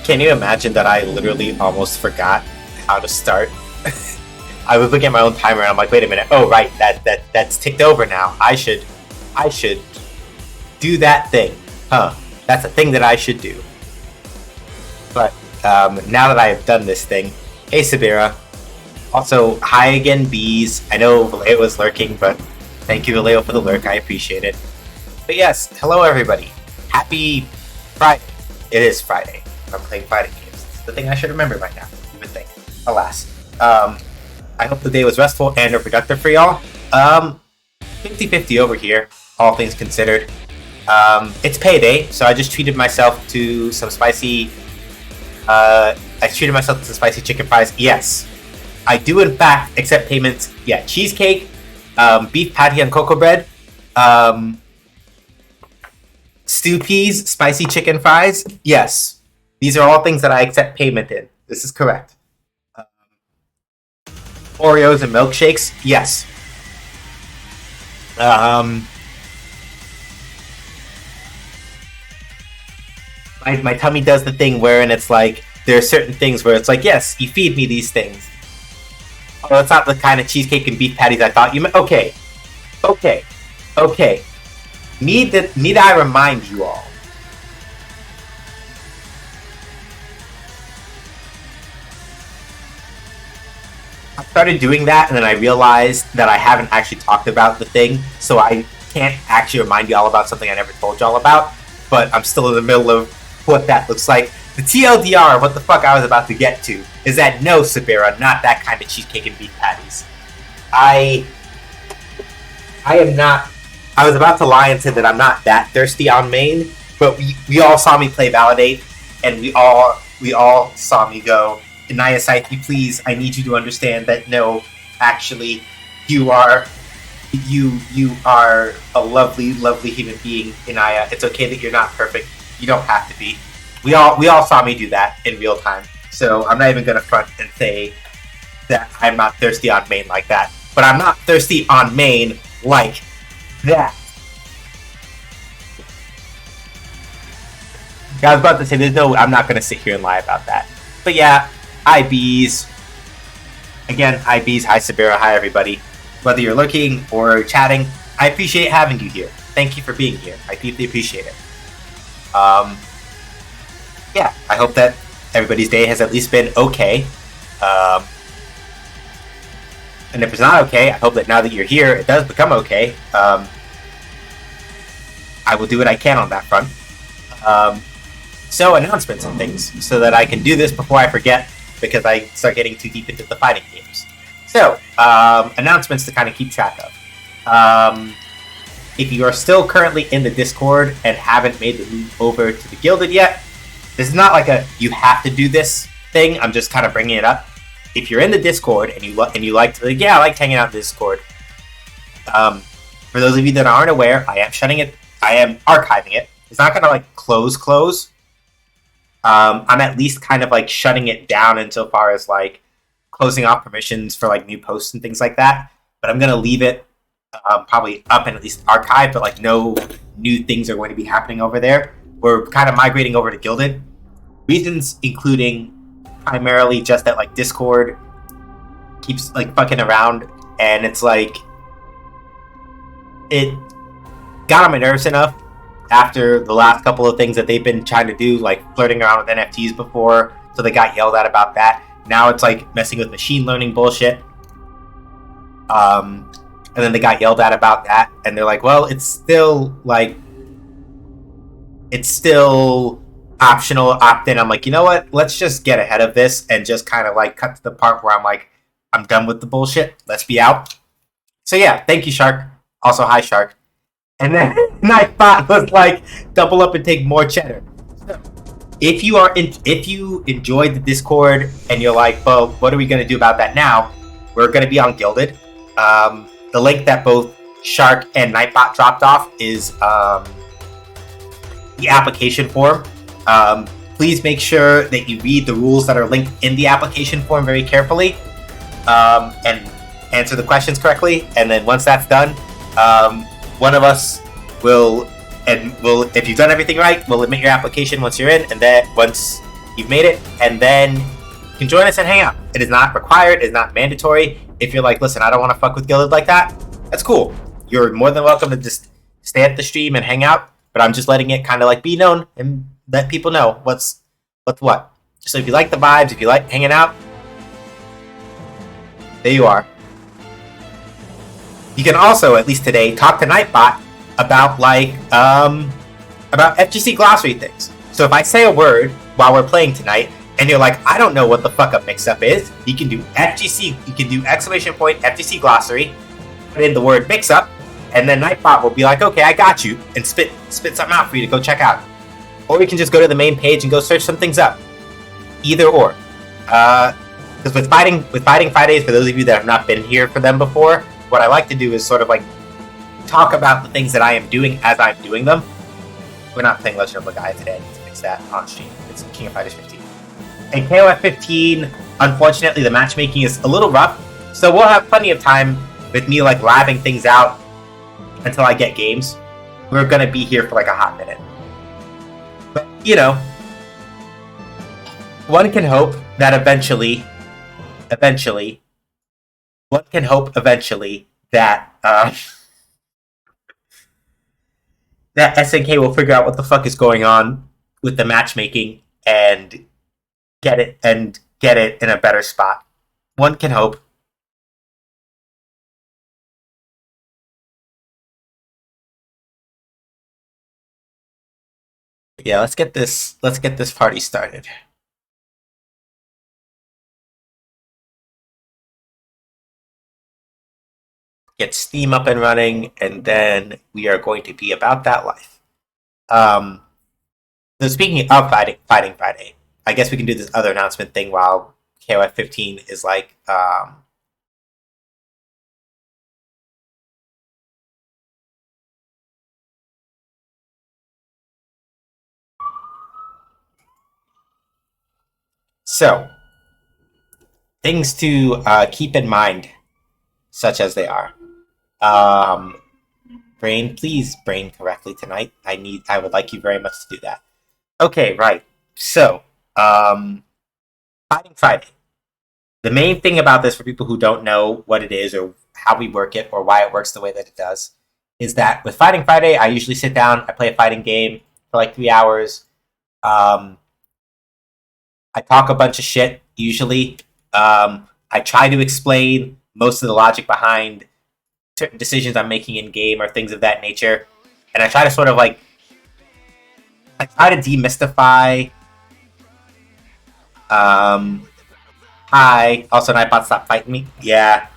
Can you imagine that I literally almost forgot how to start? I was looking at my own timer and I'm like, wait a minute. Oh, right, that's ticked over now. I should do that thing. Huh? That's a thing that I should do. But now that I have done this thing, hey Sabira. Also, hi again, bees. I know Vallejo was lurking, but thank you, Vallejo, for the lurk. I appreciate it. But yes, hello everybody. Happy Friday. It is Friday. I'm playing fighting games. It's the thing I should remember by now, you would think. Alas. I hope the day was restful and or productive for y'all. 50-50 over here, all things considered. It's payday, so I just treated myself to some spicy... chicken fries. Yes. I do in fact accept payments. Yeah, cheesecake, beef patty and cocoa bread, stew peas, spicy chicken fries. Yes. These are all things that I accept payment in. This is correct. Oreos and milkshakes. Yes. My tummy does the thing wherein it's like, there are certain things where it's like, yes, you feed me these things. Oh, it's not the kind of cheesecake and beef patties I thought you meant. Okay. Need I remind you all? I started doing that and then I realized that I haven't actually talked about the thing, so I can't actually remind you all about something I never told y'all about, but I'm still in the middle of what that looks like. The TLDR of what the fuck I was about to get to is that no, Sabira, not that kind of cheesecake and beef patties. I am not... I was about to lie and say that I'm not that thirsty on main, but we all saw me play Validate, and we all saw me go, Inaya Saiki, please, I need you to understand that no, actually, you are a lovely, lovely human being, Inaya. It's okay that you're not perfect. You don't have to be. We all saw me do that in real time, so I'm not even gonna front and say that I'm not thirsty on main like that. But I'm not thirsty on main like that. I was about to say, I'm not gonna sit here and lie about that. But yeah, IBs. Again, IBs, hi Sabira, hi everybody. Whether you're looking or chatting, I appreciate having you here. Thank you for being here. I deeply appreciate it. Yeah, I hope that everybody's day has at least been okay. And if it's not okay, I hope that now that you're here, it does become okay. I will do what I can on that front. So, announcements and things, so that I can do this before I forget, because I start getting too deep into the fighting games. So, announcements to kind of keep track of. If you are still currently in the Discord and haven't made the move over to the Gilded yet, this is not like a you have to do this thing. I'm just kind of bringing it up. If you're in the Discord and you like to, I like hanging out in the Discord. For those of you that aren't aware, I am shutting it. I am archiving it. It's not gonna like close. I'm at least kind of like shutting it down insofar as like closing off permissions for like new posts and things like that. But I'm gonna leave it probably up and at least archived, but like no new things are going to be happening over there. We're kind of migrating over to Gilded. Reasons including primarily just that like Discord keeps like fucking around, and it's like it got on my nerves enough after the last couple of things that they've been trying to do, like flirting around with NFTs before, so they got yelled at about that. Now it's like messing with machine learning bullshit. And then they got yelled at about that, and they're like, well, it's still optional, opt-in. I'm like, you know what? Let's just get ahead of this and just kind of like cut to the part where I'm like, I'm done with the bullshit. Let's be out. So yeah, thank you, Shark. Also, hi, Shark. And then Nightbot was like, double up and take more cheddar. So, if you enjoyed the Discord and you're like, well, what are we gonna do about that now? We're gonna be on Gilded. The link that both Shark and Nightbot dropped off is the application form. Please make sure that you read the rules that are linked in the application form very carefully, and answer the questions correctly. And then once that's done, one of us will, if you've done everything right, we'll admit your application once you're in, and then once you've made it, and then you can join us and hang out. It is not required, it is not mandatory. If you're like, listen, I don't want to fuck with Gilded like that, that's cool. You're more than welcome to just stay at the stream and hang out, but I'm just letting it kind of like be known and let people know what's what. So if you like the vibes, if you like hanging out, there you are. You can also, at least today, talk to Nightbot about about FGC glossary things. So if I say a word while we're playing tonight, and you're like, I don't know what the fuck a mix-up is, you can do FGC, you can do FGC glossary, put in the word mix-up, and then Nightbot will be like, okay, I got you, and spit something out for you to go check out. Or you can just go to the main page and go search some things up. Either or. Because with Fighting Fridays, for those of you that have not been here for them before, what I like to do is sort of like talk about the things that I am doing as I'm doing them. We're not playing Legend of Legai today. I need to fix that on stream. It's King of Fighters 15. In KOF 15, unfortunately, the matchmaking is a little rough, so we'll have plenty of time with me like labbing things out until I get games. We're gonna be here for like a hot minute. But, you know, one can hope that eventually, one can hope eventually that that SNK will figure out what the fuck is going on with the matchmaking and get it in a better spot. One can hope. Yeah, let's get this party started. Get Steam up and running, and then we are going to be about that life. So speaking of Fighting Friday, I guess we can do this other announcement thing while KOF 15 is like so things to keep in mind, such as they are. Brain, please brain correctly tonight. I would like you very much to do that. Okay, right. So, Fighting Friday. The main thing about this, for people who don't know what it is or how we work it or why it works the way that it does, is that with Fighting Friday, I usually sit down, I play a fighting game for like 3 hours. I talk a bunch of shit, usually. I try to explain most of the logic behind certain decisions I'm making in game or things of that nature. And I try to sort of like, I try to demystify. Hi. Also, Nightbot, stop fighting me. Yeah.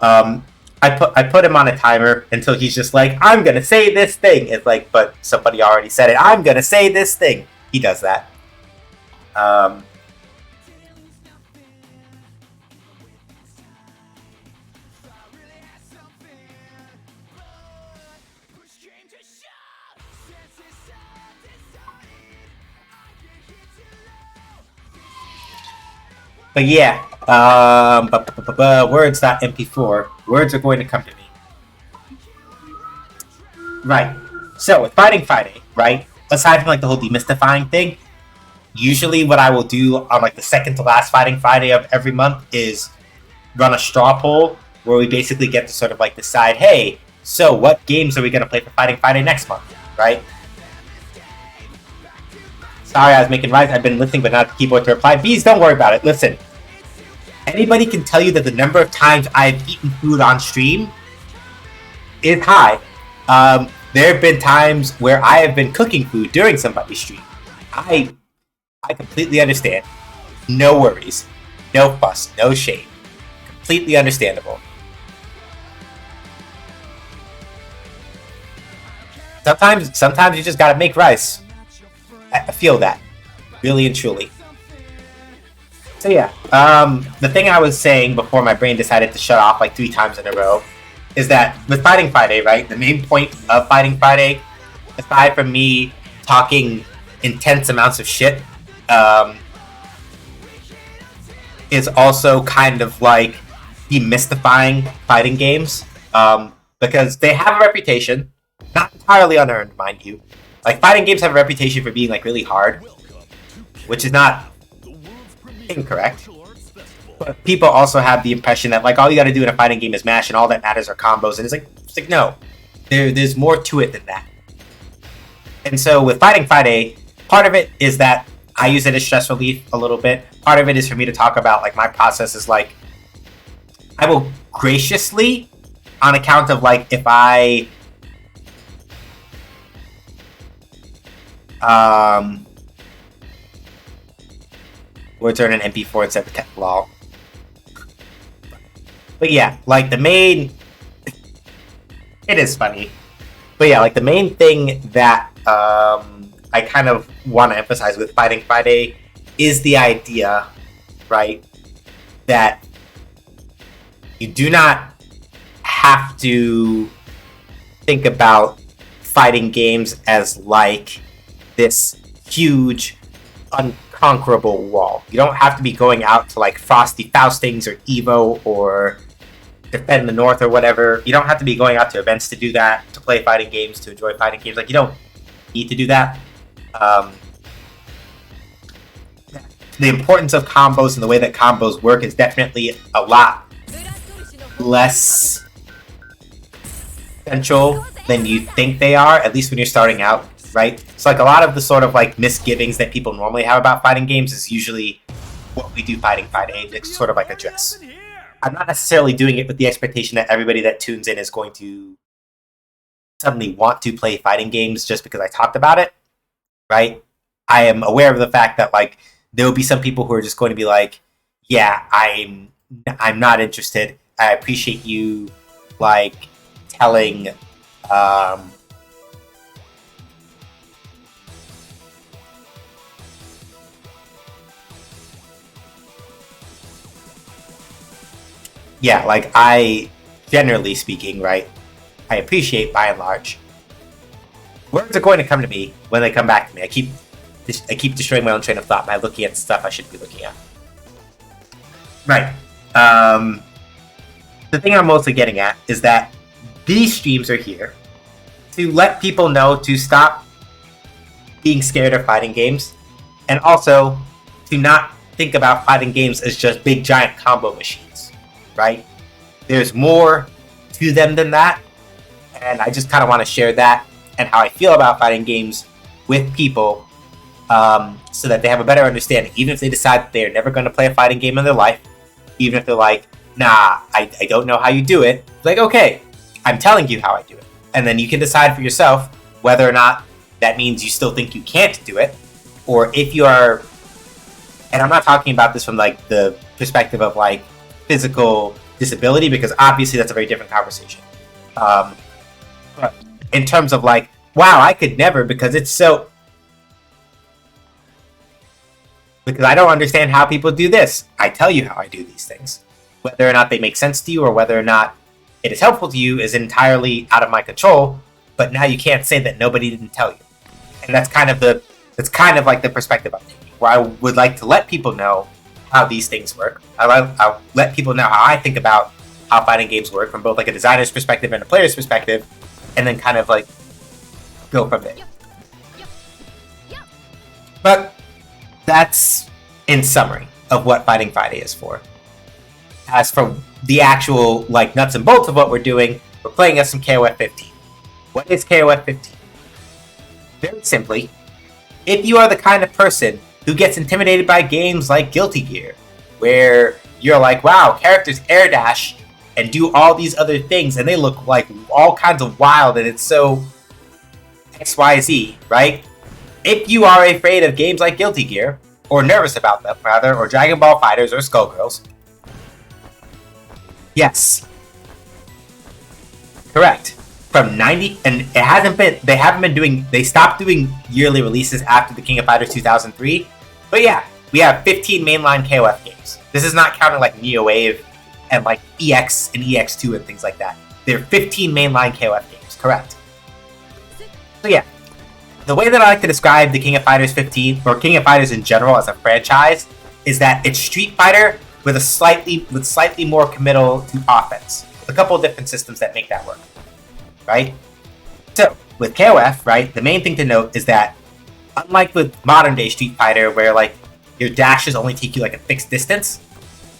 I put him on a timer until he's just like, I'm gonna say this thing. It's like, but somebody already said it. I'm gonna say this thing. He does that. But yeah, words.mp4. Words are going to come to me. Right. So with Fighting Friday, right? Aside from like the whole demystifying thing, usually what I will do on like the second to last Fighting Friday of every month is run a straw poll where we basically get to sort of like decide, hey, so what games are we going to play for Fighting Friday next month, right? Sorry, I was making rice. I've been listening, but not the keyboard to reply. Bees, don't worry about it. Listen, anybody can tell you that the number of times I've eaten food on stream is high. There have been times where I have been cooking food during somebody's stream. I completely understand. No worries. No fuss. No shame. Completely understandable. Sometimes you just gotta make rice. I feel that, really and truly. So yeah, the thing I was saying before my brain decided to shut off like 3 times in a row is that with Fighting Friday, right, the main point of Fighting Friday, aside from me talking intense amounts of shit, is also kind of like demystifying fighting games, because they have a reputation, not entirely unearned, mind you. Like, fighting games have a reputation for being, like, really hard. which is not incorrect. But people also have the impression that like all you got to do in a fighting game is mash, and all that matters are combos. And it's like no, there's more to it than that. And so with Fighting Friday, part of it is that I use it as stress relief a little bit. Part of it is for me to talk about like my process is like I will graciously, on account of like if I we'll turn an MP4 instead of the lol. But yeah, like the main it is funny. But yeah, like the main thing that I kind of want to emphasize with Fighting Friday is the idea, right, that you do not have to think about fighting games as like this huge, unconquerable wall. You don't have to be going out to like Frosty Faustings or Evo or Defend the North or whatever. You don't have to be going out to events to do that, to play fighting games, to enjoy fighting games. Like, you don't need to do that. The importance of combos and the way that combos work is definitely a lot less essential than you think they are, at least when you're starting out, right? So like a lot of the sort of like misgivings that people normally have about fighting games is usually what we do Fighting Friday to sort of like address. I'm not necessarily doing it with the expectation that everybody that tunes in is going to suddenly want to play fighting games just because I talked about it, right? I am aware of the fact that like there will be some people who are just going to be like, yeah, I'm not interested. I appreciate you like telling yeah, like I, generally speaking, right, I appreciate by and large. Words are going to come to me when they come back to me. I keep destroying my own train of thought by looking at stuff I shouldn't be looking at. Right. The thing I'm mostly getting at is that these streams are here to let people know to stop being scared of fighting games, and also to not think about fighting games as just big giant combo machines, right? There's more to them than that, and I just kind of want to share that and how I feel about fighting games with people, so that they have a better understanding. Even if they decide that they're never going to play a fighting game in their life, even if they're like, nah, I don't know how you do it, like, okay, I'm telling you how I do it. And then you can decide for yourself whether or not that means you still think you can't do it, or if you are, and I'm not talking about this from like the perspective of like physical disability, because obviously that's a very different conversation. But in terms of like, wow, I could never because I don't understand how people do this. I tell you how I do these things. Whether or not they make sense to you or whether or not it is helpful to you is entirely out of my control, but now you can't say that nobody didn't tell you. And that's kind of like the perspective I'm taking, where I would like to let people know how these things work. I'll let people know how I think about how fighting games work from both like a designer's perspective and a player's perspective, and then kind of like go from there. But that's in summary of what Fighting Friday is for. As for the actual like nuts and bolts of what we're doing, we're playing as some KOF 15. What is KOF 15? Very simply, if you are the kind of person who gets intimidated by games like Guilty Gear, where you're like, wow, characters air dash and do all these other things and they look like all kinds of wild and it's so XYZ, right? If you are afraid of games like Guilty Gear, or nervous about them, rather, or Dragon Ball Fighters or Skullgirls, yes. Correct. From 90, and they stopped doing yearly releases after the King of Fighters 2003. But yeah, we have 15 mainline KOF games. This is not counting like Neo Wave and like EX and EX2 and things like that. There are 15 mainline KOF games, correct. So yeah, the way that I like to describe the King of Fighters 15, or King of Fighters in general as a franchise, is that it's Street Fighter with slightly more committal to offense. A couple of different systems that make that work, right? So with KOF, right, the main thing to note is that unlike with modern day Street Fighter, where like your dashes only take you like a fixed distance,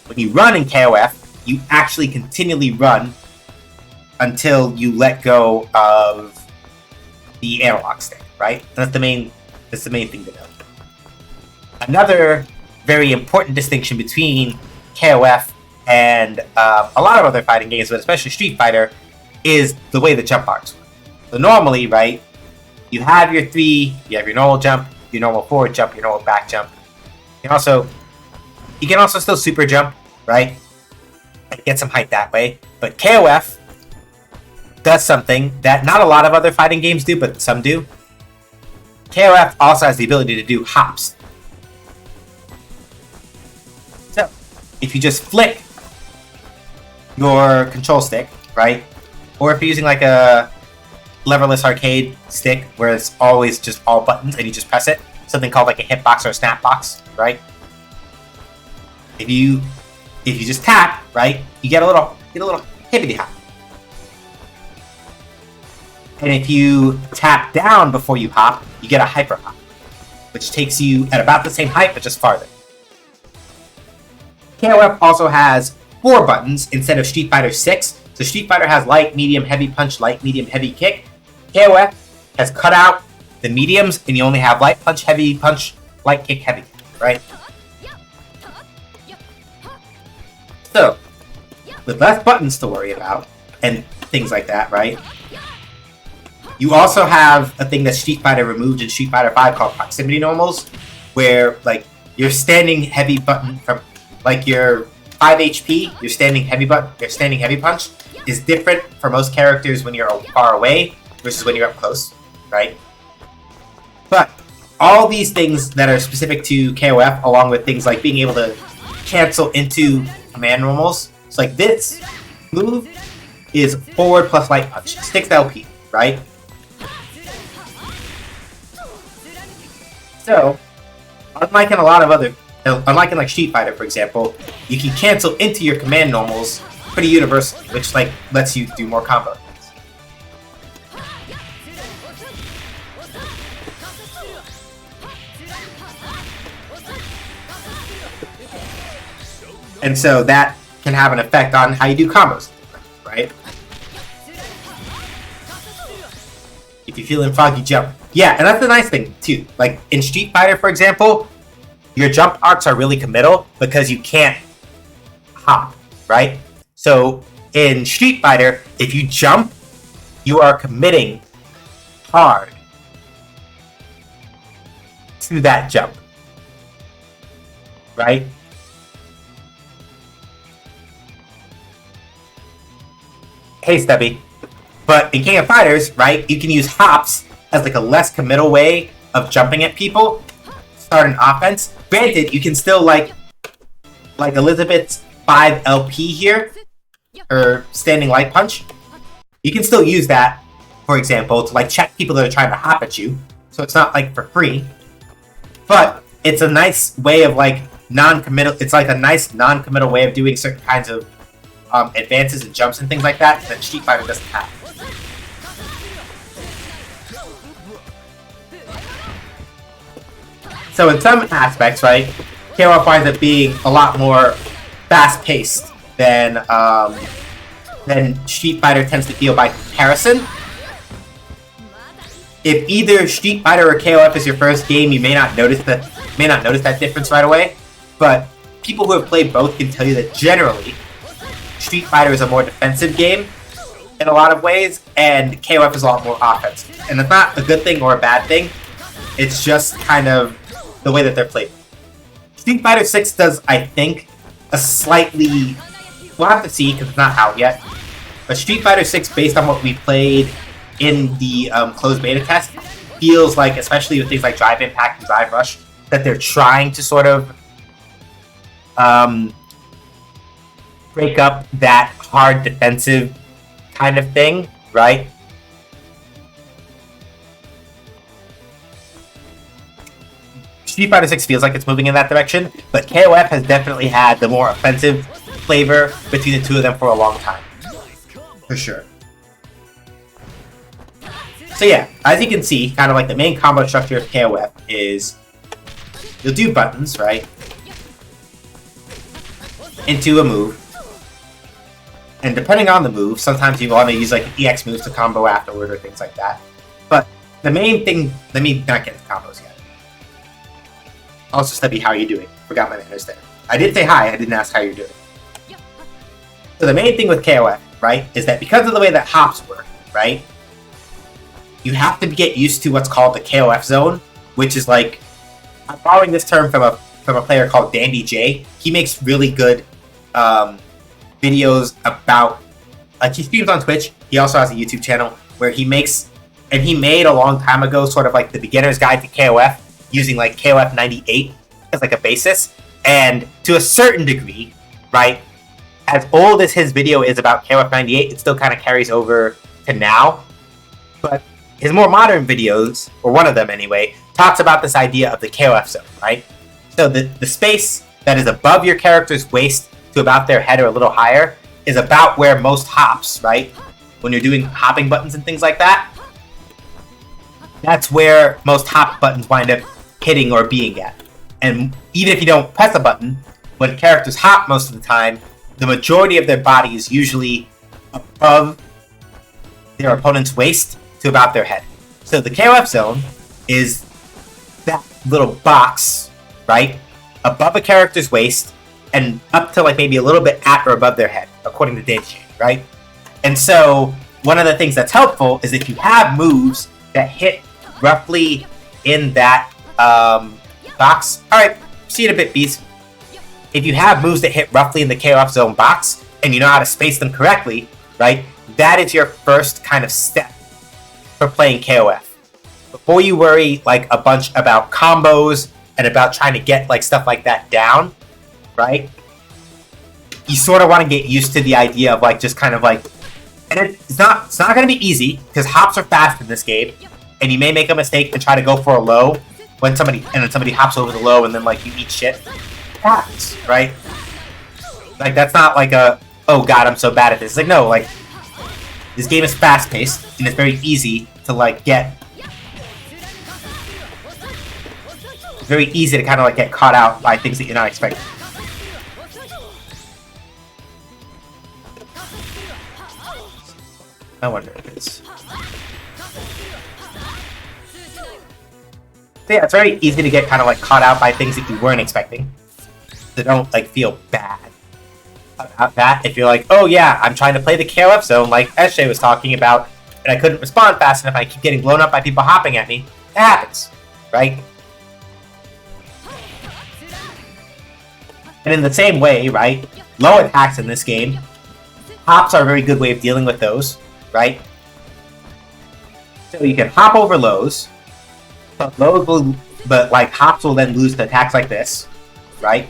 when you run in KOF, you actually continually run until you let go of the analog stick, right? That's the main thing to know. Another very important distinction between KOF and a lot of other fighting games, but especially Street Fighter, is the way the jump arcs work. So normally, right, you have your normal jump, your normal forward jump, your normal back jump. You can also still super jump, right? And get some height that way. But KOF does something that not a lot of other fighting games do, but some do. KOF also has the ability to do hops. So, if you just flick your control stick, right? Or if you're using like a leverless arcade stick where it's always just all buttons and you just press it, something called like a hitbox or a snapbox, right? If you just tap, right, you get a little hippity hop. And if you tap down before you hop, you get a hyper hop, which takes you at about the same height but just farther. KOF also has 4 buttons instead of Street Fighter 6. So Street Fighter has light, medium, heavy punch, light, medium, heavy kick. KOF has cut out the mediums and you only have light punch, light kick, heavy kick, right? So, with less buttons to worry about and things like that, right? You also have a thing that Street Fighter removed in Street Fighter 5 called proximity normals, where like your standing heavy button from like your 5 HP, your standing heavy punch is different for most characters when you're far away versus when you're up close, right? But all these things that are specific to KOF, along with things like being able to cancel into command normals. So like this move is forward plus light punch, sticks to LP, right? So, unlike in like Street Fighter, for example, you can cancel into your command normals pretty universally, which like lets you do more combo. And so that can have an effect on how you do combos, right? If you're feeling foggy, jump. Yeah, and that's the nice thing, too. Like, in Street Fighter, for example, your jump arcs are really committal because you can't hop, right? So, in Street Fighter, if you jump, you are committing hard to that jump, right? Hey, Stubby. But in King of Fighters, right, you can use hops as like a less committal way of jumping at people, start an offense. Granted, you can still like Elizabeth's 5 LP here, or standing light punch. You can still use that, for example, to like check people that are trying to hop at you. So it's not like for free, but it's a nice way of like non-committal. It's like a nice non-committal way of doing certain kinds of advances and jumps and things like that Street Fighter doesn't have. So in some aspects, right, KOF winds up being a lot more fast-paced than Street Fighter tends to feel by comparison. If either Street Fighter or KOF is your first game, you may not notice that difference right away. But people who have played both can tell you that generally, Street Fighter is a more defensive game in a lot of ways, and KOF is a lot more offensive. And it's not a good thing or a bad thing. It's just kind of the way that they're played. Street Fighter 6 does, I think, a slightly... We'll have to see because it's not out yet. But Street Fighter 6, based on what we played in the closed beta test, feels like, especially with things like Drive Impact and Drive Rush, that they're trying to sort of break up that hard defensive kind of thing, right? Street Fighter 6 feels like it's moving in that direction, but KOF has definitely had the more offensive flavor between the two of them for a long time. For sure. So yeah, as you can see, kind of like the main combo structure of KOF is you'll do buttons, right? Into a move. And depending on the move, sometimes you want to use like EX moves to combo afterward or things like that. But the main thing, let me not get into combos yet. Also study how you're doing. Forgot my manners there. I did say hi, I didn't ask how you're doing. So the main thing with KOF, right, is that because of the way that hops work, right, you have to get used to what's called the KOF zone, which is like, I'm borrowing this term from a player called Dandy J. He makes really good videos about, like, he streams on Twitch. He also has a YouTube channel where he makes, and he made a long time ago sort of like the beginner's guide to KOF using like KOF 98 as like a basis. And to a certain degree, right, as old as his video is about KOF 98, it still kind of carries over to now. But his more modern videos, or one of them anyway, talks about this idea of the KOF zone, right? So the space that is above your character's waist to about their head or a little higher is about where most hops, right? When you're doing hopping buttons and things like that, that's where most hop buttons wind up hitting or being at. And even if you don't press a button, when characters hop most of the time, the majority of their body is usually above their opponent's waist to about their head. So the KOF zone is that little box, right, above a character's waist and up to like maybe a little bit at or above their head, according to Dandy J, right? And so one of the things that's helpful is if you have moves that hit roughly in that box. All right, see it a bit, Beast. If you have moves that hit roughly in the KOF zone box and you know how to space them correctly, right, that is your first kind of step for playing KOF. Before you worry like a bunch about combos and about trying to get like stuff like that down, right, you sort of want to get used to the idea of like just kind of like, and it's not going to be easy because hops are fast in this game, and you may make a mistake and try to go for a low when somebody hops over the low and then like you eat shit. It happens, right? Like that's not like a, oh god, I'm so bad at this. It's like, no, like this game is fast paced and it's very easy to like get. It's very easy to kind of like get caught out by things that you're not expecting. I wonder if it's. So yeah, it's very easy to get kind of like caught out by things that you weren't expecting. So don't like feel bad about that. If you're like, oh yeah, I'm trying to play the KOF zone like SJ was talking about, and I couldn't respond fast enough, I keep getting blown up by people hopping at me. It happens, right? And in the same way, right, low attacks in this game, hops are a very good way of dealing with those, right? So you can hop over lows, but like hops will then lose to attacks like this, right?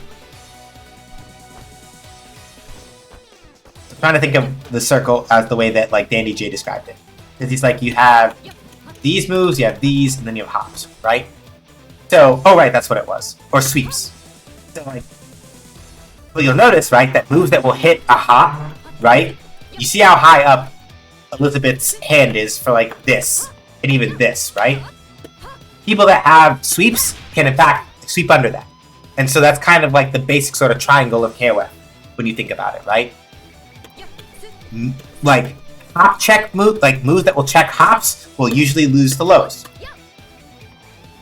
So I'm trying to think of the circle as the way that like Dandy J described it. Because he's like, you have these moves, you have these, and then you have hops, right? So, oh right, that's what it was. Or sweeps. So like, well, you'll notice, right, that moves that will hit a hop, right? You see how high up Elizabeth's hand is for like this, and even this, right? People that have sweeps can in fact sweep under that. And so that's kind of like the basic sort of triangle of KOF when you think about it, right? Like hop check move, like moves that will check hops will usually lose to lows.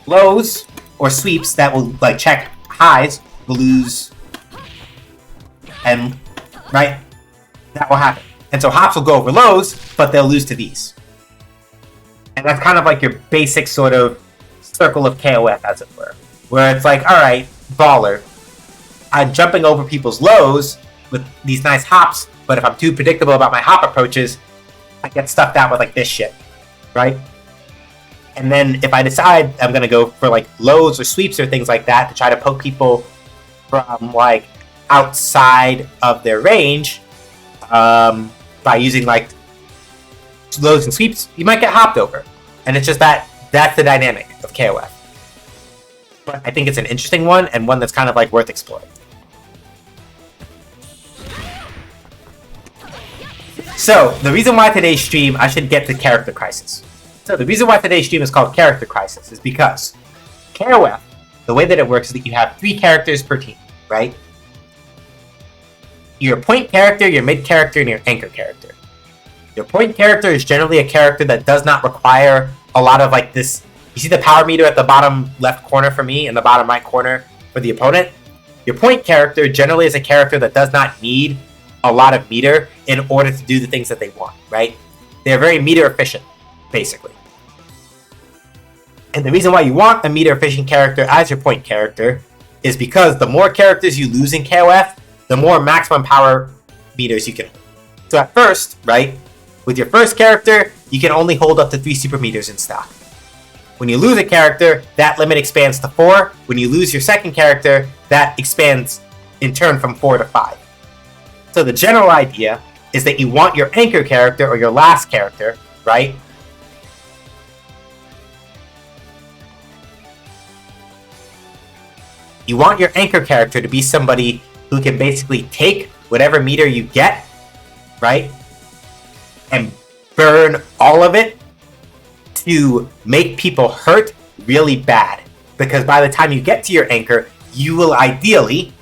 Lows or sweeps that will like check highs will lose, and right, that will happen. And so hops will go over lows, but they'll lose to these. And that's kind of like your basic sort of circle of KOF, as it were. Where it's like, alright, baller, I'm jumping over people's lows with these nice hops, but if I'm too predictable about my hop approaches, I get stuffed out with like this shit, right? And then if I decide I'm going to go for like lows or sweeps or things like that to try to poke people from like outside of their range, by using like lows and sweeps, you might get hopped over. And it's just that's the dynamic of KOF. But I think it's an interesting one, and one that's kind of like worth exploring. So, the reason why today's stream, I should get to Character Crisis. So the reason why today's stream is called Character Crisis is because KOF, the way that it works is that you have 3 characters per team, right? Your point character, your mid character, and your anchor character. Your point character is generally a character that does not require a lot of like this. You see the power meter at the bottom left corner for me and the bottom right corner for the opponent? Your point character generally is a character that does not need a lot of meter in order to do the things that they want, right? They're very meter efficient, basically. And the reason why you want a meter efficient character as your point character is because the more characters you lose in KOF, the more maximum power meters you can hold. So at first, right, with your first character, you can only hold up to 3 super meters in stock. When you lose a character, that limit expands to 4. When you lose your second character, that expands in turn from 4 to 5. So the general idea is that you want your anchor character or your last character, right? You want your anchor character to be somebody who can basically take whatever meter you get, right? And burn all of it to make people hurt really bad. Because by the time you get to your anchor, you will ideally,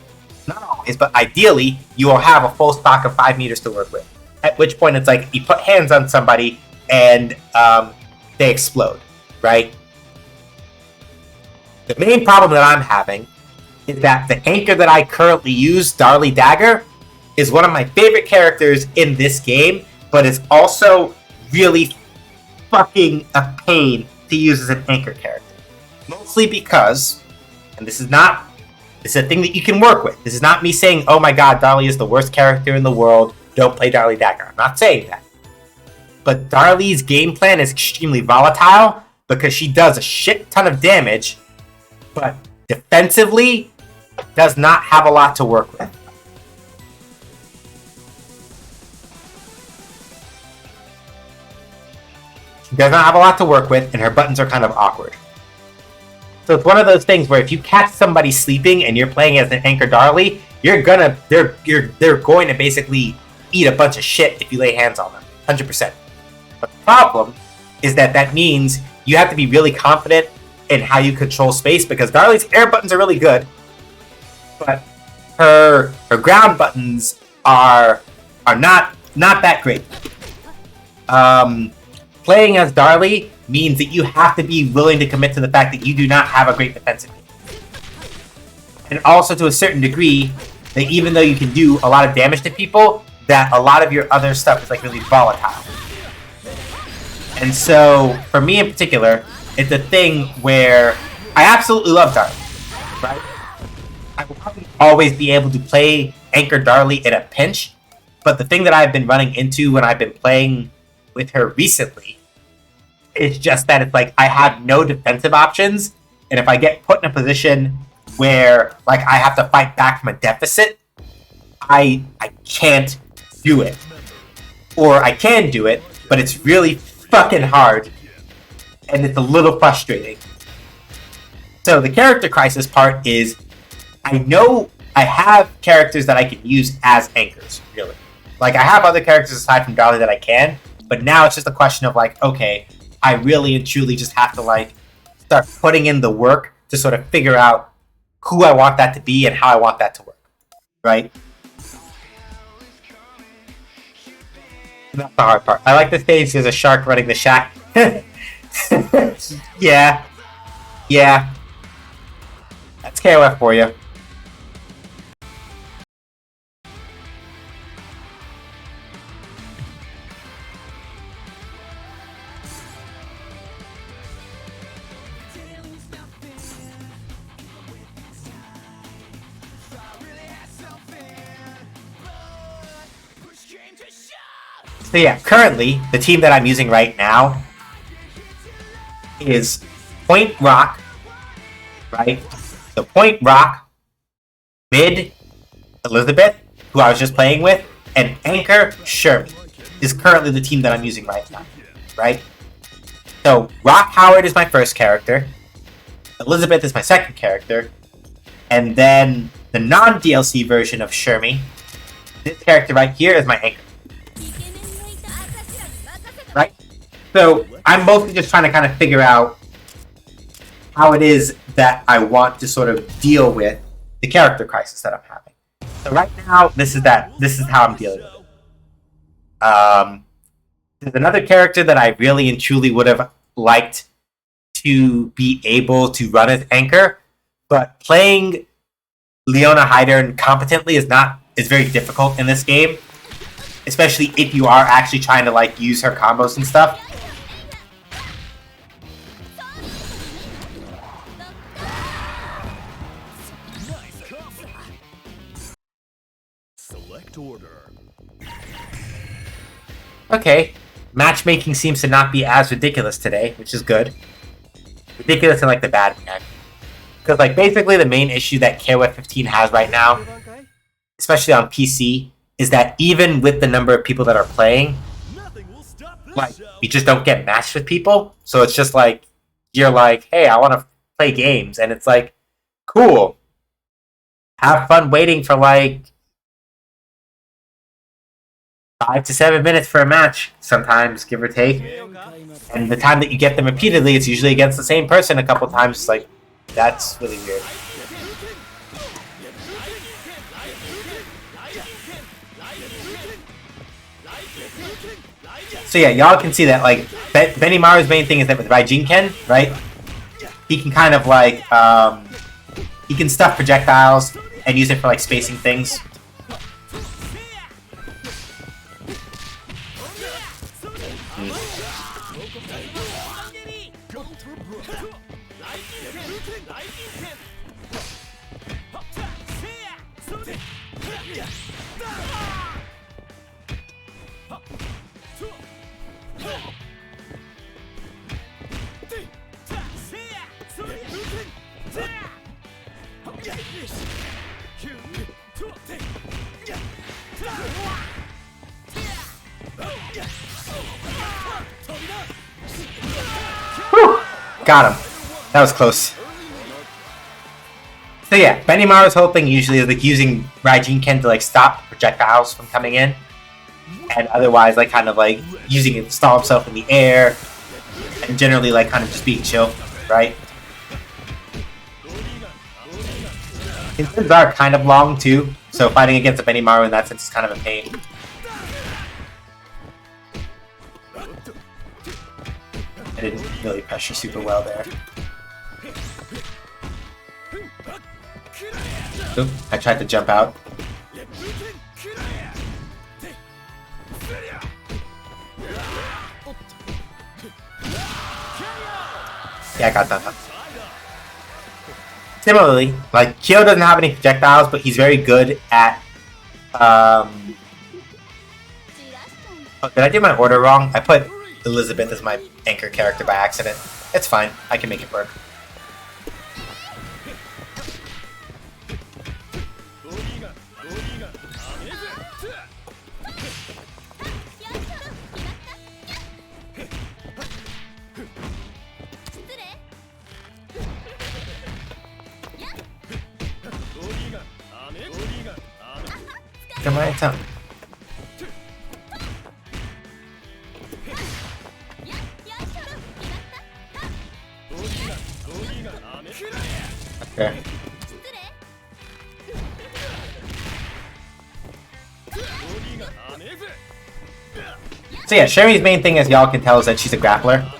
not always, but ideally, you will have a full stock of 5 meters to work with. At which point it's like you put hands on somebody and they explode, right? The main problem that I'm having is that the anchor that I currently use, Darly Dagger, is one of my favorite characters in this game, but is also really fucking a pain to use as an anchor character. Mostly because, and this is a thing that you can work with. This is not me saying, oh my god, Darly is the worst character in the world, don't play Darly Dagger. I'm not saying that. But Darly's game plan is extremely volatile because she does a shit ton of damage, but defensively does not have a lot to work with. She does not have a lot to work with, and her buttons are kind of awkward. So it's one of those things where if you catch somebody sleeping and you're playing as an anchor Darly, they're going to basically eat a bunch of shit if you lay hands on them, 100%. But the problem is that means you have to be really confident in how you control space, because Darly's air buttons are really good, but her ground buttons are not that great. Playing as Darly means that you have to be willing to commit to the fact that you do not have a great defensive game. And also to a certain degree, that even though you can do a lot of damage to people, that a lot of your other stuff is like really volatile. And so, for me in particular, it's a thing where I absolutely love Darly, right? I will probably always be able to play Anchor Darly in a pinch, but the thing that I've been running into when I've been playing with her recently is just that it's like I have no defensive options, and if I get put in a position where like I have to fight back from a deficit, I can't do it. Or I can do it, but it's really fucking hard, and it's a little frustrating. So the character crisis part is, I know I have characters that I can use as anchors, really. Like, I have other characters aside from Darly that I can, but now it's just a question of, like, okay, I really and truly just have to, like, start putting in the work to sort of figure out who I want that to be and how I want that to work, right? And that's the hard part. I like the stage, there's a shark running the shack. Yeah. That's KOF for you. So yeah, currently, the team that I'm using right now is Point Rock, right? So Point Rock, Mid Elizabeth, who I was just playing with, and Anchor Shermie is currently the team that I'm using right now, right? So Rock Howard is my first character, Elizabeth is my second character, and then the non-DLC version of Shermie, this character right here is my Anchor. Right? So I'm mostly just trying to kind of figure out how it is that I want to sort of deal with the character crisis that I'm having. So right now, this is how I'm dealing with it. There's another character that I really and truly would have liked to be able to run as anchor, but playing Leona Heidern competently is very difficult in this game, especially if you are actually trying to like use her combos and stuff. Select order. Okay, matchmaking seems to not be as ridiculous today, which is good. Ridiculous in like the bad way. Because like basically the main issue that KOF 15 has right now, especially on PC, is that even with the number of people that are playing, like you just don't get matched with people. So it's just like you're like, hey, I want to play games, and it's like, cool. Have fun waiting for like 5 to 7 minutes for a match, sometimes, give or take. And the time that you get them repeatedly, it's usually against the same person a couple times. It's like, that's really weird. So yeah, y'all can see that, like, Benimaru's main thing is that with Raijinken, right? He can kind of, like, he can stuff projectiles and use it for, like, spacing things. Whew! Got him. That was close. So yeah, Benimaru's whole thing usually is like using Raijinken to like stop projectiles from coming in, and otherwise like kind of like using it to stall himself in the air, and generally like kind of just being chill, right? His moves are kind of long too, so fighting against a Benimaru in that sense is kind of a pain. I didn't really pressure super well there. Oop, I tried to jump out. Yeah, I got that up. Similarly, like, Kyo doesn't have any projectiles, but he's very good at, Oh, did I do my order wrong? I put Elizabeth as my anchor character by accident. It's fine. I can make it work. Come on, tell me. Okay. So yeah, Sherry's main thing, as y'all can tell, is that she's a grappler.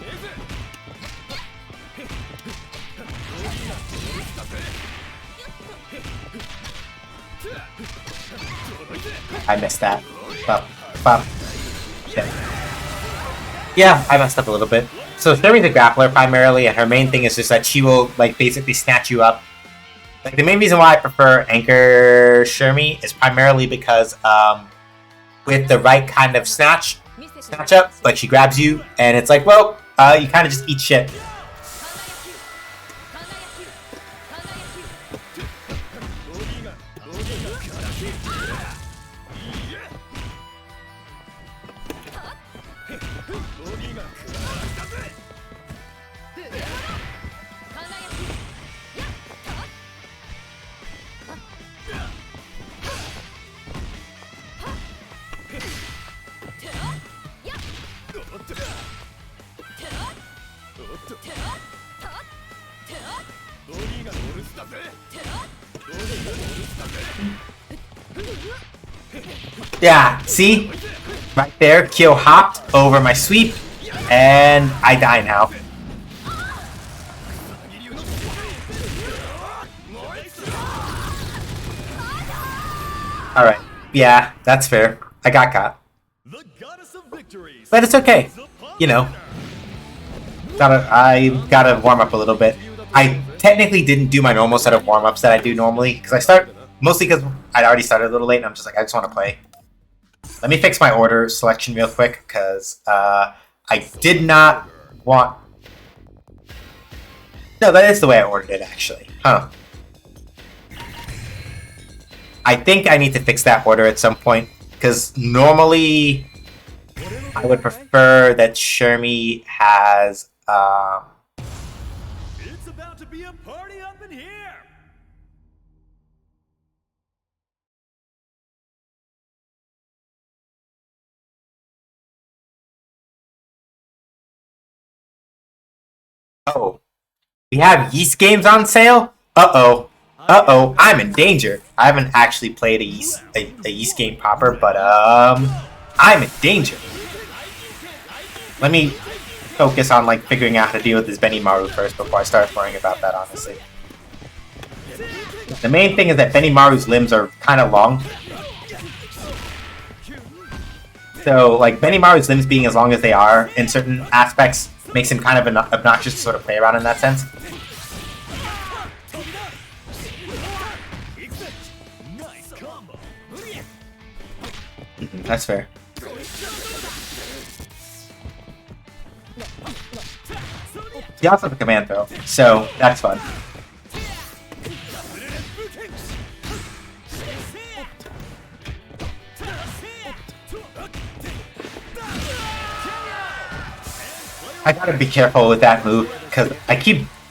I missed that. Bop, bop. Okay. Yeah, I messed up a little bit. So Sherry's a grappler primarily, and her main thing is just that she will like basically snatch you up. Like the main reason why I prefer Anchor Shermy is primarily because with the right kind of snatch up, like she grabs you, and it's like, well, you kind of just eat shit. Yeah, see? Right there, Kyo hopped over my sweep, and I die now. Alright, yeah, that's fair. I got caught. But it's okay. You know. I gotta warm up a little bit. I technically didn't do my normal set of warm-ups that I do normally, because I start, mostly because I'd already started a little late, and I'm just like, I just want to play. Let me fix my order selection real quick, because I did not want... No, that is the way I ordered it, actually. Huh. I think I need to fix that order at some point, because normally I would prefer that Shermie has... It's about to be a party up in here! Oh. We have Yeast games on sale? Uh-oh. Uh-oh, I'm in danger. I haven't actually played a Yeast game proper, but, I'm in danger. Let me focus on, like, figuring out how to deal with this Benimaru first before I start worrying about that, honestly. The main thing is that Benimaru's limbs are kind of long. So, like, Benimaru's limbs being as long as they are in certain aspects makes him kind of obnoxious to sort of play around in that sense. That's fair. He also has a command throw, so that's fun. I gotta be careful with that move, because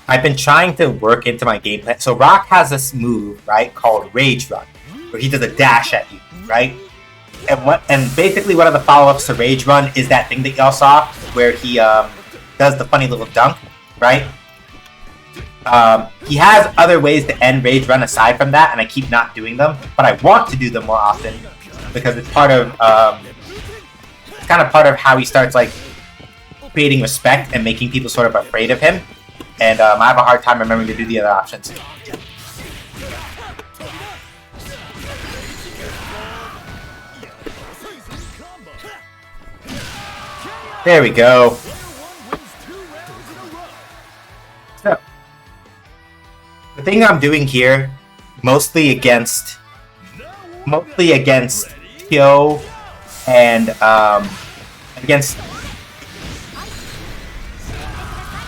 I've been trying to work into my game plan. So Rock has this move, right, called Rage Run, where he does a dash at you, right? And basically one of the follow-ups to Rage Run is that thing that y'all saw, where he does the funny little dunk, right? He has other ways to end Rage Run aside from that, and I keep not doing them, but I want to do them more often, because it's part of, it's kind of part of how he starts, like, creating respect and making people sort of afraid of him, and I have a hard time remembering to do the other options. There we go. So, the thing I'm doing here, mostly against Kyo and against.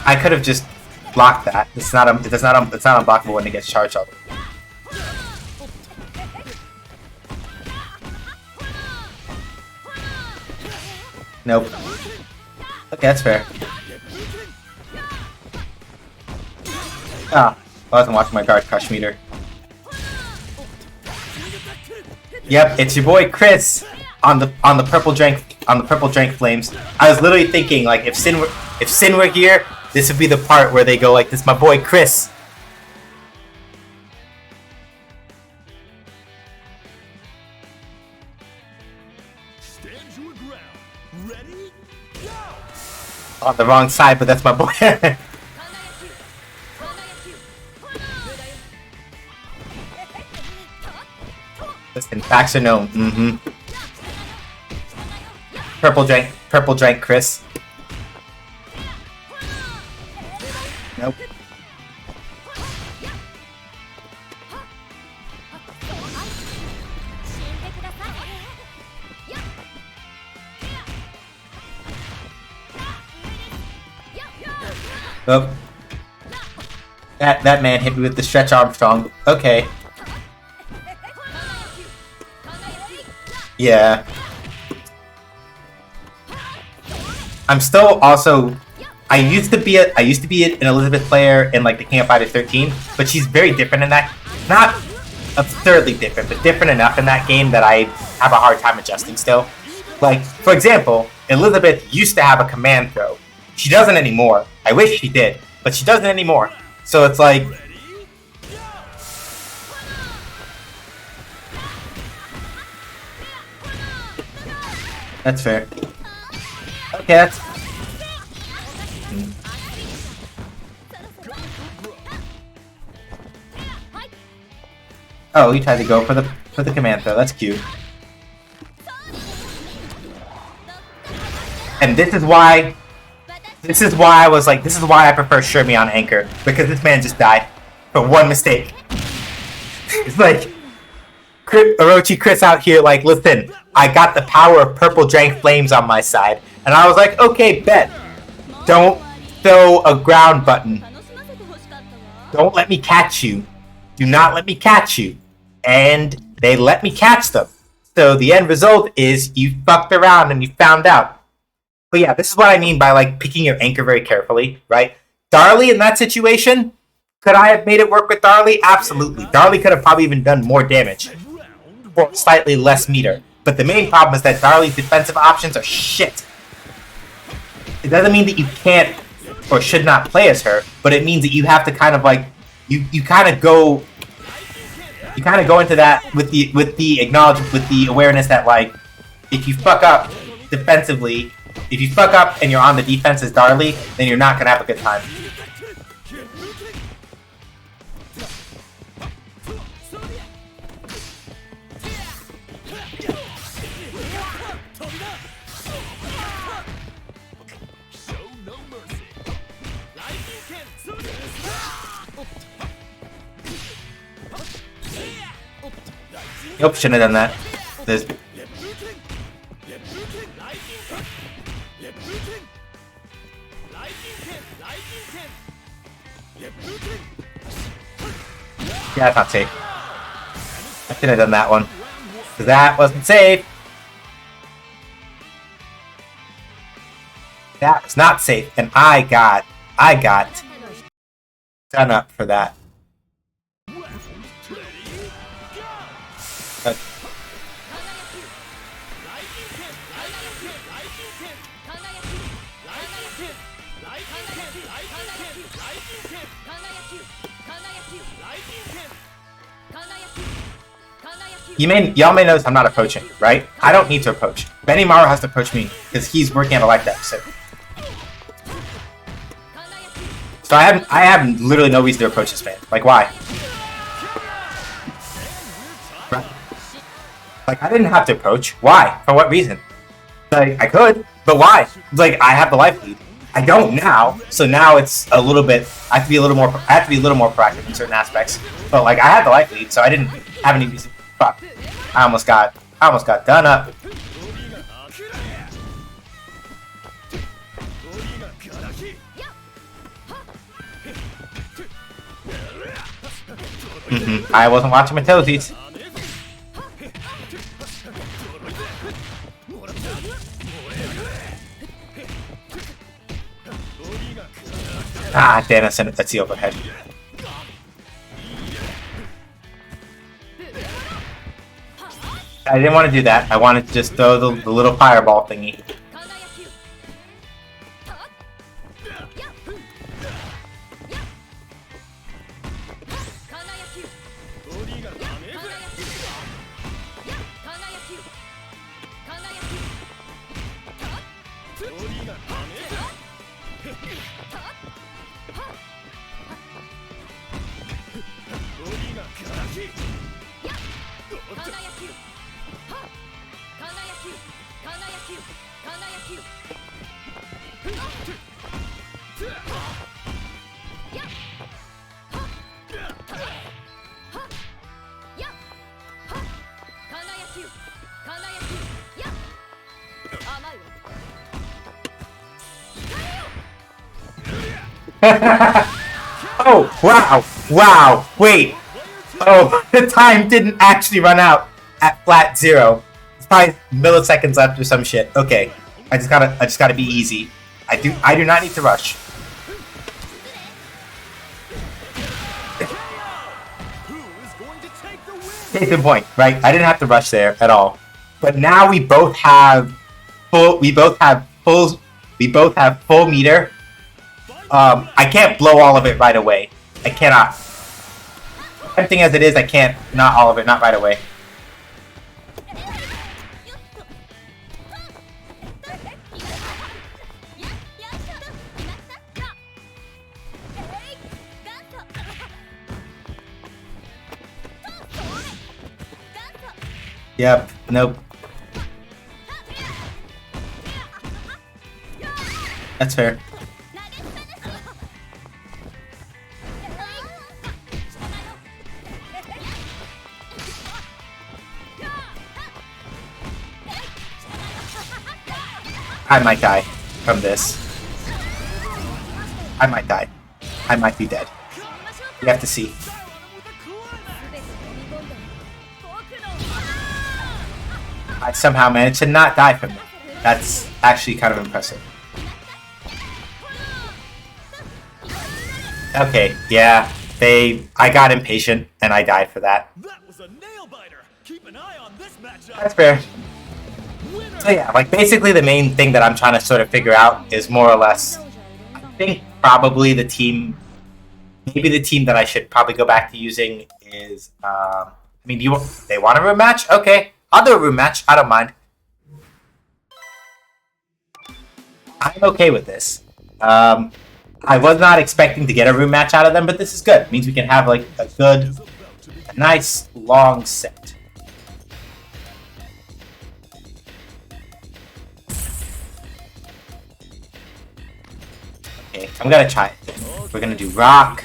I could have just blocked that. It's not unblockable when it gets charged all the way. Nope. Okay, that's fair. Ah, I wasn't watching my guard crush meter. Yep, it's your boy Chris on the purple drank flames. I was literally thinking, like, if Sin were here, this would be the part where they go like, "This is my boy Chris." On the wrong side, but that's my boy. Listen, facts are known. Purple drank Chris. Nope. Oh. That man hit me with the Stretch Armstrong. Okay. Yeah. I'm still also. I used to be an Elizabeth player in like the King of Fighters 13, but she's very different in that. Not absurdly different, but different enough in that game that I have a hard time adjusting still. Like, for example, Elizabeth used to have a command throw. She doesn't anymore, I wish she did, but she doesn't anymore. So it's like, that's fair. Okay, that's. Oh, you tried to go for the command throw. That's cute. And this is why I was like, this is why I prefer Shermie on Anchor, because this man just died for one mistake. It's like Orochi Chris out here like, listen, I got the power of purple drank flames on my side, and I was like, okay, bet. Don't throw a ground button. Don't let me catch you. Do not let me catch you. And they let me catch them. So the end result is you fucked around and you found out. But yeah, this is what I mean by like picking your anchor very carefully, right? Darlie in that situation, could I have made it work with Darlie? Absolutely. Darlie could have probably even done more damage for slightly less meter. But the main problem is that Darlie's defensive options are shit. It doesn't mean that you can't or should not play as her, but it means that you have to kind of like you kind of go into that with the acknowledgement, with the awareness that like if you fuck up defensively, if you fuck up and you're on the defense as Darlie, then you're not gonna have a good time. Nope, shouldn't have done that. There's... Yeah, that's not safe. I shouldn't have done that one. Because that wasn't safe. That was not safe, and I got done up for that. Y'all may notice I'm not approaching, right? I don't need to approach. Benimaru has to approach me because he's working on a life deficit. So I have literally no reason to approach this man. Like, why? Like, I didn't have to approach. Why? For what reason? Like, I could, but why? Like, I have the life lead. I don't now, so now it's a little bit. I have to be a little more proactive in certain aspects. But like, I had the life lead, so I didn't have any reason. Fuck! I almost got done up. I wasn't watching my toesies. Ah, damn, that's the overhead. I didn't want to do that. I wanted to just throw the little fireball thingy. Oh, wow, wait. Oh, the time didn't actually run out at flat 0. It's probably milliseconds left or some shit. Okay, I just gotta be easy. I do not need to rush. Case in point, right? I didn't have to rush there at all. But now we both have full meter. I can't blow all of it right away. I cannot. Tempting as it is, I can't. Not all of it, not right away. Yep, nope. That's fair. I might die from this. I might die. I might be dead. We have to see. I somehow managed to not die from it. That's actually kind of impressive. Okay, yeah. I got impatient and I died for that. That was a nail biter. Keep an eye on this matchup. That's fair. So yeah, like basically the main thing that I'm trying to sort of figure out is more or less, I think probably the team, maybe the team that I should probably go back to using is, I mean, they want a room match? Okay, I'll do a room match. I don't mind. I'm okay with this. I was not expecting to get a room match out of them, but this is good. It means we can have like a good, a nice long set. Okay, I'm gonna try it. We're gonna do rock.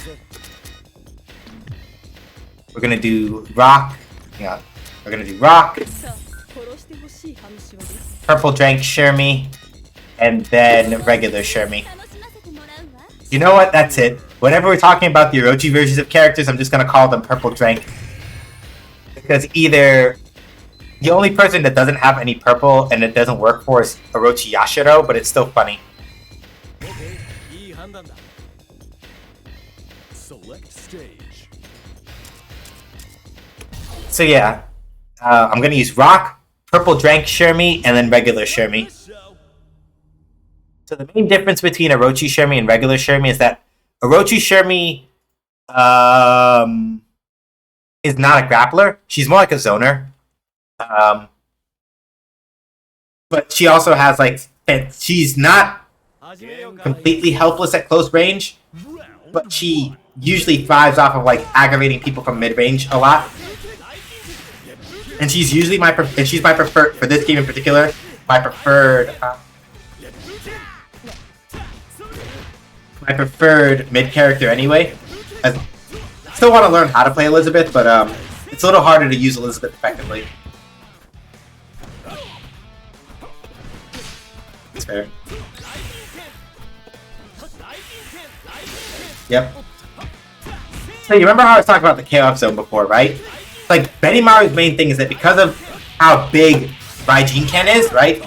We're gonna do rock. Hang on. We're gonna do rock. Purple Drank Shermie. And then regular Shermie. You know what? That's it. Whenever we're talking about the Orochi versions of characters, I'm just gonna call them Purple Drank. Because either the only person that doesn't have any purple and it doesn't work for is Orochi Yashiro, but it's still funny. Select stage. So yeah, I'm gonna use rock, purple Drank Shermie, and then regular Shermie. So the main difference between Orochi Shermie and regular Shermie is that Orochi Shermie is not a grappler. She's more like a zoner. But she also has like, she's not completely helpless at close range, but she usually thrives off of like aggravating people from mid-range a lot. And she's usually she's my preferred, for this game in particular, my preferred mid character anyway. I still want to learn how to play Elizabeth, but it's a little harder to use Elizabeth effectively. That's fair. Yep. So you remember how I was talking about the KOF zone before, right? Like, Benimaru's main thing is that because of how big Raijin Ken is, right?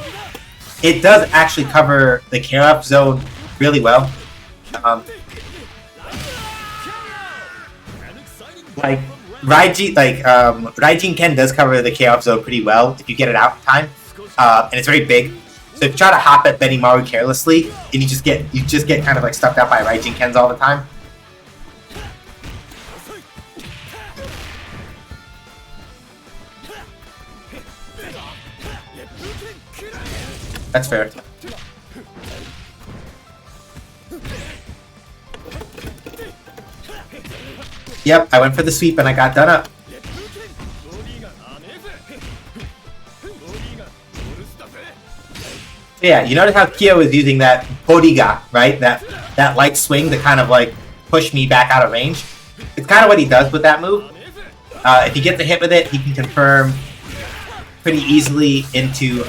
It does actually cover the KOF zone really well. Like Raijin Ken does cover the KOF zone pretty well if you get it out in time, and it's very big. So if you try to hop at Benimaru carelessly, and you just get kind of like stuck out by Raijin Kens all the time. That's fair. Yep, I went for the sweep and I got done up. Yeah, you notice how Kyo is using that Bodiga, right? That light swing to kind of like push me back out of range. It's kind of what he does with that move. If he gets a hit with it, he can confirm pretty easily into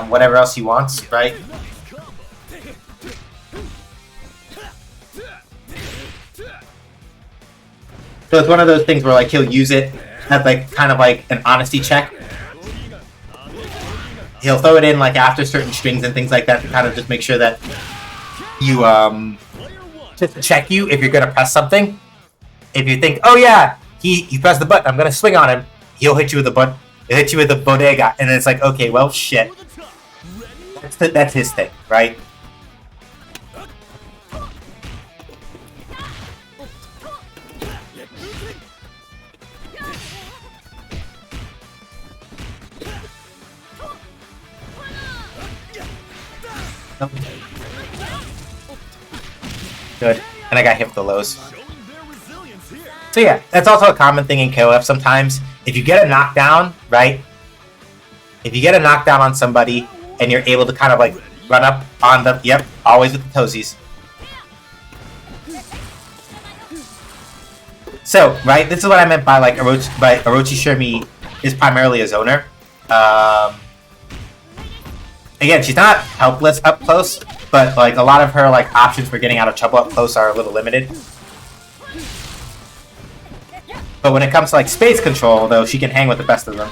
whatever else he wants, right? So it's one of those things where like he'll use it as like kind of like an honesty check. He'll throw it in like after certain strings and things like that to kind of just make sure that you just check you if you're gonna press something. If you think, oh yeah, he pressed the button, I'm gonna swing on him, he'll hit you with the button. He'll hit you with the bodega, and then it's like, okay, well, shit. That's his thing, right? Good. And I got hit with the lows. Showing their resilience here. So yeah, that's also a common thing in KOF sometimes. If you get a knockdown, right? If you get a knockdown on somebody and you're able to kind of like run up on them, yep, always with the toesies. So, right, this is what I meant by like Orochi Shirmi is primarily a zoner. Again, she's not helpless up close, but like a lot of her like options for getting out of trouble up close are a little limited. But when it comes to like space control, though, she can hang with the best of them.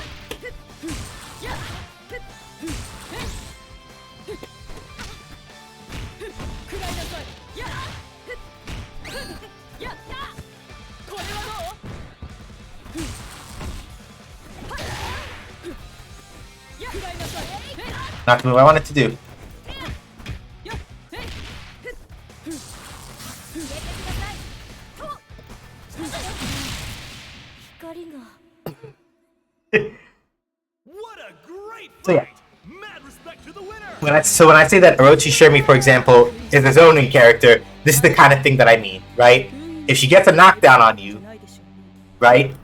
Not the move I wanted to do. What a great fight! So yeah. Mad respect to the winner. When I say that Orochi Shirmi, for example, is a zoning character, this is the kind of thing that I mean, right? If she gets a knockdown on you, right,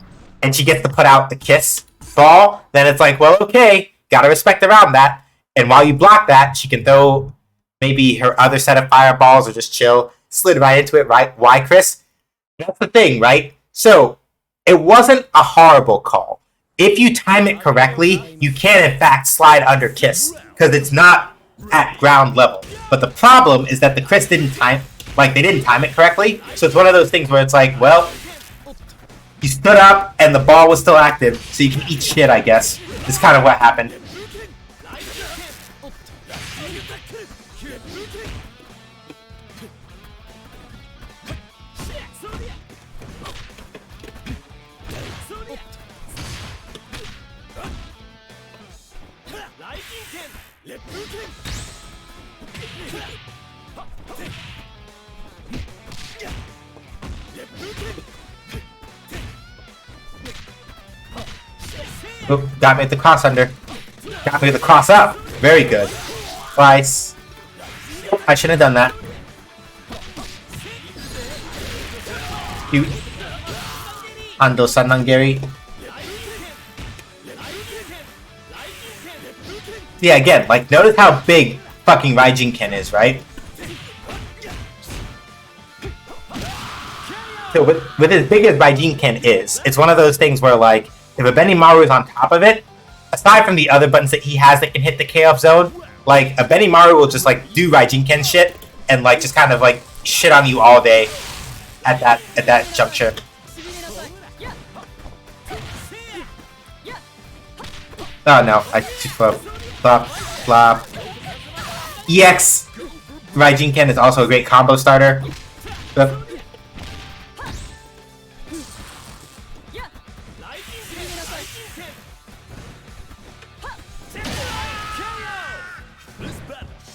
and she gets to put out the kiss ball, then it's like, well, okay, gotta respect around that. And while you block that, she can throw maybe her other set of fireballs or just chill. Slid right into it, right? Why, Chris? That's the thing, right? So, it wasn't a horrible call. If you time it correctly, you can in fact slide under kiss, because it's not at ground level. But the problem is that the Chris didn't time, like they didn't time it correctly. So it's one of those things where it's like, well, you stood up and the ball was still active, so you can eat shit, I guess. Is kind of what happened. Oop, got me at the cross under. Got me at the cross up. Very good. Twice. I shouldn't have done that. You. Ando Sanangeri. Yeah, again, like, notice how big fucking Raijin Ken is, right? So with as big as Raijin Ken is, it's one of those things where, like, if a Benimaru is on top of it, aside from the other buttons that he has that can hit the KF zone, like, a Benimaru will just, like, do Raijin Ken shit and, like, just kind of, like, shit on you all day at that juncture. Oh, no. I too flop. Flop. Flop. EX Raijin Ken is also a great combo starter. Flip.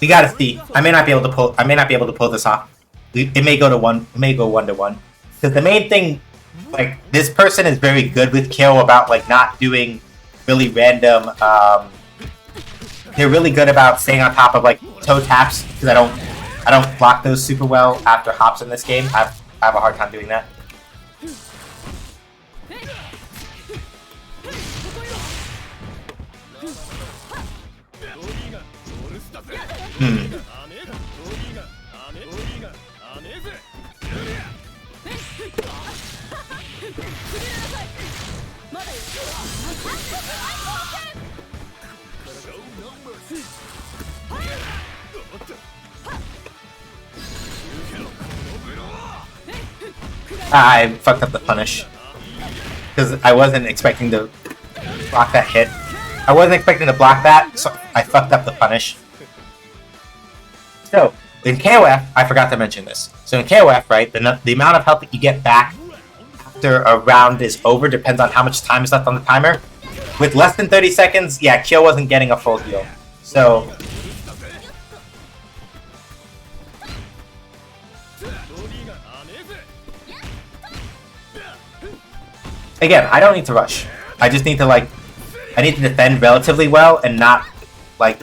We gotta see. I may not be able to pull this off. It may go to one. It may go 1-1. Because the main thing, like, this person is very good with kill about like not doing really random. They're really good about staying on top of like toe taps because I don't block those super well after hops in this game. I have a hard time doing that. I fucked up the punish because I wasn't expecting to block that hit. I wasn't expecting to block that, so I fucked up the punish. So, in KOF, I forgot to mention this. So in KOF, right, the amount of health that you get back after a round is over depends on how much time is left on the timer. With less than 30 seconds, yeah, Kyo wasn't getting a full heal. So... Again, I don't need to rush. I just need to, like... I need to defend relatively well and not, like,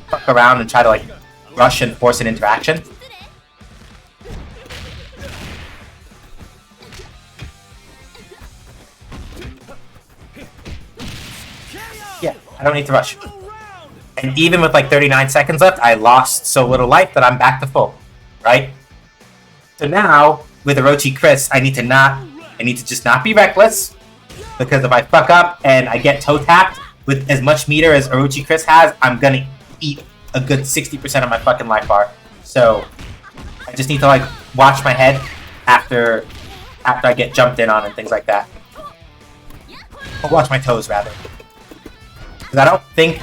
fuck around and try to, like, rush and force an interaction. Yeah, I don't need to rush. And even with like 39 seconds left, I lost so little life that I'm back to full, right? So now, with Orochi Chris, I need to just not be reckless, because if I fuck up and I get toe tapped with as much meter as Orochi Chris has, I'm gonna eat a good 60% of my fucking life bar. So I just need to like watch my head after I get jumped in on and things like that. Or watch my toes rather. Because I don't think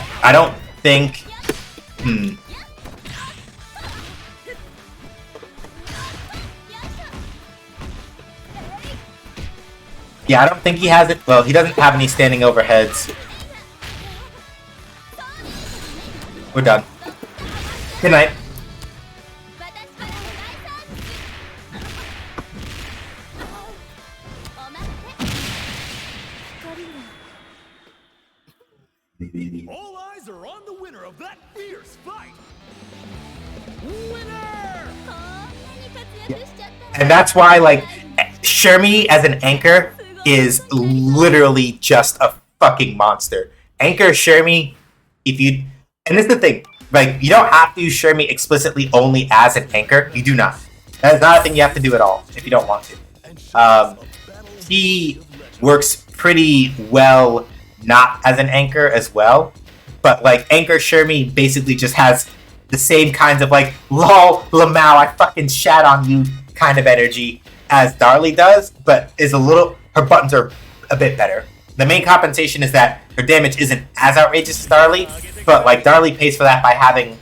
yeah, I don't think he has it. Well, he doesn't have any standing overheads. We're done. Good night. All eyes are on the winner of that fierce fight. Winner! And that's why, like, Shermie as an anchor is literally just a fucking monster. Anchor Shermie, and this is the thing, like, you don't have to use Shermie explicitly only as an anchor. You do not. That is not a thing you have to do at all if you don't want to. He works pretty well not as an anchor as well, but like anchor Shermie basically just has the same kinds of like lol Lamau I fucking shat on you kind of energy as Darlie does, but her buttons are a bit better. The main compensation is that her damage isn't as outrageous as Darlie, but like Darlie pays for that by having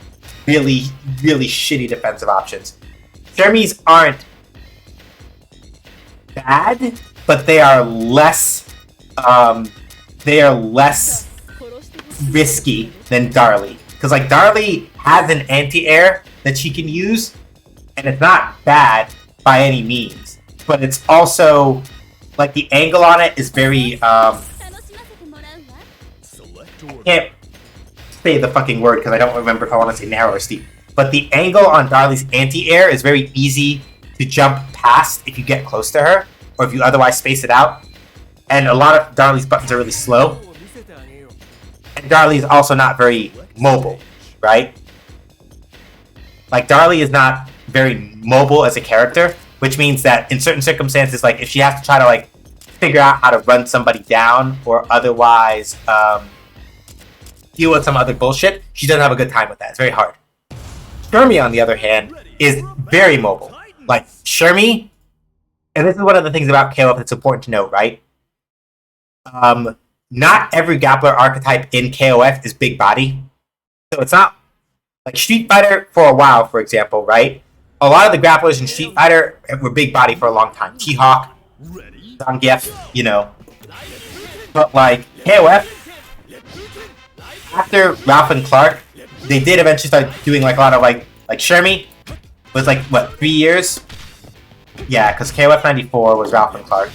really, really shitty defensive options. Shermies aren't bad, but they are less risky than Darlie. Because like Darlie has an anti-air that she can use, and it's not bad by any means. But it's also like the angle on it is very I can't say the fucking word because I don't remember if I want to say narrow or steep. But the angle on Darlie's anti-air is very easy to jump past if you get close to her, or if you otherwise space it out. And a lot of Darlie's buttons are really slow. And Darlie is also not very mobile, right? Like, Darlie is not very mobile as a character, which means that in certain circumstances, like, if she has to try to, like, figure out how to run somebody down or otherwise deal with some other bullshit, she doesn't have a good time with that. It's very hard. Shermie, on the other hand, is very mobile. Like, Shermie, and this is one of the things about KOF that's important to note, right? Not every grappler archetype in KOF is big body. So it's not like Street Fighter for a while, for example, right? A lot of the grapplers in Street Fighter were big body for a long time. T-Hawk, Zangief, you know. But like KOF, after Ralph and Clark, they did eventually start doing like a lot of like Shermie was like what, 3 years? Yeah, because KOF 94 was Ralph and Clark.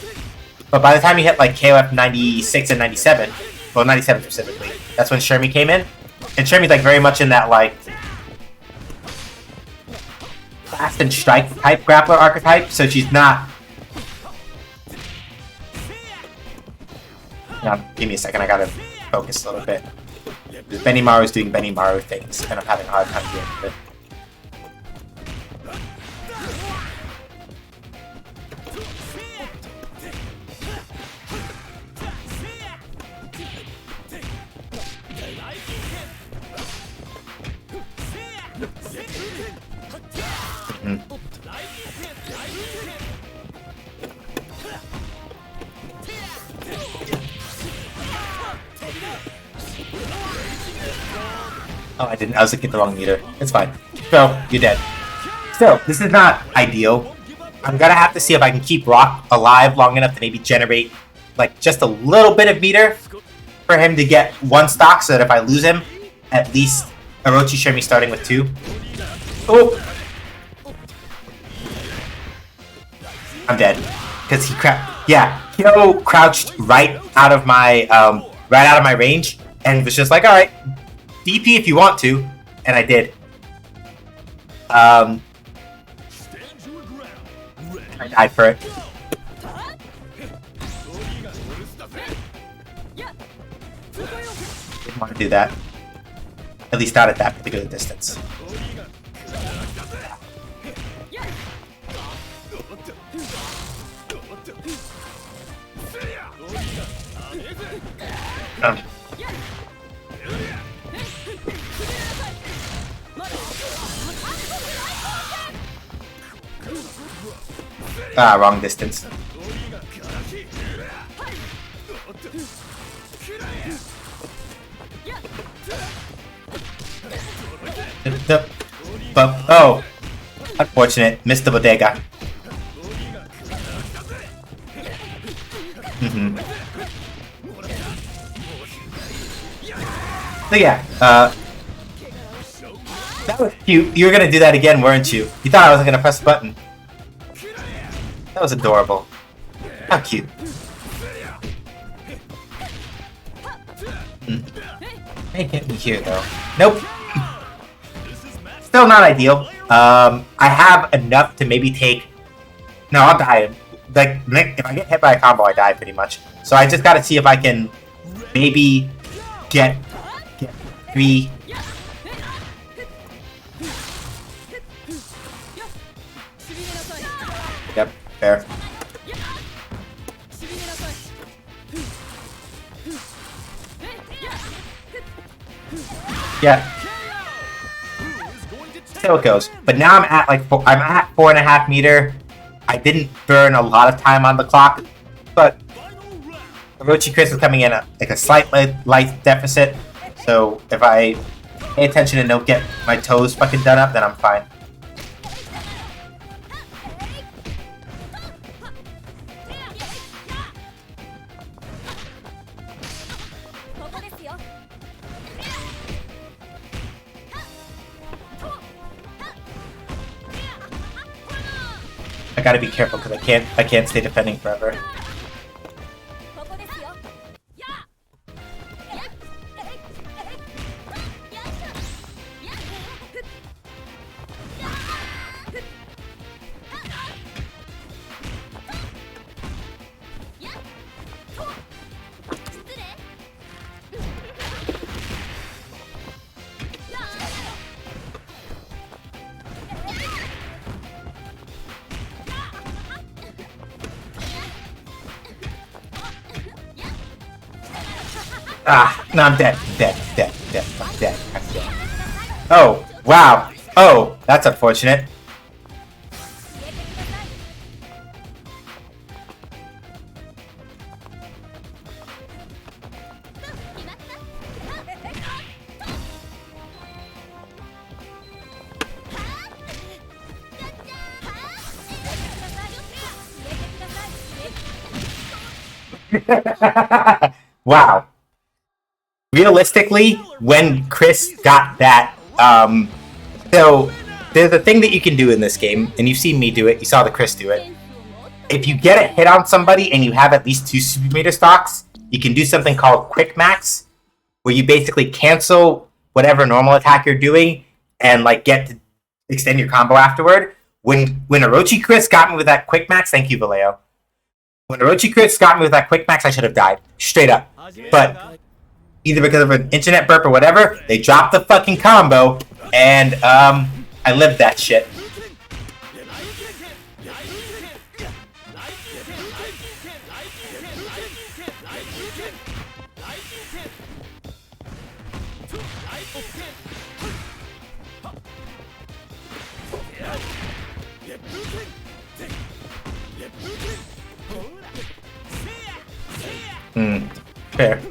But by the time you hit like KOF 96 and 97, well 97 specifically, that's when Shermie came in. And Shermie's like very much in that like fast and strike type grappler archetype, so she's not. Yeah, give me a second, I gotta focus a little bit. Benimaru's doing Benimaru things, and I'm having a hard time dealing with it. Oh, I didn't. I was looking at the wrong meter. It's fine. So, you're dead. So, this is not ideal. I'm gonna have to see if I can keep Rock alive long enough to maybe generate, like, just a little bit of meter for him to get one stock so that if I lose him, at least Orochi Shermie starting with 2. Oh! I'm dead. Because he Kyo crouched right out of my range and was just like, alright, DP if you want to, and I did. Stand your ground. Ready. I died for it. Didn't want to do that. At least not at that particular distance. Ah, wrong distance. Oh, unfortunate. Missed the bodega. So yeah, that was cute. You were gonna do that again, weren't you? You thought I wasn't gonna press the button. That was adorable. How cute. Hey, get me here though. Nope. Still not ideal. I have enough to maybe take. No, I'll die. Like, if I get hit by a combo, I die pretty much. So I just gotta see if I can maybe get 3. Yep, fair. Yeah. So it goes. But now I'm at like I'm at 4.5 meter. I didn't burn a lot of time on the clock, but Orochi Chris is coming in at like a slight light deficit. So if I pay attention and don't get my toes fucking done up, then I'm fine. I gotta be careful because I can't stay defending forever. Ah, no, I'm dead. I'm dead. I'm dead. I'm dead. I'm dead. I'm dead. Oh, wow. Oh, that's unfortunate. Wow. Realistically, when Chris got that, so there's a thing that you can do in this game, and you've seen me do it, you saw the Chris do it. If you get a hit on somebody and you have at least 2 super meter stocks, you can do something called quick max, where you basically cancel whatever normal attack you're doing and like get to extend your combo afterward. When Orochi Chris got me with that quick max, thank you, Vallejo. When Orochi Chris got me with that quick max, I should have died. Straight up. But either because of an internet burp or whatever, they dropped the fucking combo, and I lived that shit. Fair.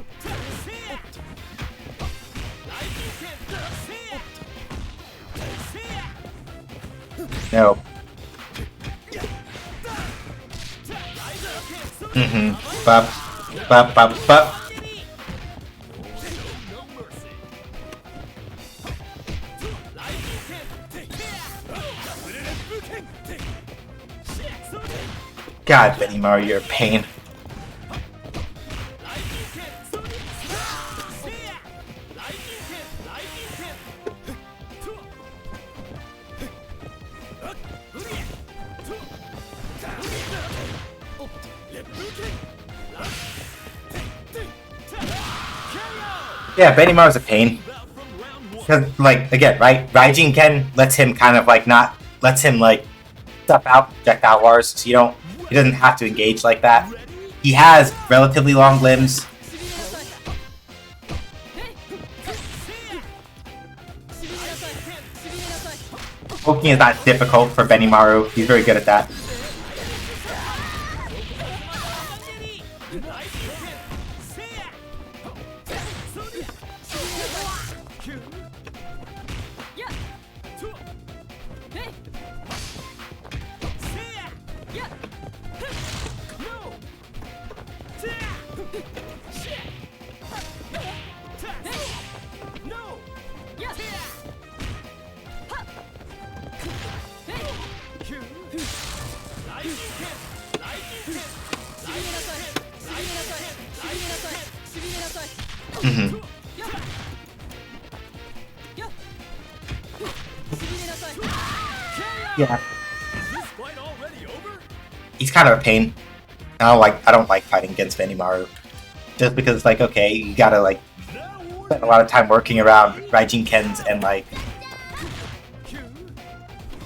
No. Bop. Bop, bop, bop. God, Benimaru, you're a pain. Yeah, Benimaru's a pain. Because, like, again, right? Raijin Ken lets him kind of, like, not... lets him, like, stuff out projectile wars, so you don't... he doesn't have to engage like that. He has relatively long limbs. Poking is not difficult for Benimaru. He's very good at that. Yeah. He's kind of a pain. I don't like fighting against Benimaru. Just because it's like, okay, you gotta like spend a lot of time working around Raijin Kens and like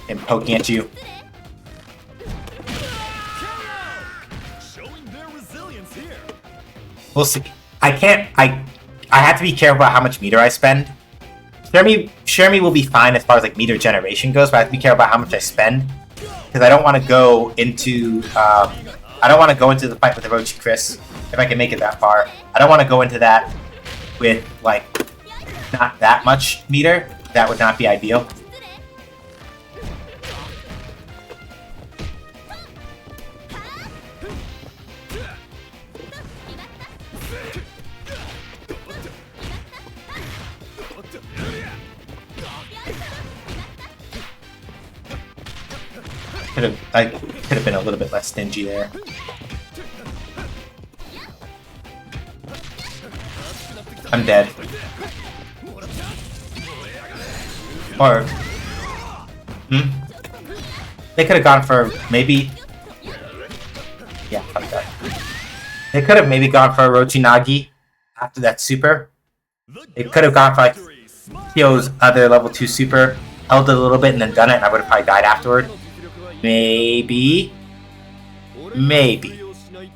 him poking at you. We'll see. I have to be careful about how much meter I spend. Shermie will be fine as far as like meter generation goes, but I have to be careful about how much I spend because I don't want to go into the fight with Orochi Chris if I can make it that far. I don't want to go into that with like not that much meter. That would not be ideal. I could have been a little bit less stingy there. I'm dead. Or... They could have gone for maybe... Yeah, fuck that. They could have maybe gone for Orochi after that super. They could have gone for like Kyo's other level 2 super, held it a little bit and then done it, and I would have probably died afterward. Maybe.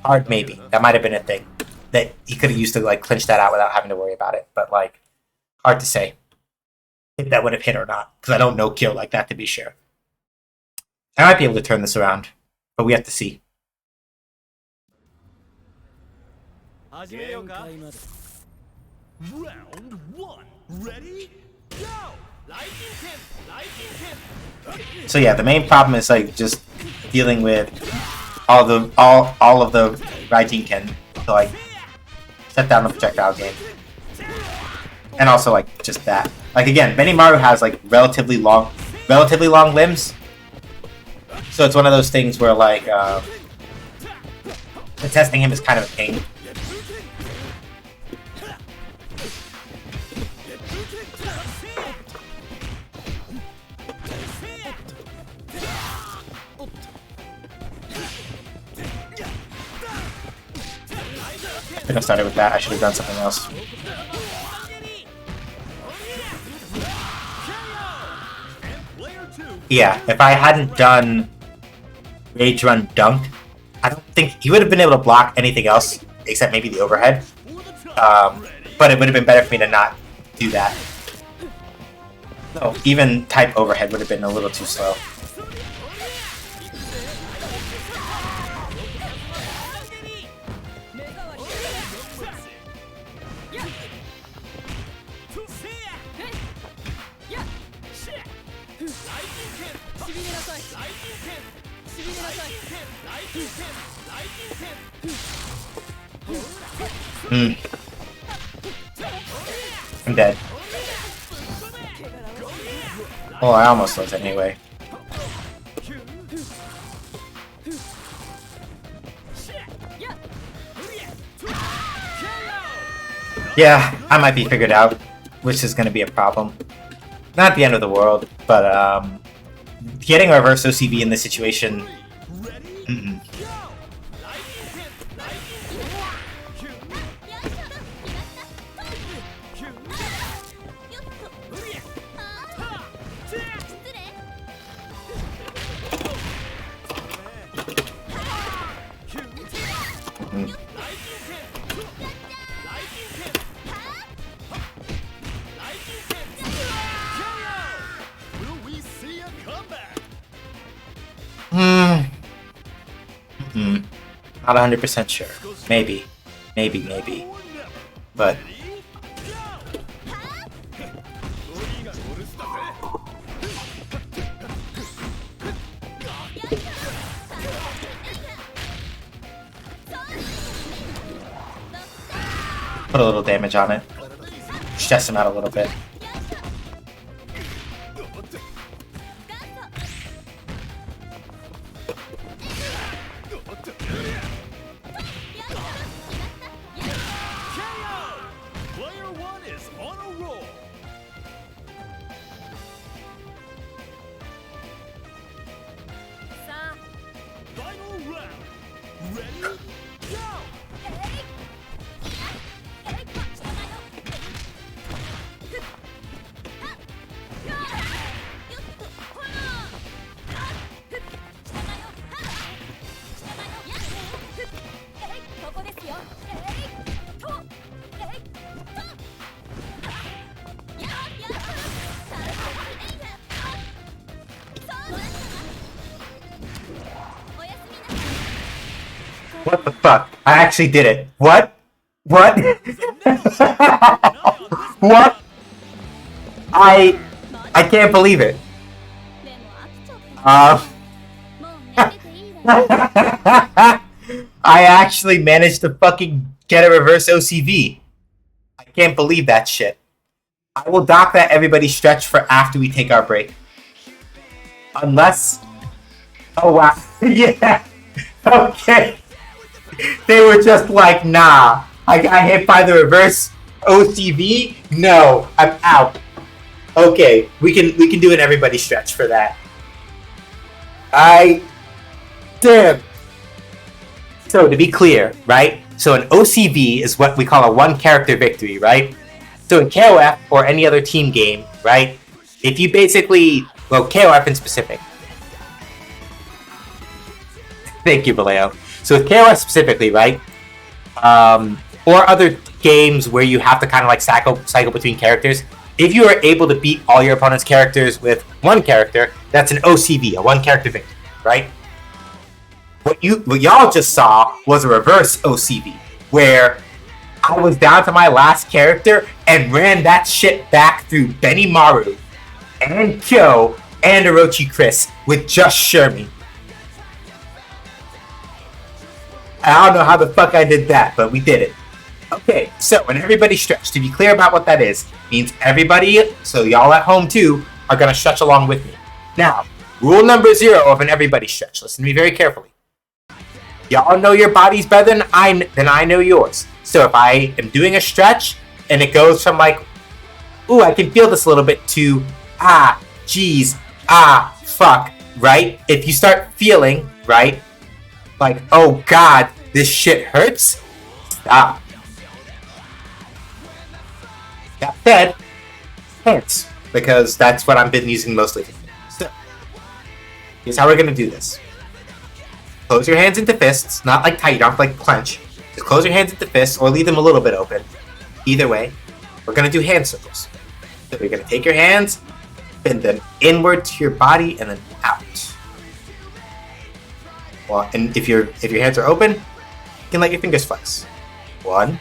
Hard maybe. That might have been a thing. That he could have used to like clinch that out without having to worry about it. But like, hard to say if that would have hit or not. Because I don't know Kyo like that to be sure. I might be able to turn this around. But we have to see. Round 1. Ready? Go! So yeah, the main problem is like just dealing with all of the Raijin Ken to like shut down the projectile game. And also like just that. Like again, Benimaru has like relatively long limbs. So it's one of those things where like testing him is kind of a pain. I should have started with that. I should have done something else. Yeah, if I hadn't done Rage Run Dunk, I don't think he would have been able to block anything else except maybe the overhead. But it would have been better for me to not do that. No, even type overhead would have been a little too slow. I'm dead. Oh, I almost was anyway. Yeah, I might be figured out, which is going to be a problem. Not the end of the world, but getting a reverse OCB in this situation. Ready? Go! Will we see a comeback? Not 100% sure. Maybe. But put a little damage on it. Stress him out a little bit. Player 1 is on a roll. Final round. Ready? Go! What the fuck? I actually did it. What? What? What? I can't believe it. I actually managed to fucking get a reverse OCV. I can't believe that shit. I will dock that everybody stretch for after we take our break. Unless... Oh wow. Yeah. Okay. They were just like, nah. I got hit by the reverse OCV? No, I'm out. Okay, we can do an everybody stretch for that. Damn. So to be clear, right? So an OCV is what we call a one character victory, right? So in KOF or any other team game, right? If you basically, well, KOF in specific. Thank you, Vallejo. So with KOF specifically, right? Or other games where you have to kind of like cycle between characters. If you are able to beat all your opponent's characters with one character, that's an OCV, a one character victory, right? What y'all just saw was a reverse OCV, where I was down to my last character and ran that shit back through Benimaru and Kyo and Orochi Chris with just Shermie. I don't know how the fuck I did that, but we did it. Okay, so when everybody stretch, to be clear about what that is, means everybody, so y'all at home too, are gonna stretch along with me. Now, rule number 0 of an everybody stretch. Listen to me very carefully. Y'all know your bodies better than I know yours. So if I am doing a stretch and it goes from like, ooh, I can feel this a little bit to, geez, fuck, right? If you start feeling, right, like, oh god, this shit hurts, stop. That said, hands, because that's what I've been using mostly. So, here's how we're gonna do this. Close your hands into fists, not like tight, you don't have to like clench. Just close your hands into fists or leave them a little bit open. Either way, we're gonna do hand circles. So you're gonna take your hands, bend them inward to your body and then out. Well, and if your hands are open, you can let your fingers flex. 1,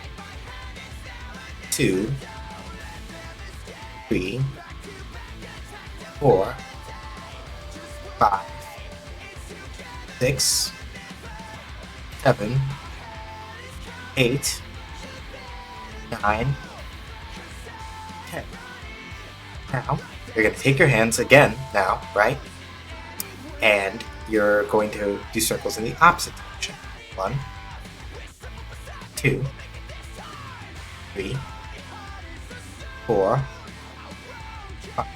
2, 3, 4, 5, 6, 7, 8, 9, 10. Now, you're going to take your hands again now, right? And you're going to do circles in the opposite direction. 1, 2, 3, 4, 5,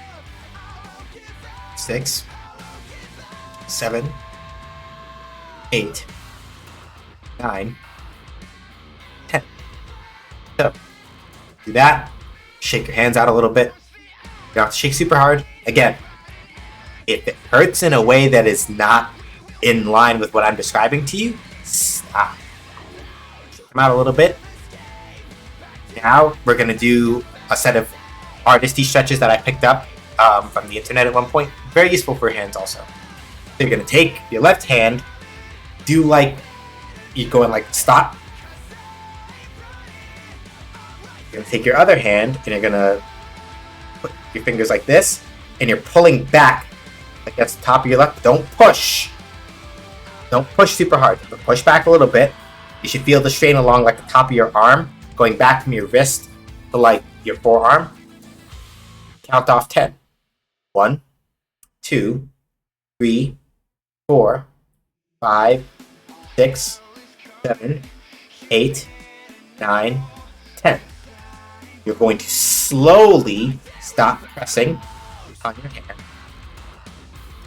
6, 7, 8, 9, 10. So, do that. Shake your hands out a little bit. You don't have to shake super hard. Again, if it hurts in a way that is not in line with what I'm describing to you, stop. Shake them out a little bit. Now, we're going to do a set of artisty stretches that I picked up from the internet at one point. Very useful for your hands also. So you're going to take your left hand, do like, you're going like stop. You're going to take your other hand and you're going to put your fingers like this and you're pulling back like that's the top of your left. Don't push. Don't push super hard, but push back a little bit. You should feel the strain along like the top of your arm, going back from your wrist to like your forearm. Count off 10. 1, 2, 3, 4, 5, 6, 7, 8, 9, 10. You're going to slowly stop pressing on your hand.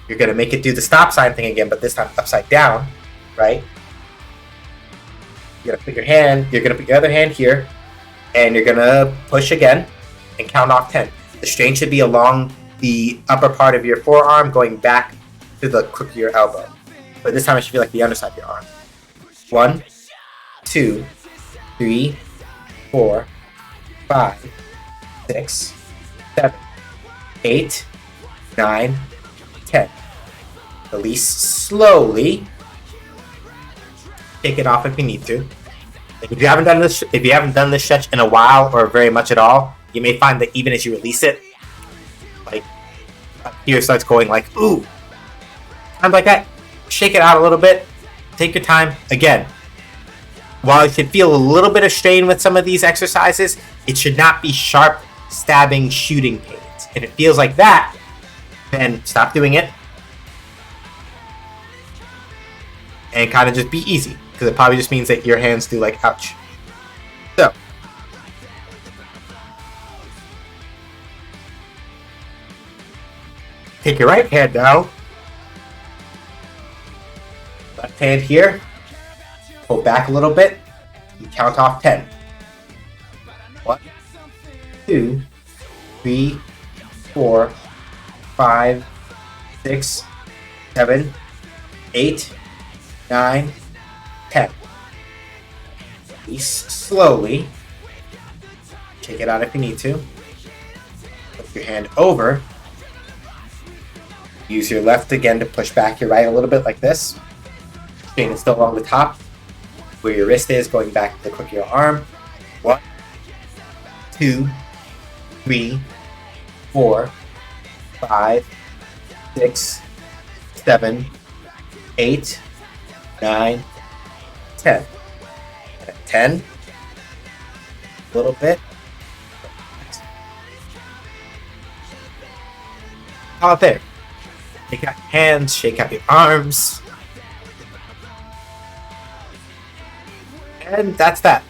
You're going to make it do the stop sign thing again, but this time upside down, right? You're going to put your other hand here, and you're going to push again and count off 10. The strain should be along the upper part of your forearm going back to the crook of your elbow. But this time it should be like the underside of your arm. 1, 2, 3, 4, 5, 6, 7, 8, 9, 10. Release slowly. Take it off if you need to. If you haven't done this stretch in a while or very much at all, you may find that even as you release it, like here starts going like ooh. Times like that, shake it out a little bit. Take your time. Again, while you should feel a little bit of strain with some of these exercises, it should not be sharp, stabbing, shooting pains. If it feels like that, then stop doing it. And kind of just be easy, because it probably just means that your hands do like ouch. So, take your right hand now, left hand here, pull back a little bit, and count off 10. 1, 2, 3, 4, 5, 6, 7, 8, 9, 10. Release slowly. Take it out if you need to. Put your hand over. Use your left again to push back your right a little bit like this. Strain is still along the top where your wrist is, going back to the crook of your arm. 1, 2, 3, 4, 5, 6, 7, 8, 9, 10. And at 10, a little bit. Out there. Shake out your hands, shake out your arms. And that's that.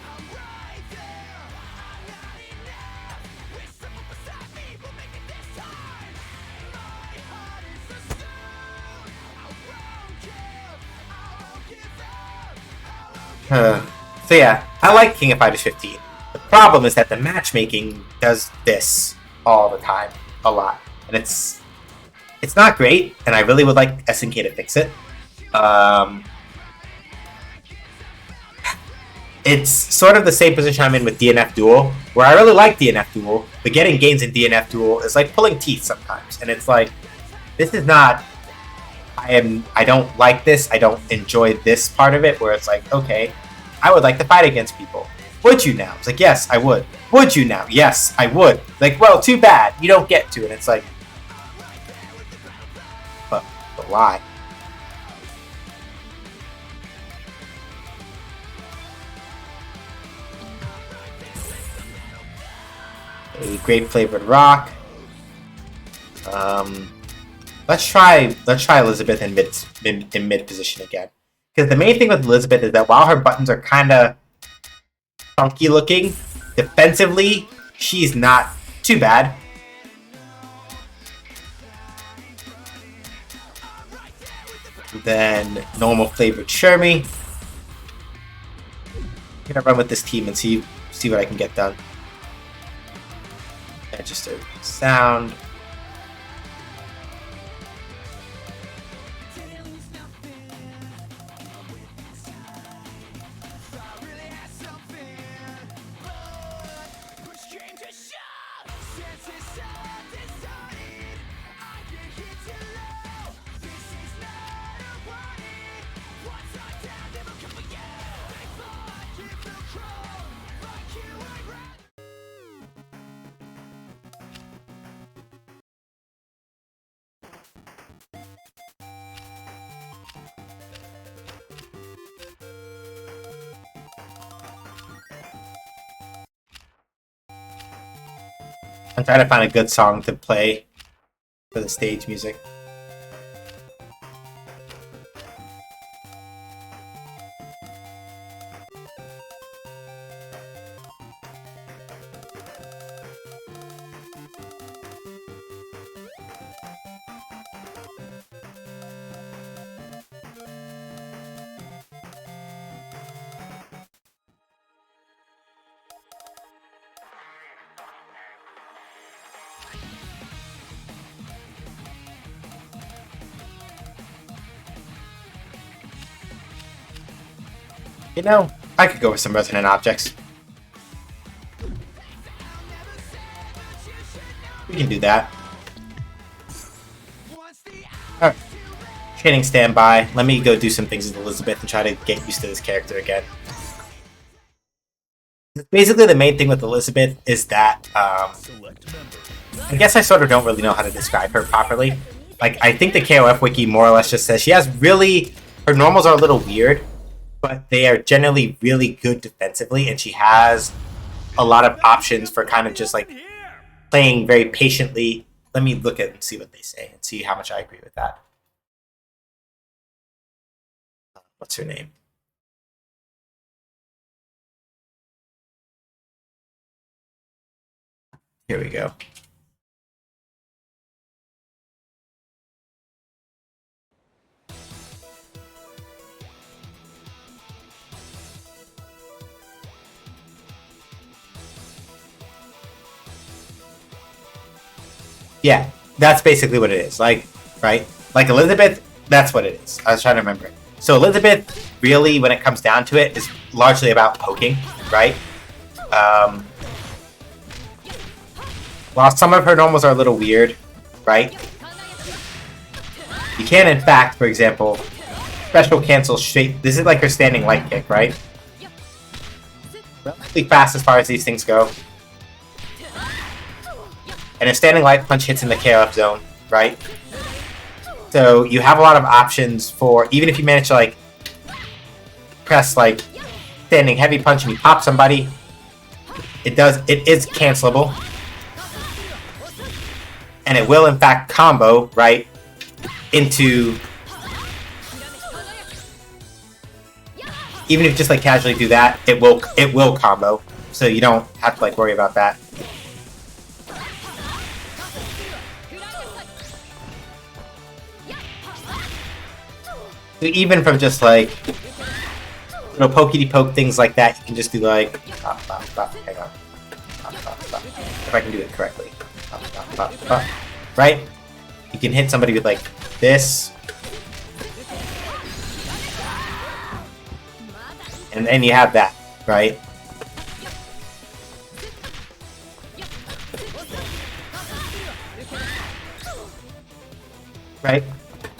So yeah, I like King of Fighters 15. The problem is that the matchmaking does this all the time, a lot, and it's not great. And I really would like SNK to fix it. It's sort of the same position I'm in with DNF Duel, where I really like DNF Duel, but getting gains in DNF Duel is like pulling teeth sometimes, and it's like this is not. I don't like this. I don't enjoy this part of it where it's like, okay, I would like to fight against people. Would you now? It's like, yes, I would. Would you now? Yes, I would. Like, well, too bad. You don't get to. And it's like, but why? A grape flavored rock. Let's try Elizabeth in mid position again. Because the main thing with Elizabeth is that while her buttons are kind of funky looking, defensively she's not too bad. Then normal flavored Shermie. I'm gonna run with this team and see what I can get done. Register sound. I'm trying to find a good song to play for the stage music. You know, I could go with some resonant objects. We can do that. Alright. Training standby. Let me go do some things with Elizabeth and try to get used to this character again. Basically, the main thing with Elizabeth is that, I guess I sort of don't really know how to describe her properly. Like, I think the KOF wiki more or less just says she has really... Her normals are a little weird, but they are generally really good defensively, and she has a lot of options for kind of just like playing very patiently. Let me look at and see what they say and see how much I agree with that. What's her name? Here we go. Yeah, that's basically what it is. Like, right? Like Elizabeth, that's what it is. I was trying to remember. So Elizabeth, really, when it comes down to it, is largely about poking, right? While some of her normals are a little weird, right? You can, in fact, for example, special cancel straight. This is like her standing light kick, right? Relatively fast as far as these things go. And a standing light punch hits in the KOF zone, right? So you have a lot of options for, even if you manage to like press like standing heavy punch and you pop somebody, it is cancelable. And it will in fact combo, right, into, even if you just like casually do that, it will combo. So you don't have to like worry about that. So even from just like little pokey-poke things like that, you can just do like pop, pop, pop, hang on. Pop, pop, pop. If I can do it correctly. Pop, pop, pop, pop. Right? You can hit somebody with like this. And then you have that, right? Right?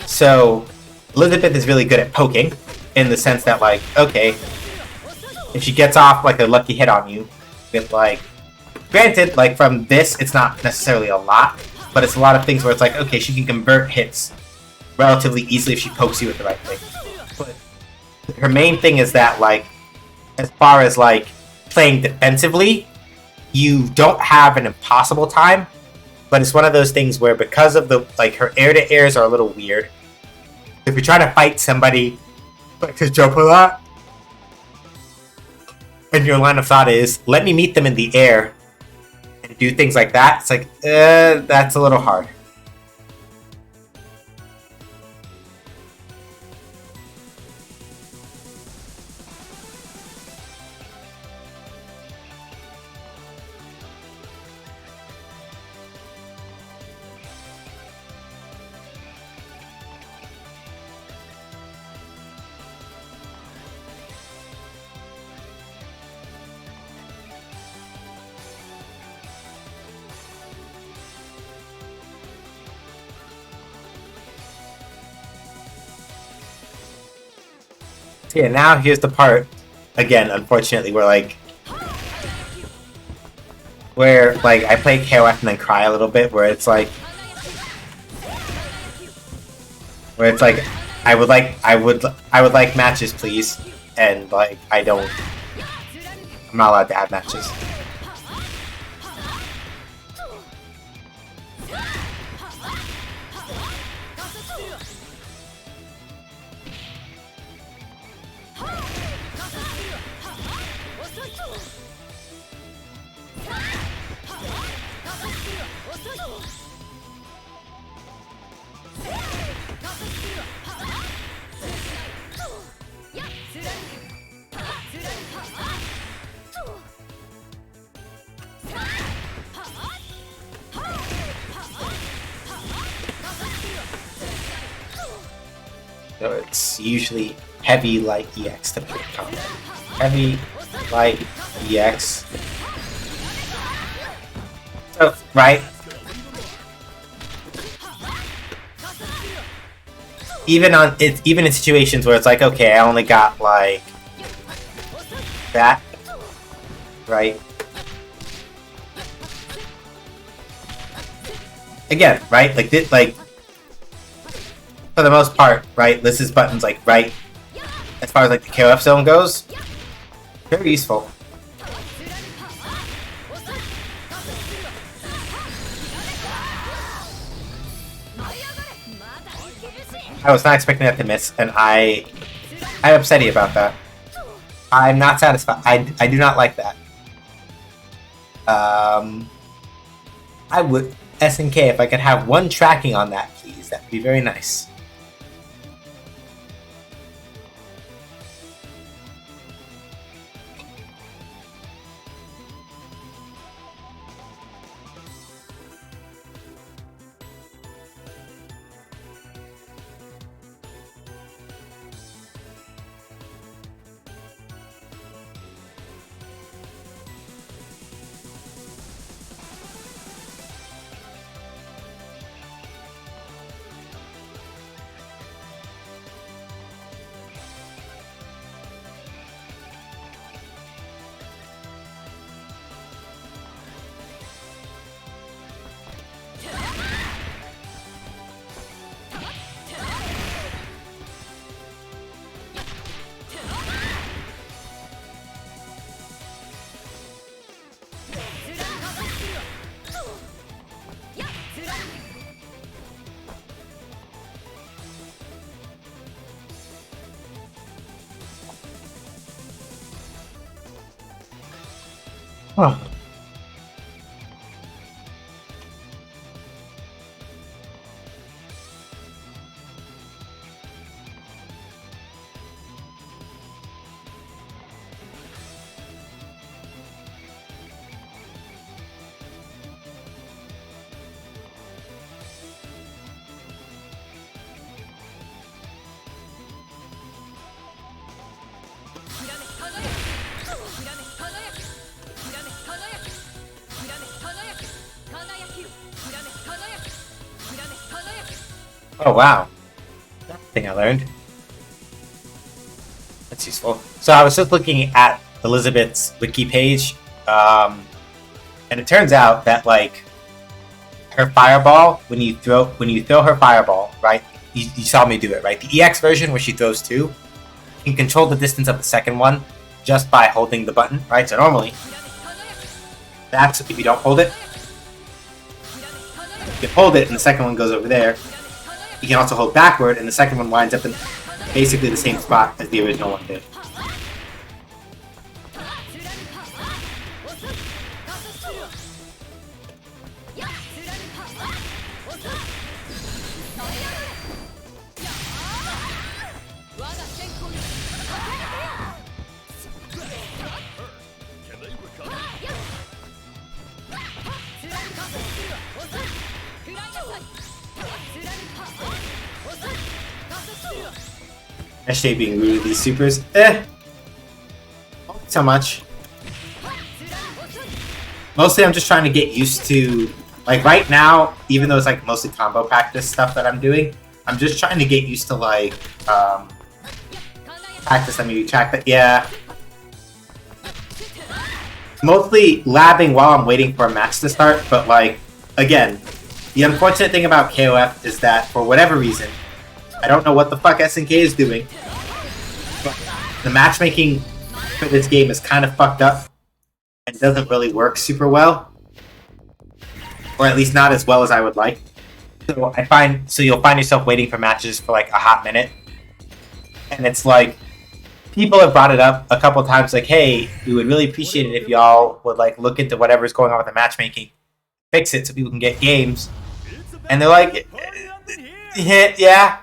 So Elizabeth is really good at poking, in the sense that, like, okay, if she gets off, like, a lucky hit on you, with, like, granted, like, from this, it's not necessarily a lot, but it's a lot of things where it's like, okay, she can convert hits relatively easily if she pokes you with the right thing. But her main thing is that, like, as far as, like, playing defensively, you don't have an impossible time, but it's one of those things where because of the, like, her air-to-airs are a little weird. If you're trying to fight somebody, like to jump a lot, and your line of thought is, let me meet them in the air and do things like that, it's like, that's a little hard. So yeah, now here's the part, again, unfortunately, where like I play KOF and then cry a little bit, where it's like I would like matches, please, and like I'm not allowed to have matches. So it's usually heavy, light, EX to pick combo. Heavy, light, EX. So, right? Even in situations where it's like, okay, I only got like that, right? Again, right? Like this, like for the most part, right? This is buttons like right as far as like the KOF zone goes. Very useful. I was not expecting that to miss, and I'm upsetty about that. I'm not satisfied. I do not like that. I would SNK if I could have one tracking on that, please. That would be very nice. Oh. Oh wow, that's the thing I learned. That's useful. So I was just looking at Elizabeth's wiki page, and it turns out that like her fireball, when you throw her fireball, right? You saw me do it, right? The EX version where she throws two, you can control the distance of the second one just by holding the button, right? So normally, that's if you don't hold it. You hold it, and the second one goes over there. You can also hold backward, and the second one winds up in basically the same spot as the original one did. SJ being rude with these supers, not so much. Mostly I'm just trying to get used to, like right now, even though it's like mostly combo practice stuff that I'm doing, I'm just trying to get used to like, Practice, I mean, track that. Yeah. Mostly labbing while I'm waiting for a match to start, but like, again, the unfortunate thing about KOF is that for whatever reason, I don't know what the fuck SNK is doing, but the matchmaking for this game is kind of fucked up and doesn't really work super well, or at least not as well as I would like. So you'll find yourself waiting for matches for like a hot minute, and it's like, people have brought it up a couple times, like, hey, we would really appreciate it if y'all would like look into whatever's going on with the matchmaking, fix it so people can get games. And they're like, yeah.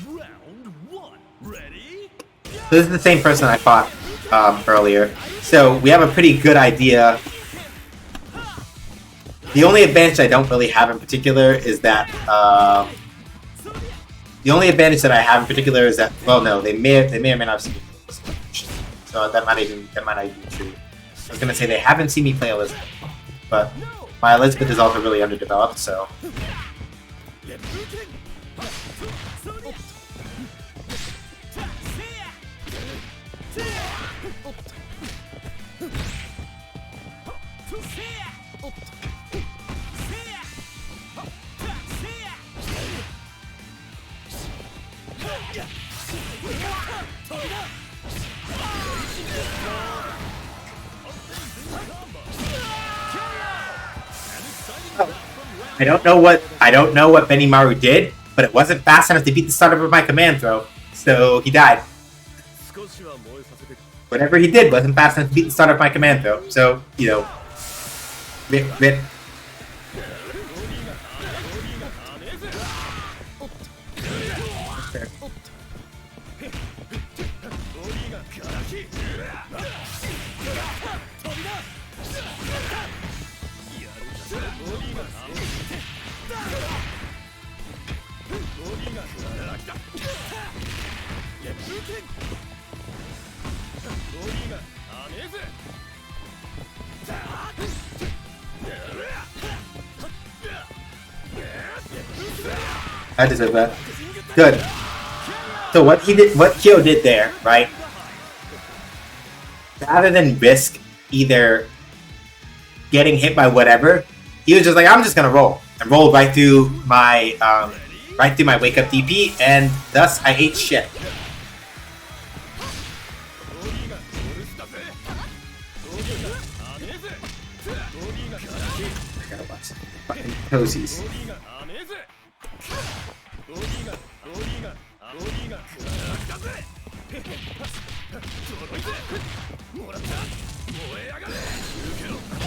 Round one. Ready? This is the same person I fought earlier. So we have a pretty good idea. The only advantage I don't really have in particular is that well, no, they may or may not have seen me play Elizabeth. So that might not even be true. I was gonna say they haven't seen me play Elizabeth, but my Elizabeth is also really underdeveloped. So I don't know what Benimaru did, but it wasn't fast enough to beat the starter of my command throw, so he died. Whatever he did wasn't fast enough to beat the starter of my command throw, so, you know, rip. I deserve that. Good. So what Kyo did there, right? Rather than risk either getting hit by whatever, he was just like, I'm just gonna roll. And rolled right through my wake up DP, and thus I ate shit. I gotta watch fucking cozies.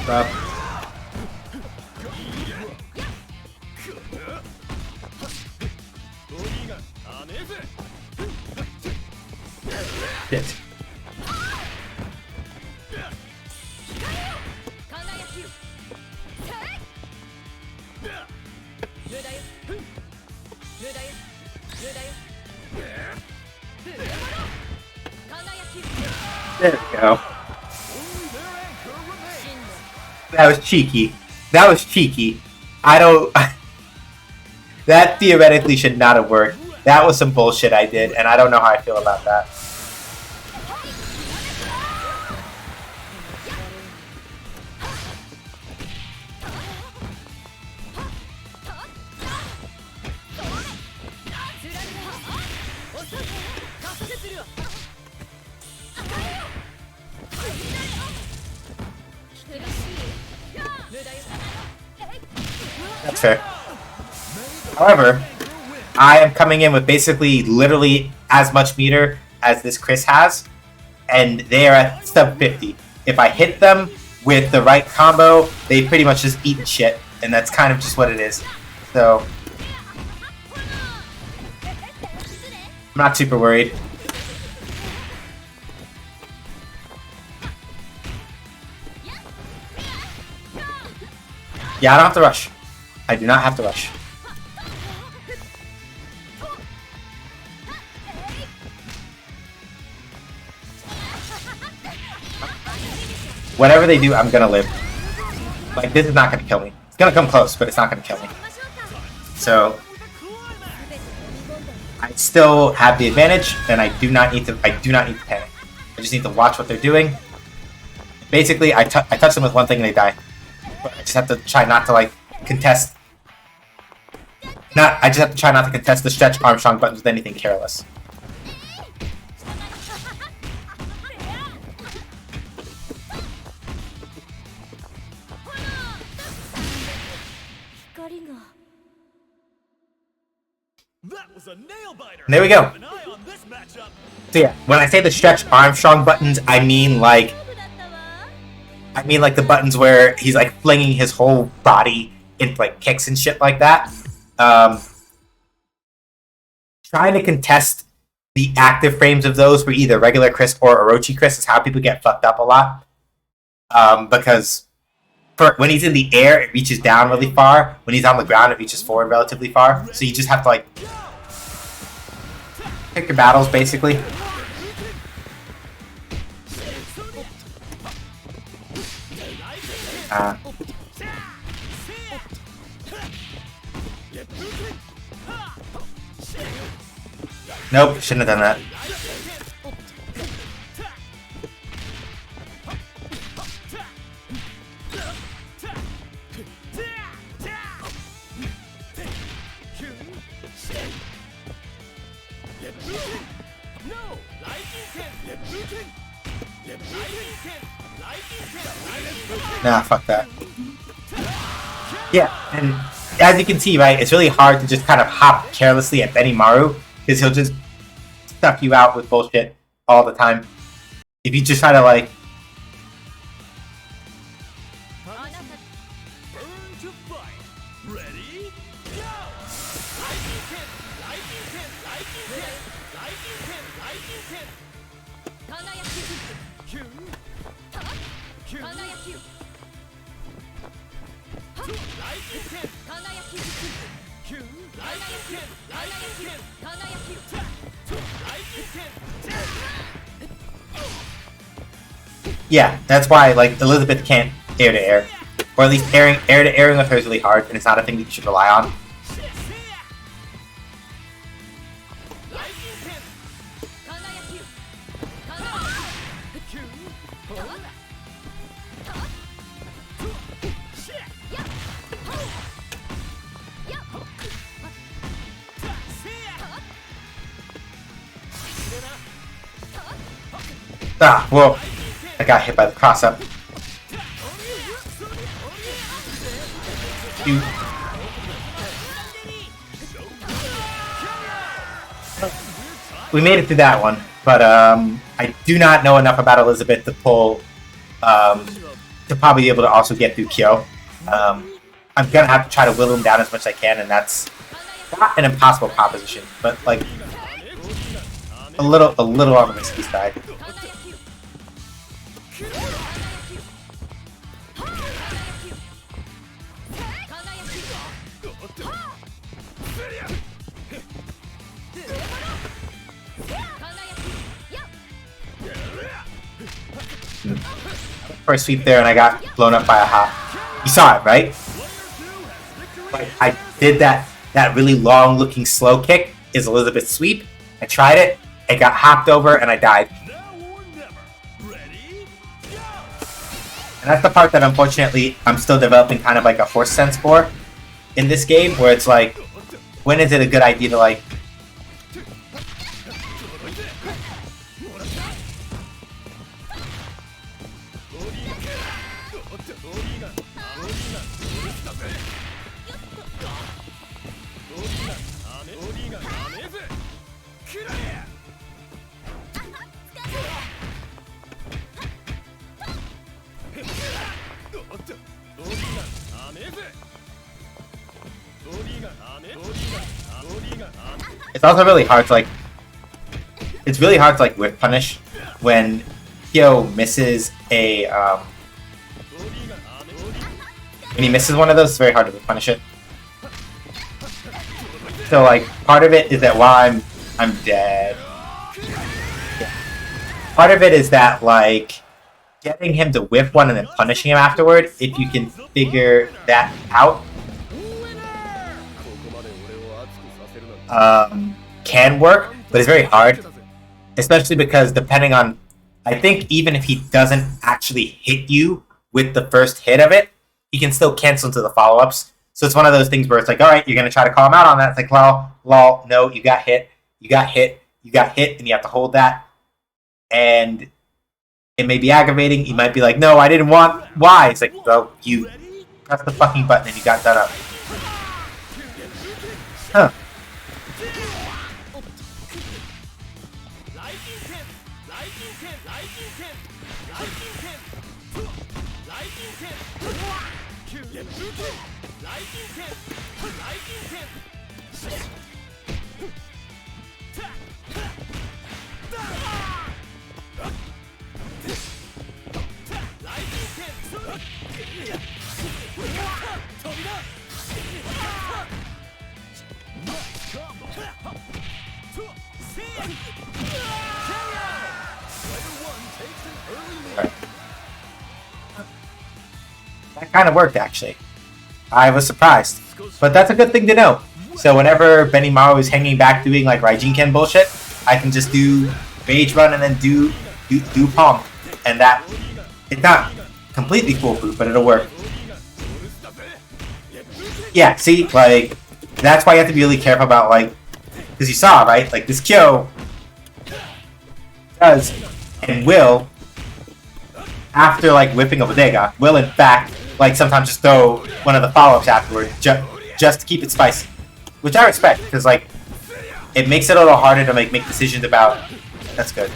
Bro. Shit. There we go. That was cheeky. I don't... That theoretically should not have worked. That was some bullshit I did, and I don't know how I feel about that. That's fair. However, I am coming in with basically literally as much meter as this Chris has, and they are at sub 50. If I hit them with the right combo, they pretty much just eat shit, and that's kind of just what it is. So, I'm not super worried. Yeah, I don't have to rush. I do not have to rush. whatever they do, I'm gonna live. Like, this is not gonna kill me. It's gonna come close, but it's not gonna kill me. So I still have the advantage, and I do not need to panic. I just need to watch what they're doing. Basically, I touch them with one thing and they die. But I just have to try not to like contest. I just have to try not to contest the stretch Armstrong buttons with anything careless. That was a nail biter. And there we go. Keep an eye on this matchup. So yeah, when I say the stretch Armstrong buttons, I mean like the buttons where he's like flinging his whole body into like kicks and shit like that. Trying to contest the active frames of those for either regular Chris or Orochi Chris is how people get fucked up a lot. Because when he's in the air, it reaches down really far. When he's on the ground, it reaches forward relatively far. So you just have to like pick your battles, basically. Nope, shouldn't have done that. Nah, fuck that. Yeah, and as you can see, right, it's really hard to just kind of hop carelessly at Benimaru, because he'll just stuff you out with bullshit all the time. If you just try to, like... Yeah, that's why, like, Elizabeth can't air to air. Or at least air to airing with her is really hard, and it's not a thing that you should rely on. Ah, well, I got hit by the cross-up. We made it through that one, but I do not know enough about Elizabeth to pull, to probably be able to also get through Kyo. I'm gonna have to try to whittle him down as much as I can, and that's not an impossible proposition, but like a little on the risky side. First sweep there, and I got blown up by a hop. You saw it, right? Like, I did that really long-looking slow kick is Elizabeth's sweep. I tried it, it got hopped over, and I died. And that's the part that, unfortunately, I'm still developing kind of like a force sense for in this game, where it's like, when is it a good idea to, like, it's also really hard to, like, it's really hard to, like, whip punish when Kyo misses a, when he misses one of those, it's very hard to whip punish it. So, like, part of it is that while I'm dead. Part of it is that, like, getting him to whiff one and then punishing him afterward, if you can figure that out, can work, but it's very hard. Especially because depending on, I think even if he doesn't actually hit you with the first hit of it, he can still cancel into the follow-ups. So it's one of those things where it's like, all right, you're going to try to call him out on that. It's like, lol, no, you got hit, and you have to hold that. And it may be aggravating. You might be like, no, I didn't want, why? It's like, well, you pressed the fucking button and you got done up. Huh. That kind of worked, actually. I was surprised. But that's a good thing to know. So whenever Benimaru is hanging back doing like Raijinken bullshit, I can just do Rage Run and then do Palm. And that, it's not completely foolproof, but it'll work. Yeah, see, like, that's why you have to be really careful about, like, because you saw, right? Like, this Kyo does and will, after, like, whipping a bodega, will, in fact, like, sometimes just throw one of the follow-ups afterward, just to keep it spicy. Which I respect, because, like, it makes it a little harder to make decisions about... That's good.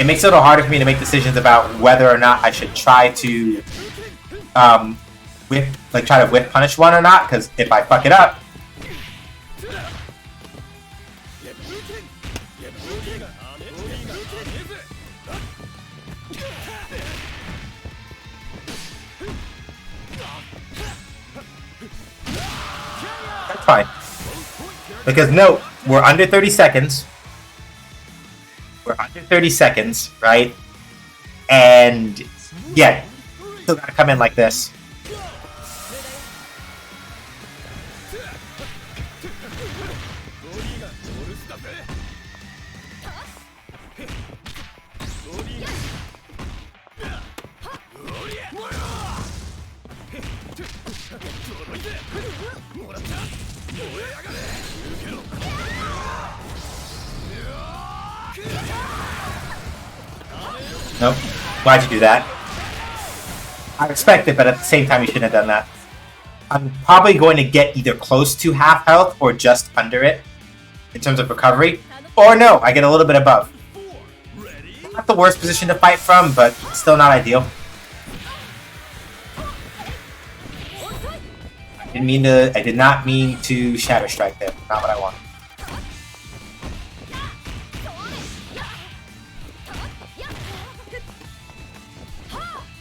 It makes it a little harder for me to make decisions about whether or not I should try to, try to whip punish one or not, because if I fuck it up... That's fine. Because note, we're under 30 seconds. We're under 30 seconds, right? And yeah, still gotta come in like this. Nope. Why'd you do that? I respect it, but at the same time, you shouldn't have done that. I'm probably going to get either close to half health or just under it in terms of recovery. Or no, I get a little bit above. Not the worst position to fight from, but still not ideal. I did not mean to Shatter Strike there. Not what I wanted.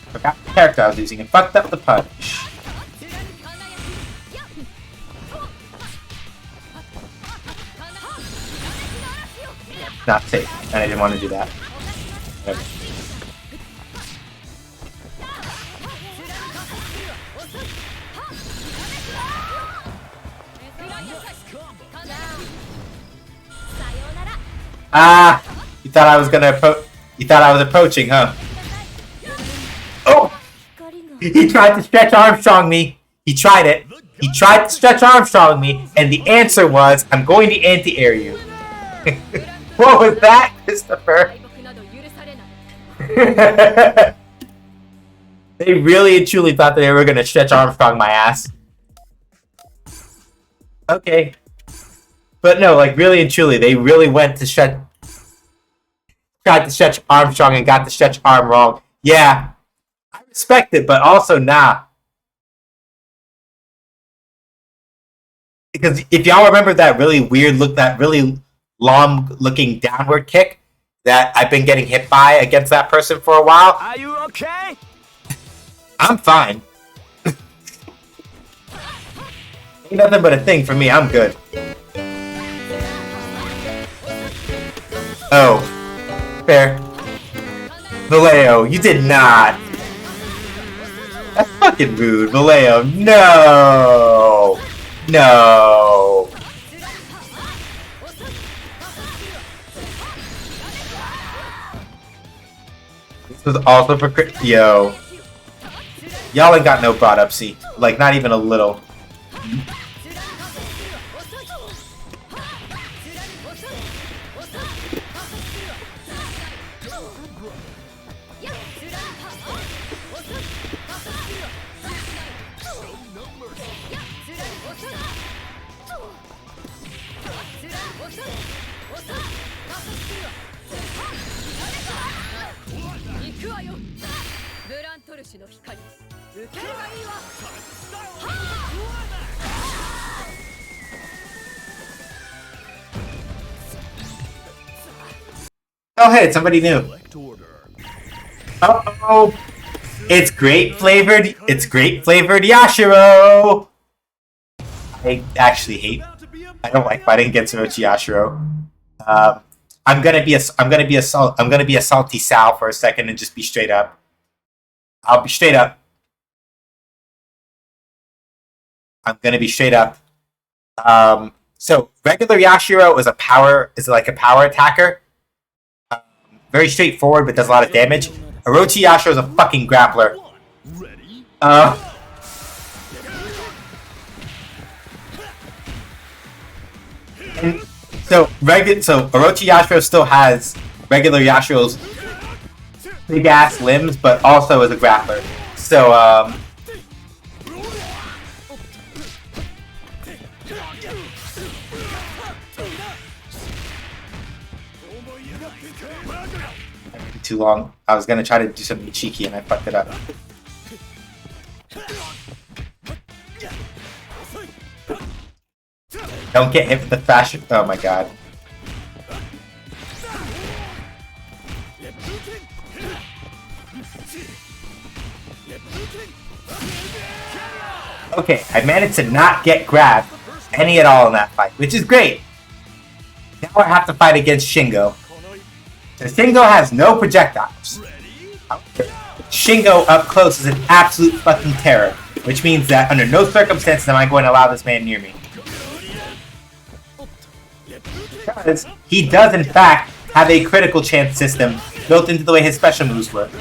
Forgot the character I was using and fucked up the punch. Not safe, and I didn't want to do that. Okay. Ah! You thought I was gonna You thought I was approaching, huh? Oh! He tried to stretch Armstrong me. He tried it. He tried to stretch Armstrong me, and the answer was, I'm going to anti-air you. What was that, Christopher? They really and truly thought that they were going to stretch Armstrong my ass. Okay. But no, like, really and truly, they really went to stretch... Tried to stretch Armstrong and got the stretch arm wrong. Yeah. I respect it, but also nah. Because if y'all remember that really weird look, that really long-looking downward kick that I've been getting hit by against that person for a while. Are you okay? I'm fine. Ain't nothing but a thing for me. I'm good. Oh. Fair. Vallejo, you did not. That's fucking rude, Vallejo. No. No. This was also for yo. Y'all ain't got no brought up seat. Like, not even a little. Oh, hey, it's somebody new. Uh-oh. It's grape flavored. It's grape flavored Yashiro. I actually hate. I don't like fighting against Orochi Yashiro. I'm gonna be a salty Sal for a second and just be straight up. I'll be straight up. I'm gonna be straight up. So regular Yashiro is like a power attacker. Very straightforward, but does a lot of damage. Orochi Yashiro is a fucking grappler. So Orochi Yashiro still has regular Yashiro's big ass limbs, but also is a grappler. So too long. I was gonna try to do something cheeky and I fucked it up. Don't get hit with the fashion. Oh my god. Okay, I managed to not get grabbed any at all in that fight, which is great. Now I have to fight against Shingo. So Shingo has no projectiles. Shingo up close is an absolute fucking terror, which means that under no circumstances am I going to allow this man near me. Because he does in fact have a critical chance system built into the way his special moves work.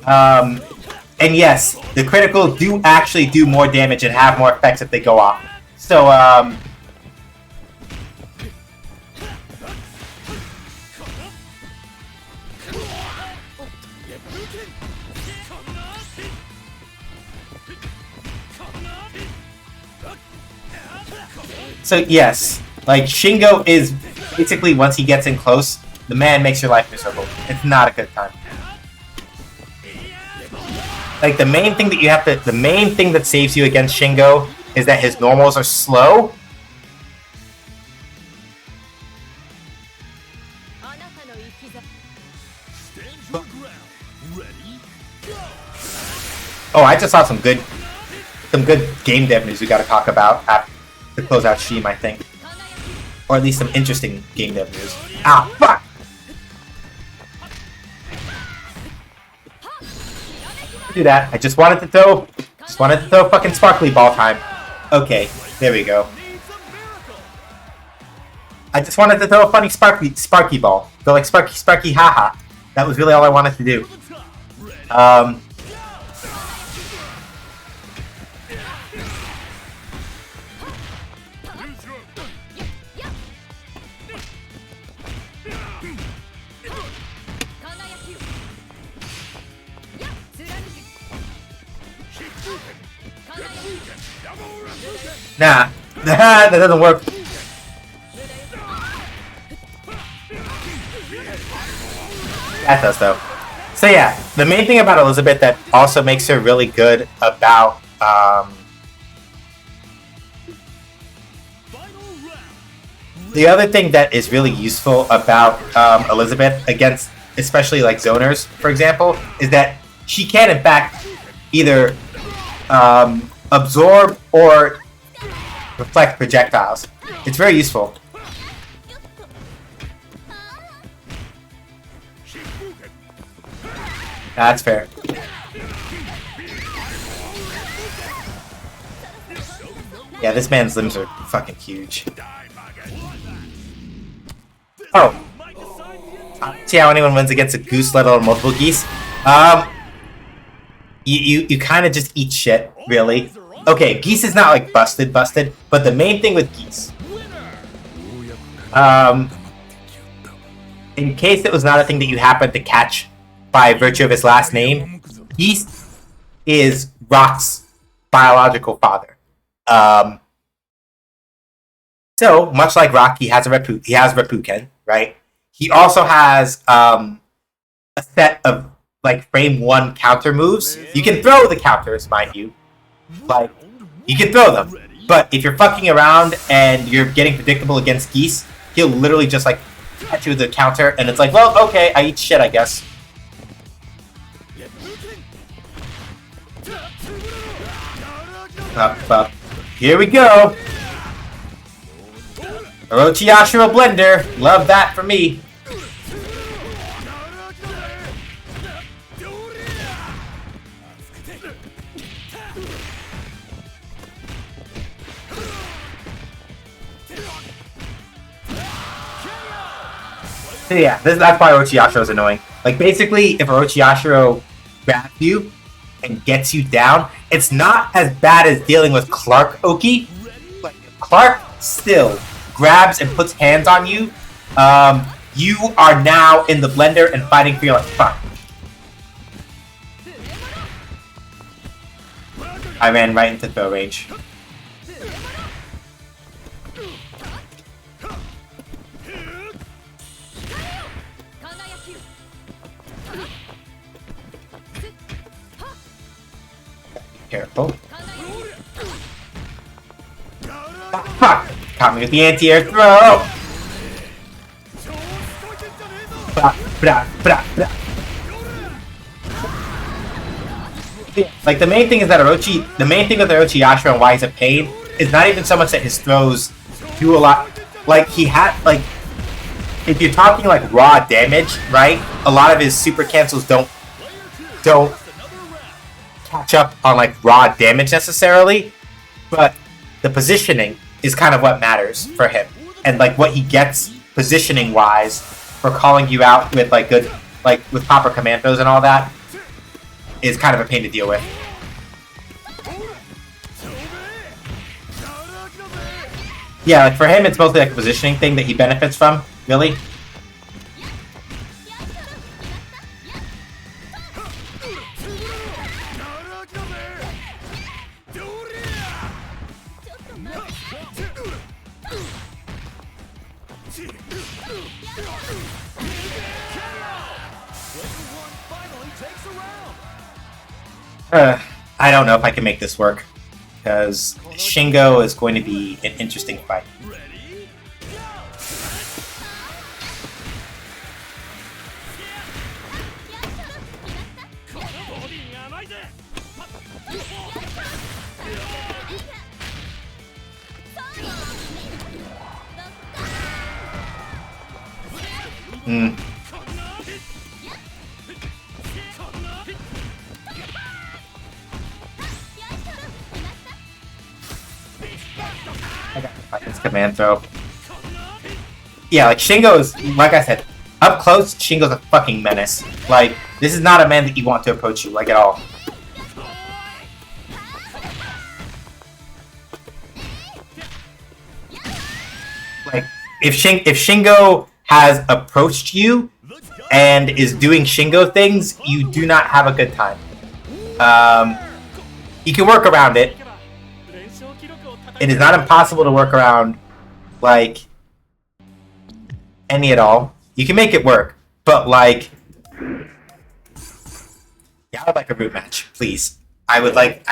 And yes, the critical do actually do more damage and have more effects if they go off. So yes, like Shingo is basically once he gets in close, the man makes your life miserable. It's not a good time. Like the main thing that saves you against Shingo is that his normals are slow. Oh, I just saw some good game dev news we gotta talk about to close out Sheem, I think. Or at least some interesting game dev news. Ah, fuck! Do that. I just wanted to throw fucking sparkly ball time. Okay, there we go. I just wanted to throw a funny sparky ball. Go like sparky haha. That was really all I wanted to do. Nah, that doesn't work. That does though. So yeah, the main thing about Elizabeth that also makes her really good about the other thing that is really useful about Elizabeth against especially like zoners, for example, is that she can in fact either absorb or reflect projectiles. It's very useful. That's fair. Yeah, this man's limbs are fucking huge. Oh. See how anyone wins against a goose, let alone multiple geese? You kind of just eat shit, really. Okay, geese is not like busted, but the main thing with geese, in case it was not a thing that you happened to catch by virtue of his last name, Geese is Rock's biological father. So much like Rock, he has Reppuken, right? He also has a set of like frame 1 counter moves. You can throw the counters, mind you. Like, you can throw them. But if you're fucking around and you're getting predictable against Geese, he'll literally just like catch you with a counter, and it's like, well, okay, I eat shit, I guess. Up. Here we go. Orochiashiro Blender. Love that for me. So yeah, that's why Orochiashiro is annoying. Like, basically, if Orochiashiro grabs you and gets you down, it's not as bad as dealing with Clark Oki. But if Clark still grabs and puts hands on you, you are now in the blender and fighting for your life. Fuck. I ran right into throw range. Careful. Fuck! Caught me with the anti-air throw! Like, the main thing is that the main thing with Orochiashiro and why he's a pain is not even so much that his throws do a lot. Like, he had, like, if you're talking, like, raw damage, right? A lot of his super cancels don't catch up on like raw damage necessarily, but the positioning is kind of what matters for him, and like what he gets positioning wise for calling you out with like good, like with proper commandos and all that, is kind of a pain to deal with. Yeah, like for him it's mostly like a positioning thing that he benefits from, really. I don't know if I can make this work, because Shingo is going to be an interesting fight. This command throw. Yeah, like Shingo is, like I said, up close, Shingo's a fucking menace. Like, this is not a man that you want to approach you, like, at all. Like, if Shingo has approached you and is doing Shingo things, you do not have a good time. You can work around it. It is not impossible to work around, like, any at all. You can make it work, but, like, yeah, I would like a root match, please. I would like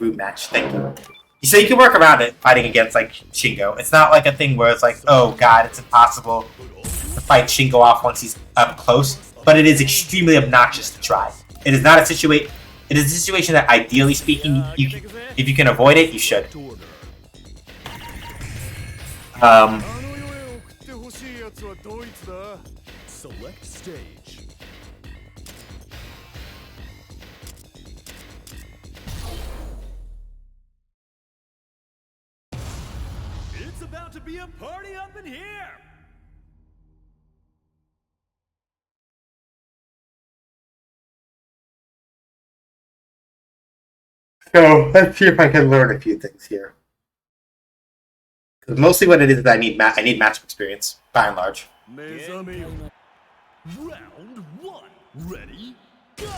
root match, thank you. So you can work around it, fighting against, like, Shingo. It's not like a thing where it's like, oh god, it's impossible to fight Shingo off once he's up close, but it is extremely obnoxious to try. It is not a situation. It is a situation that, ideally speaking, if you can avoid it, you should. Select stage. be a party up in here! So let's see if I can learn a few things here. Because mostly what it is I need matchup experience, by and large. Round 1. Ready? Go!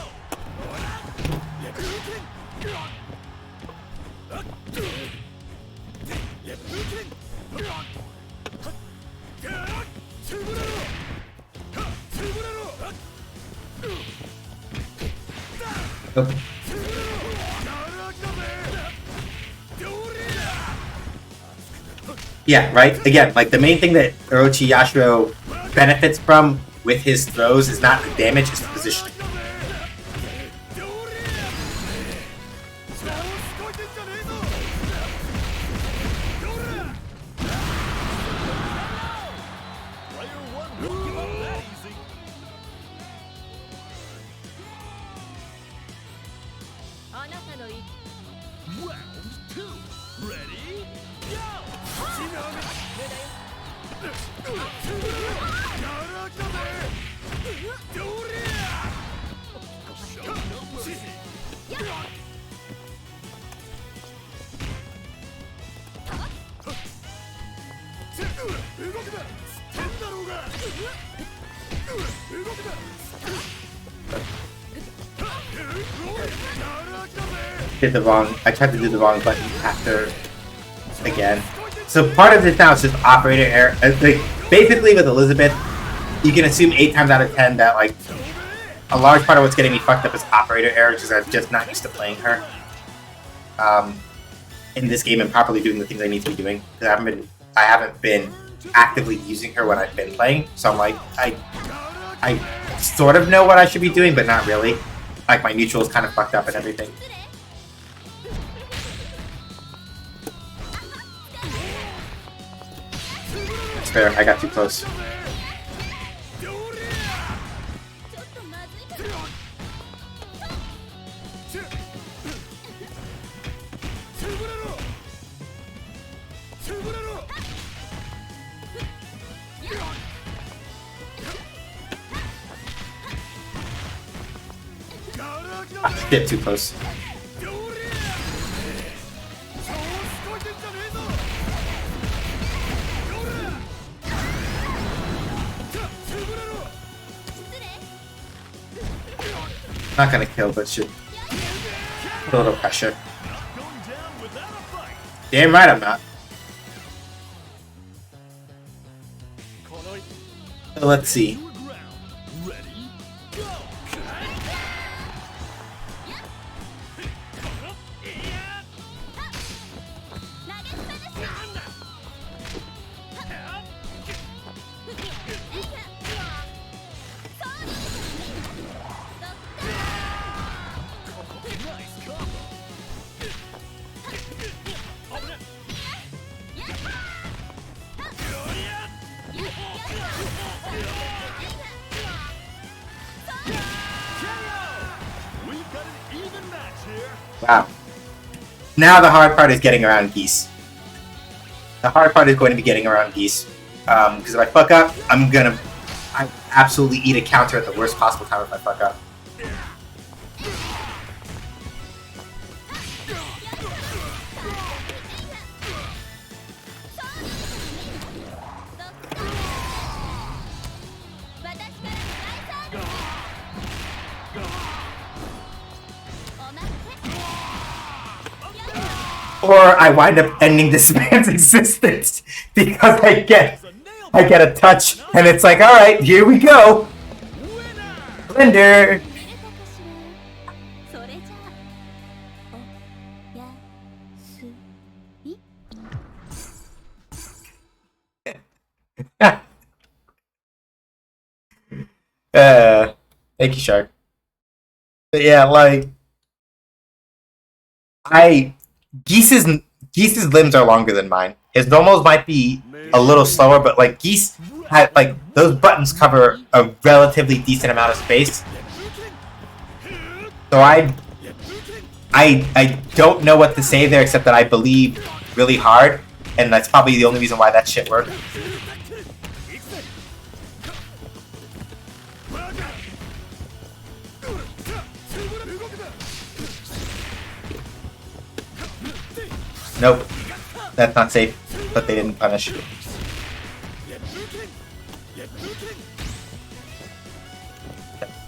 Yeah, right? Again, like the main thing that Orochi Yashiro benefits from with his throws is not the damage, it's the positioning. Round 2. Ready? Go! I tried to do the wrong button after again. So part of this now is just operator error. Like, basically with Elizabeth, you can assume 8 times out of 10 that like a large part of what's getting me fucked up is operator error because I'm just not used to playing her in this game and properly doing the things I need to be doing. I haven't been actively using her when I've been playing, so I'm like I sort of know what I should be doing, but not really. Like my neutral is kind of fucked up and everything. That's fair. I got too close. Shit, too close. Not gonna kill, but should put a little pressure. Damn right I'm not. So let's see. Wow. Now the hard part is getting around Geese. The hard part is going to be getting around Geese. Because if I fuck up, I absolutely eat a counter at the worst possible time if I fuck up. Or I wind up ending this man's existence because I get a touch and it's like, all right, here we go. Blender. Thank you, Shark. But yeah, like Geese's limbs are longer than mine. His normals might be a little slower, but like Geese had like those buttons cover a relatively decent amount of space. So I don't know what to say there except that I believe really hard and that's probably the only reason why that shit worked. Nope, that's not safe, but they didn't punish.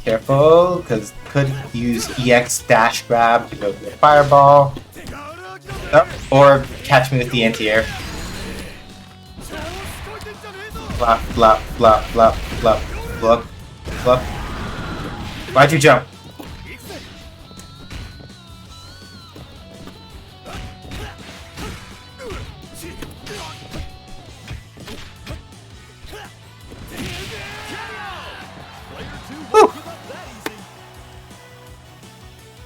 Careful, because could use EX dash grab to go to the fireball. Oh, or catch me with the anti-air. Flop, flop, flop, flop, flop, flop, flop. Why'd you jump? Woo!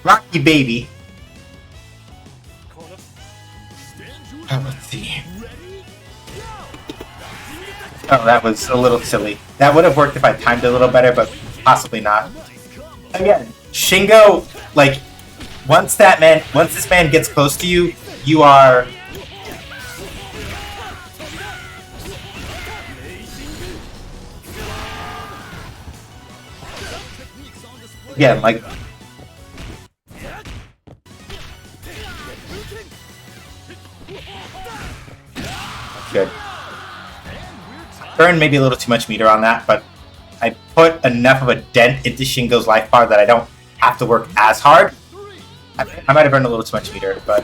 Rocky baby. Let's see. Oh, that was a little silly. That would have worked if I timed it a little better, but possibly not. Again, Shingo, like, once this man gets close to you, you are... Again, like... Good. Burn maybe a little too much meter on that, but I put enough of a dent into Shingo's life bar that I don't have to work as hard. I might have burned a little too much meter, but...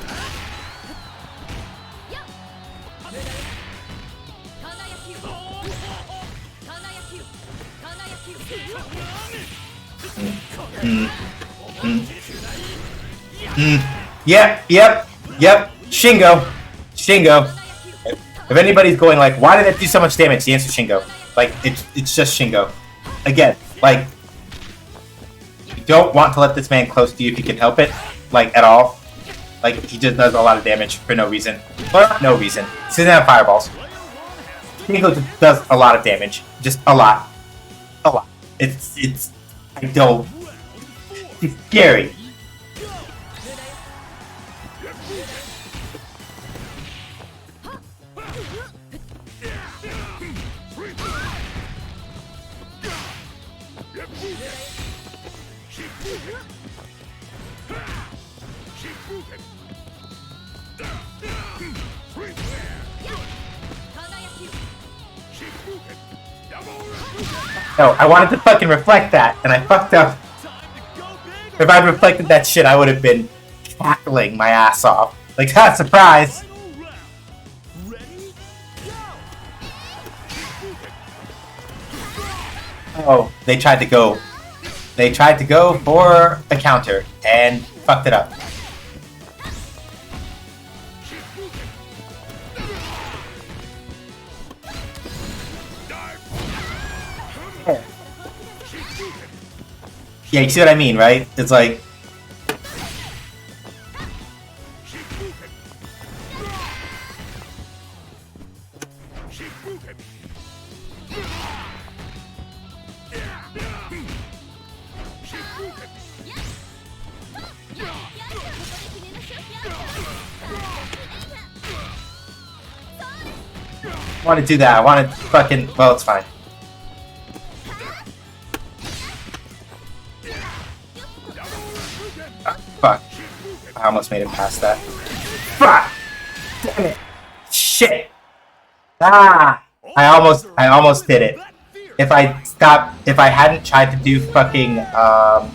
Yep. Shingo. If anybody's going like, why did it do so much damage? The answer is Shingo. Like, it's just Shingo. Again, like, you don't want to let this man close to you if you can help it, like, at all. Like, he just does a lot of damage for no reason. For no reason. He doesn't have fireballs. Shingo does a lot of damage. Just a lot. A lot. It's scary. No, I wanted to fucking reflect that, and I fucked up. If I'd reflected that shit, I would have been cackling my ass off. Like, ha, surprise! Oh, they tried to go for a counter, and fucked it up. Yeah, you see what I mean, right? It's like... I want to do that. I want to fucking... Well, it's fine. Fuck. I almost made it past that. Fuck! Damn it! Shit! Ah! I almost did it. If I hadn't tried to do fucking, I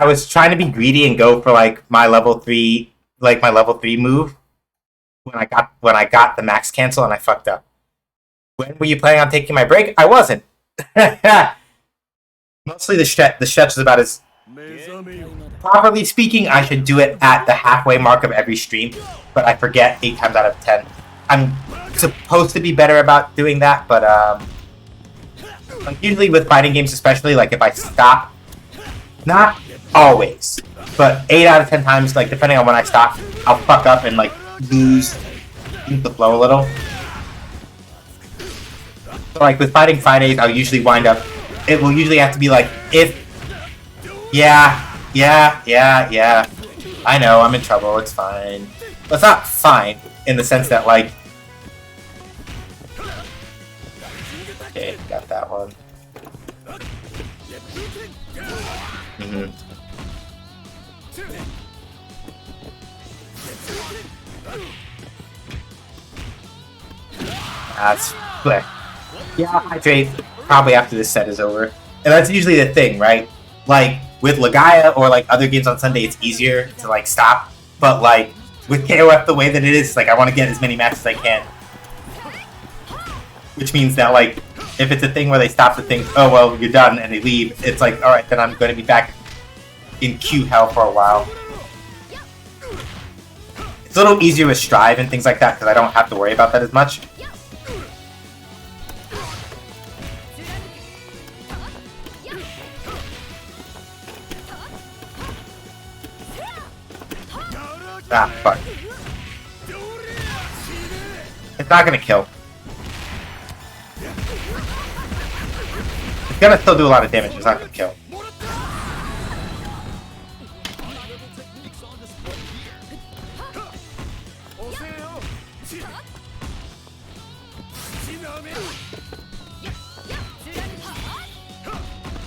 was trying to be greedy and go for like my level 3 move when I got the max cancel and I fucked up. When were you planning on taking my break? I wasn't. Mostly the stretch is about as... Properly speaking, I should do it at the halfway mark of every stream, but I forget 8 times out of 10. I'm supposed to be better about doing that, but usually with fighting games especially, like if I stop, not always, but 8 out of 10 times, like depending on when I stop, I'll fuck up and like lose the flow a little. So like with Fighting Fridays, I'll usually wind up, it will usually have to be like, if Yeah. I know, I'm in trouble, it's fine. But it's not fine, in the sense that, like... Okay, got that one. That's slick. Yeah, hydrate probably after this set is over. And that's usually the thing, right? Like, with Legaia or like other games on Sunday, it's easier to like stop. But like, with KOF the way that it is, like I want to get as many matches as I can. Which means that like, if it's a thing where they stop the thing, oh well, you're done, and they leave, it's like, alright, then I'm going to be back in queue hell for a while. It's a little easier with Strive and things like that, because I don't have to worry about that as much. Ah, fuck. It's not gonna kill. It's gonna still do a lot of damage, but it's not gonna kill.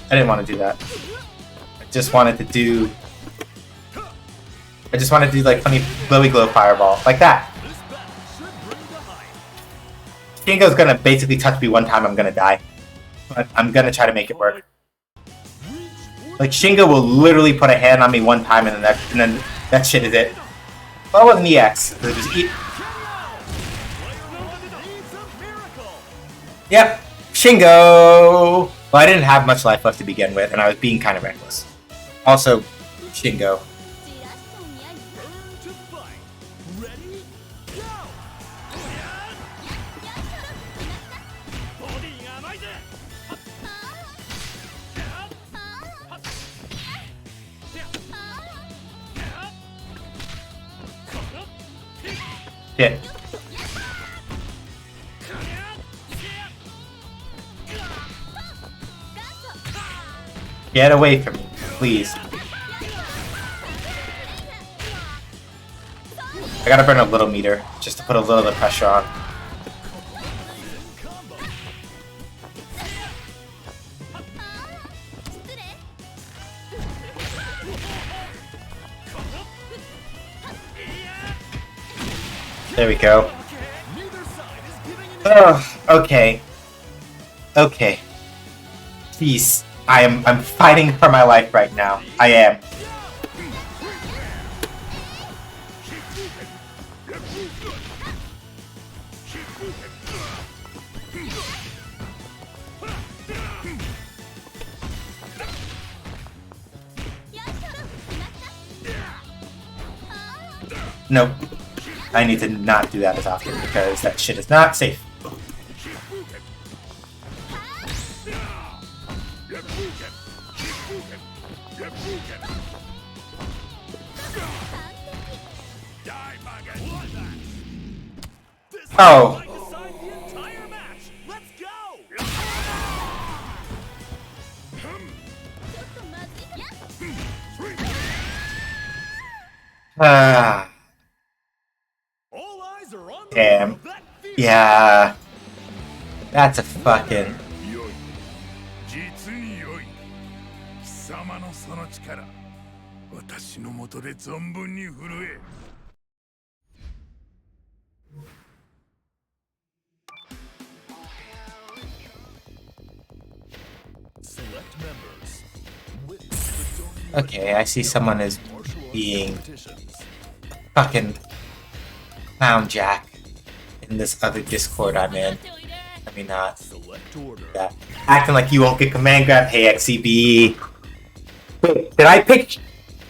I didn't want to do that. I just wanted to do like funny glowy glow fireball. Like that. Shingo's gonna basically touch me one time, I'm gonna die. But I'm gonna try to make it work. Like Shingo will literally put a hand on me one time and then that shit is it. Well, it wasn't EX. It was Yep. Shingo! Well, I didn't have much life left to begin with, and I was being kind of reckless. Also, Shingo. Shit. Get away from me, please. I gotta burn a little meter, just to put a little bit of pressure on. There we go. Oh, okay. Okay. Jeez. I'm fighting for my life right now. I am. Nope. I need to not do that as often because that shit is not safe. Oh. Damn. Yeah. That's a fucking... Okay, I see someone is being fucking clown jack in this other Discord I'm in. Let me not that. Acting like you won't get command grab. Hey, XCB. Wait, did I pick?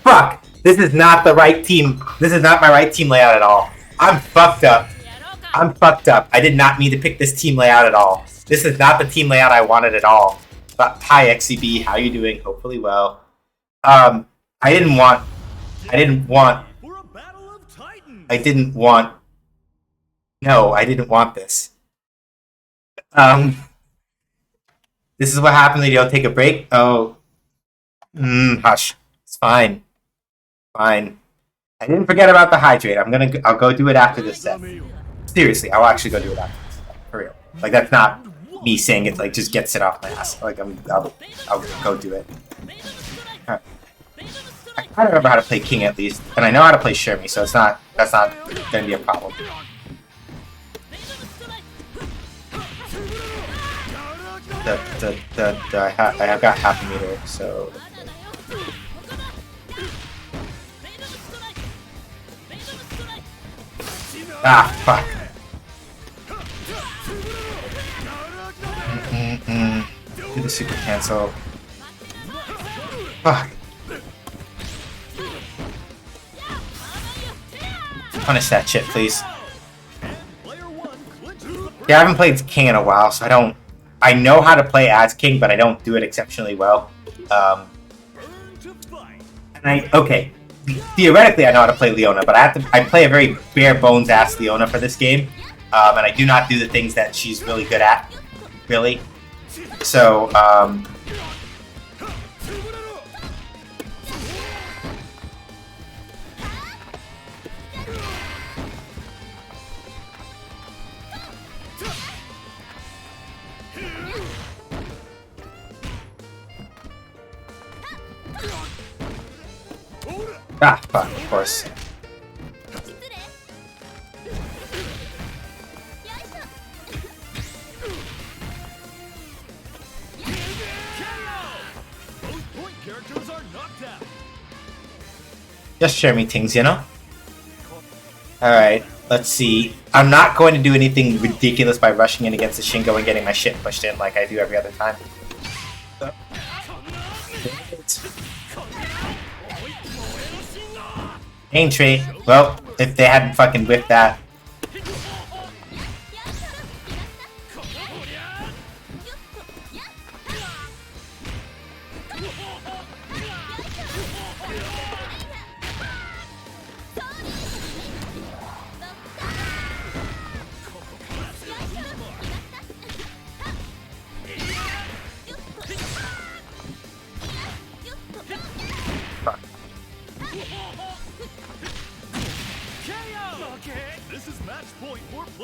Fuck! This is not the right team. This is not my right team layout at all. I'm fucked up. I'm fucked up. I did not mean to pick this team layout at all. This is not the team layout I wanted at all. But hi, XCB. How you doing? Hopefully well. I didn't want. No, I didn't want this. This is what happens when you don't take a break. Oh, Hush. It's fine. Fine. I didn't forget about the hydrate. I'll go do it after this set. Seriously, I'll actually go do it after this set. For real. Like, that's not me saying it, like, just gets it off my ass. Like, I'll go do it. Alright. I kind of remember how to play King at least, and I know how to play Shermie, so that's not gonna be a problem. I have got half a meter, so. Ah, fuck. Do the super cancel. Fuck. Punish that shit, please. Yeah, I haven't played King in a while, so I know how to play as King, but I don't do it exceptionally well. Okay, theoretically I know how to play Leona, but I play a very bare bones ass Leona for this game, and I do not do the things that she's really good at, really. So, ah, fuck, of course. Just share me things, you know? Alright, let's see. I'm not going to do anything ridiculous by rushing in against the Shingo and getting my shit pushed in like I do every other time. Pain trait. Well, if they hadn't fucking whipped that.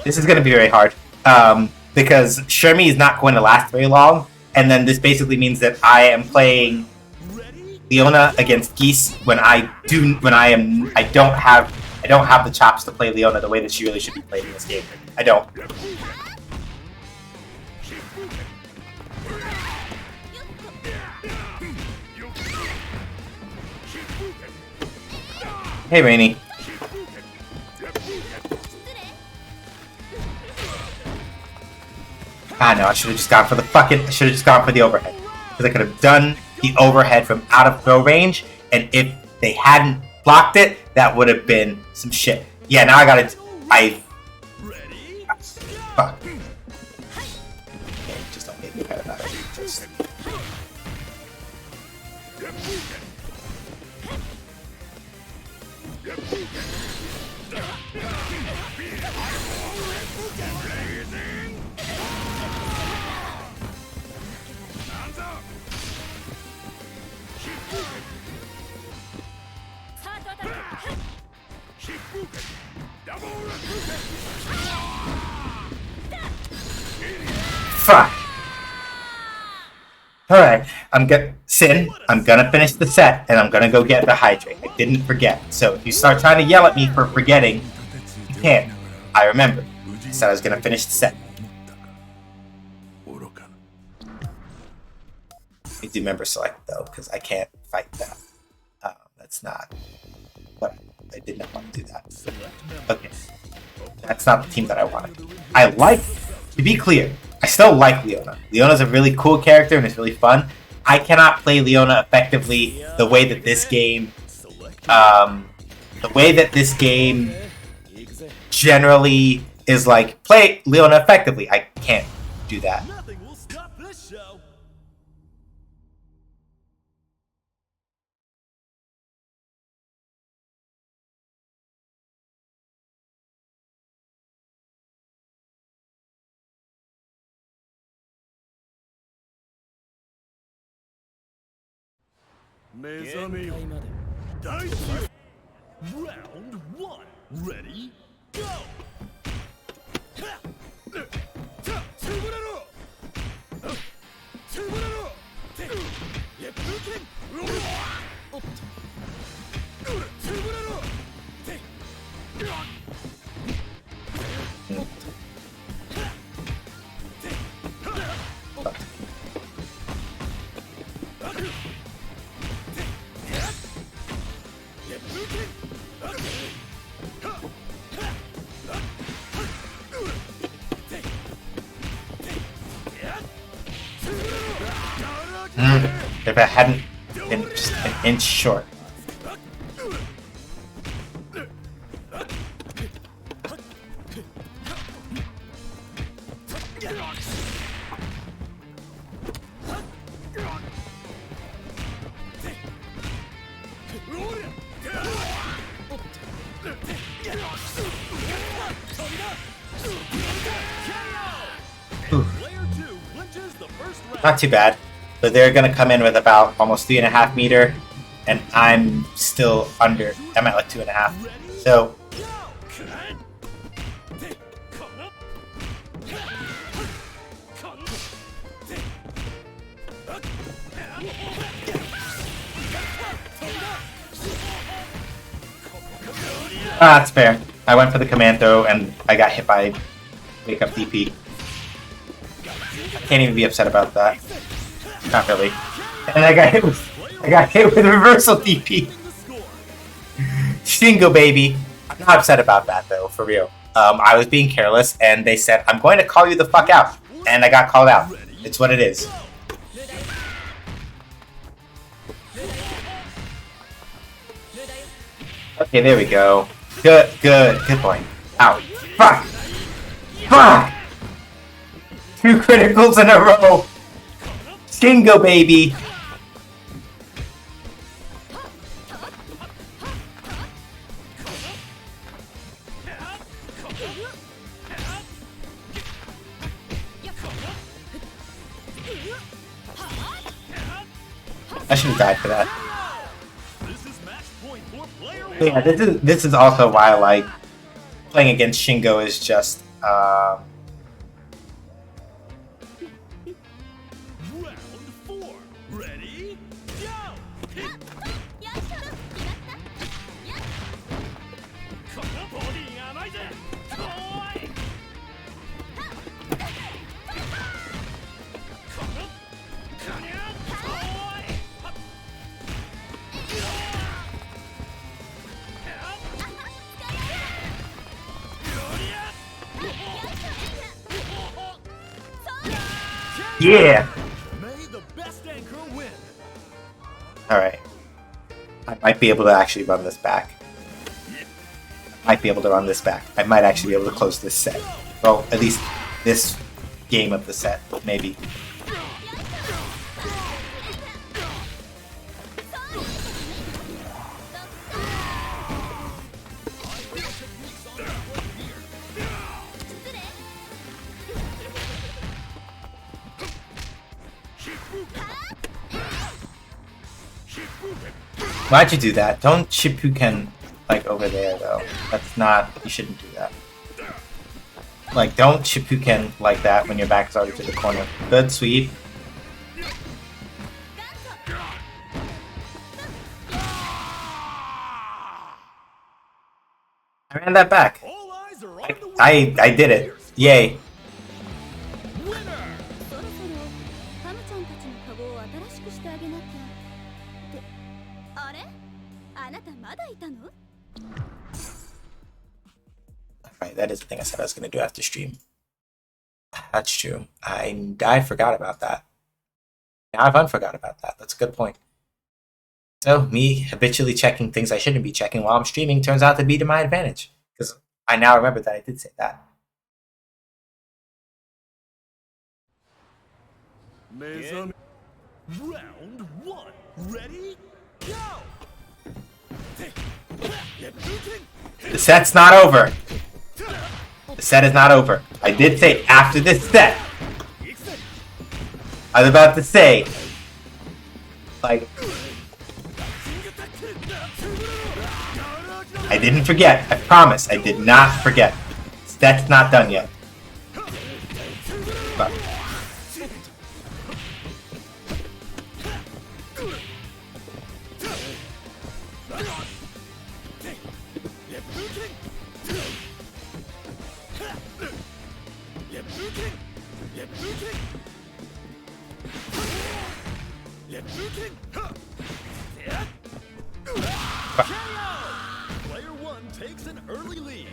This is going to be very hard because Shermie is not going to last very long, and then this basically means that I am playing Leona against Geese when I don't have the chops to play Leona the way that she really should be played in this game. I don't. Hey, Rainy. Ah, no, I should have just gone for the overhead. Because I could have done the overhead from out of throw range, and if they hadn't blocked it, that would have been some shit. Yeah, now fuck. Okay, just don't make me mad about it. Just... Fuck. Alright, I'm gonna finish the set, and I'm gonna go get the hydrate. I didn't forget. So if you start trying to yell at me for forgetting, you can't. I remember. I said I was gonna finish the set. I do member select though, because I can't fight that. That's not what I did not want to do that. Okay. That's not the team that I wanted. To be clear, I still like Leona. Leona's a really cool character and it's really fun. I cannot play Leona effectively the way that this game generally is like, play Leona effectively. I can't do that. Round 1. Ready? Go! If it hadn't been just an inch short. Not too bad, but they're gonna come in with about almost 3.5 meter, and I'm still under. I'm at like 2.5. So that's fair. I went for the command throw and I got hit by wake up DP. Can't even be upset about that. Not really. And I got hit with reversal DP. Shingo baby. I'm not upset about that though, for real. I was being careless and they said, I'm going to call you the fuck out. And I got called out. It's what it is. Okay, there we go. Good point. Ow. Fuck! Fuck! 2 criticals in a row! Shingo baby! I should have died for that. But yeah, this is also why I like playing against Shingo is just Round 4. Ready? Go! yeah! May the best anchor win. Alright. I might be able to actually run this back. I might be able to run this back. I might actually be able to close this set. Well, at least this game of the set, maybe. Why'd you do that? Don't Shippuden like over there though. That's not. You shouldn't do that. Like, don't Shippuden like that when your back is already to the corner. Good sweep. I ran that back. All eyes are on the winner. I did it. Yay. Winner. そろそろタムちゃんたちのカゴを新しくしてあげなきゃってあれあなたまだいたの Right, that is the thing I said I was going to do after stream. That's true. I forgot about that. Now I've unforgot about that. That's a good point. So, me habitually checking things I shouldn't be checking while I'm streaming turns out to be to my advantage. Because I now remember that I did say that. Round 1. Ready? Go! The set's not over. The set is not over. I did say after this set. I was about to say, like, didn't forget. I promise. I did not forget. That's not done yet. But. Player one takes an early lead.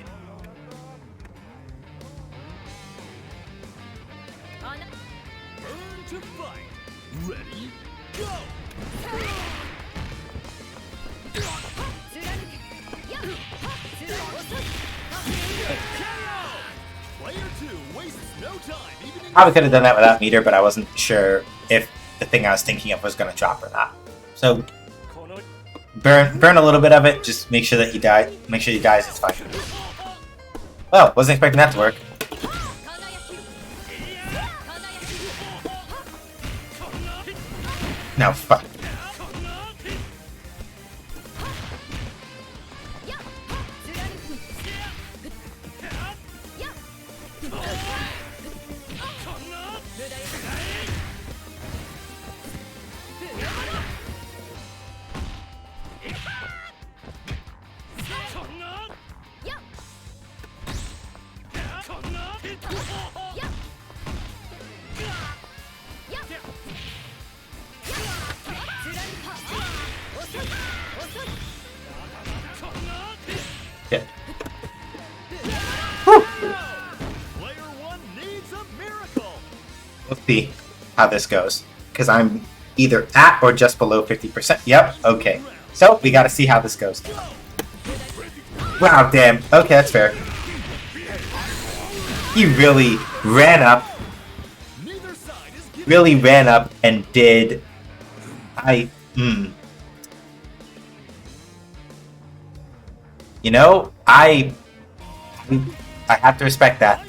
Burn to fight. Ready, go! Player two wastes no time. Even in Probably could have done that without meter, but I wasn't sure if the thing I was thinking of was going to drop or not. So burn a little bit of it. Just make sure that he died. Make sure he dies. It's fine. Well, wasn't expecting that to work. No, fuck. Yeah. player one needs a miracle. Let's see how this goes. Because I'm either at or just below 50%. Yep, okay. So, we gotta see how this goes. Wow, damn. Okay, that's fair. He really ran up. Neither side is giving Really ran up and did... You know, I have to respect that.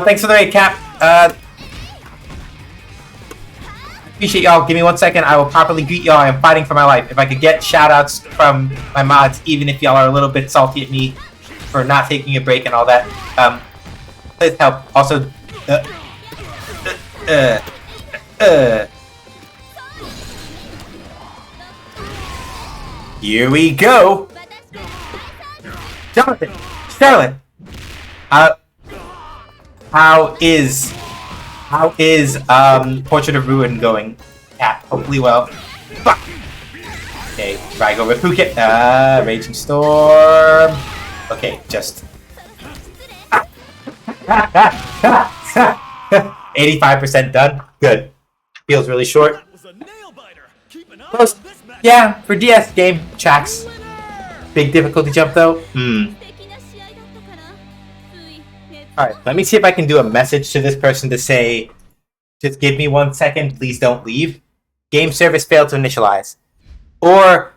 Thanks for the raid, Cap. Appreciate y'all. Give me 1 second. I will properly greet y'all. I am fighting for my life. If I could get shoutouts from my mods, even if y'all are a little bit salty at me for not taking a break and all that, please help. Also, here we go. Jonathan, Charlotte, how is Portrait of Ruin going? Yeah, hopefully well. Fuck. Okay, right over Phuket. Raging Storm. Okay, just 85% done. Good. Feels really short. That was a nail biter. Keep an eye Close. on this match. Yeah, for DS game tracks. Big difficulty jump though. Alright, let me see if I can do a message to this person to say, just give me 1 second, please don't leave. Game service failed to initialize. Or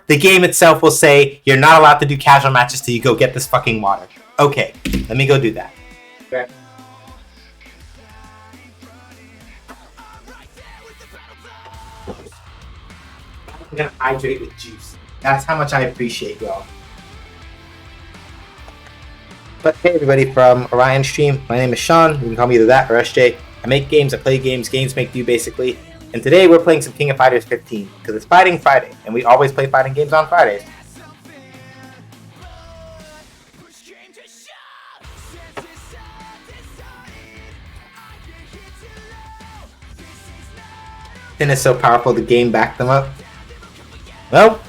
the game itself will say, you're not allowed to do casual matches till you go get this fucking water. Okay, let me go do that. Okay. I'm gonna hydrate with juice. That's how much I appreciate y'all. But hey everybody from Orion Stream, my name is Sean, you can call me either that or SJ. I make games, I play games, games make do basically. And today we're playing some King of Fighters 15, because it's Fighting Friday, and we always play fighting games on Fridays. Finn is so powerful the game backed them up. Well,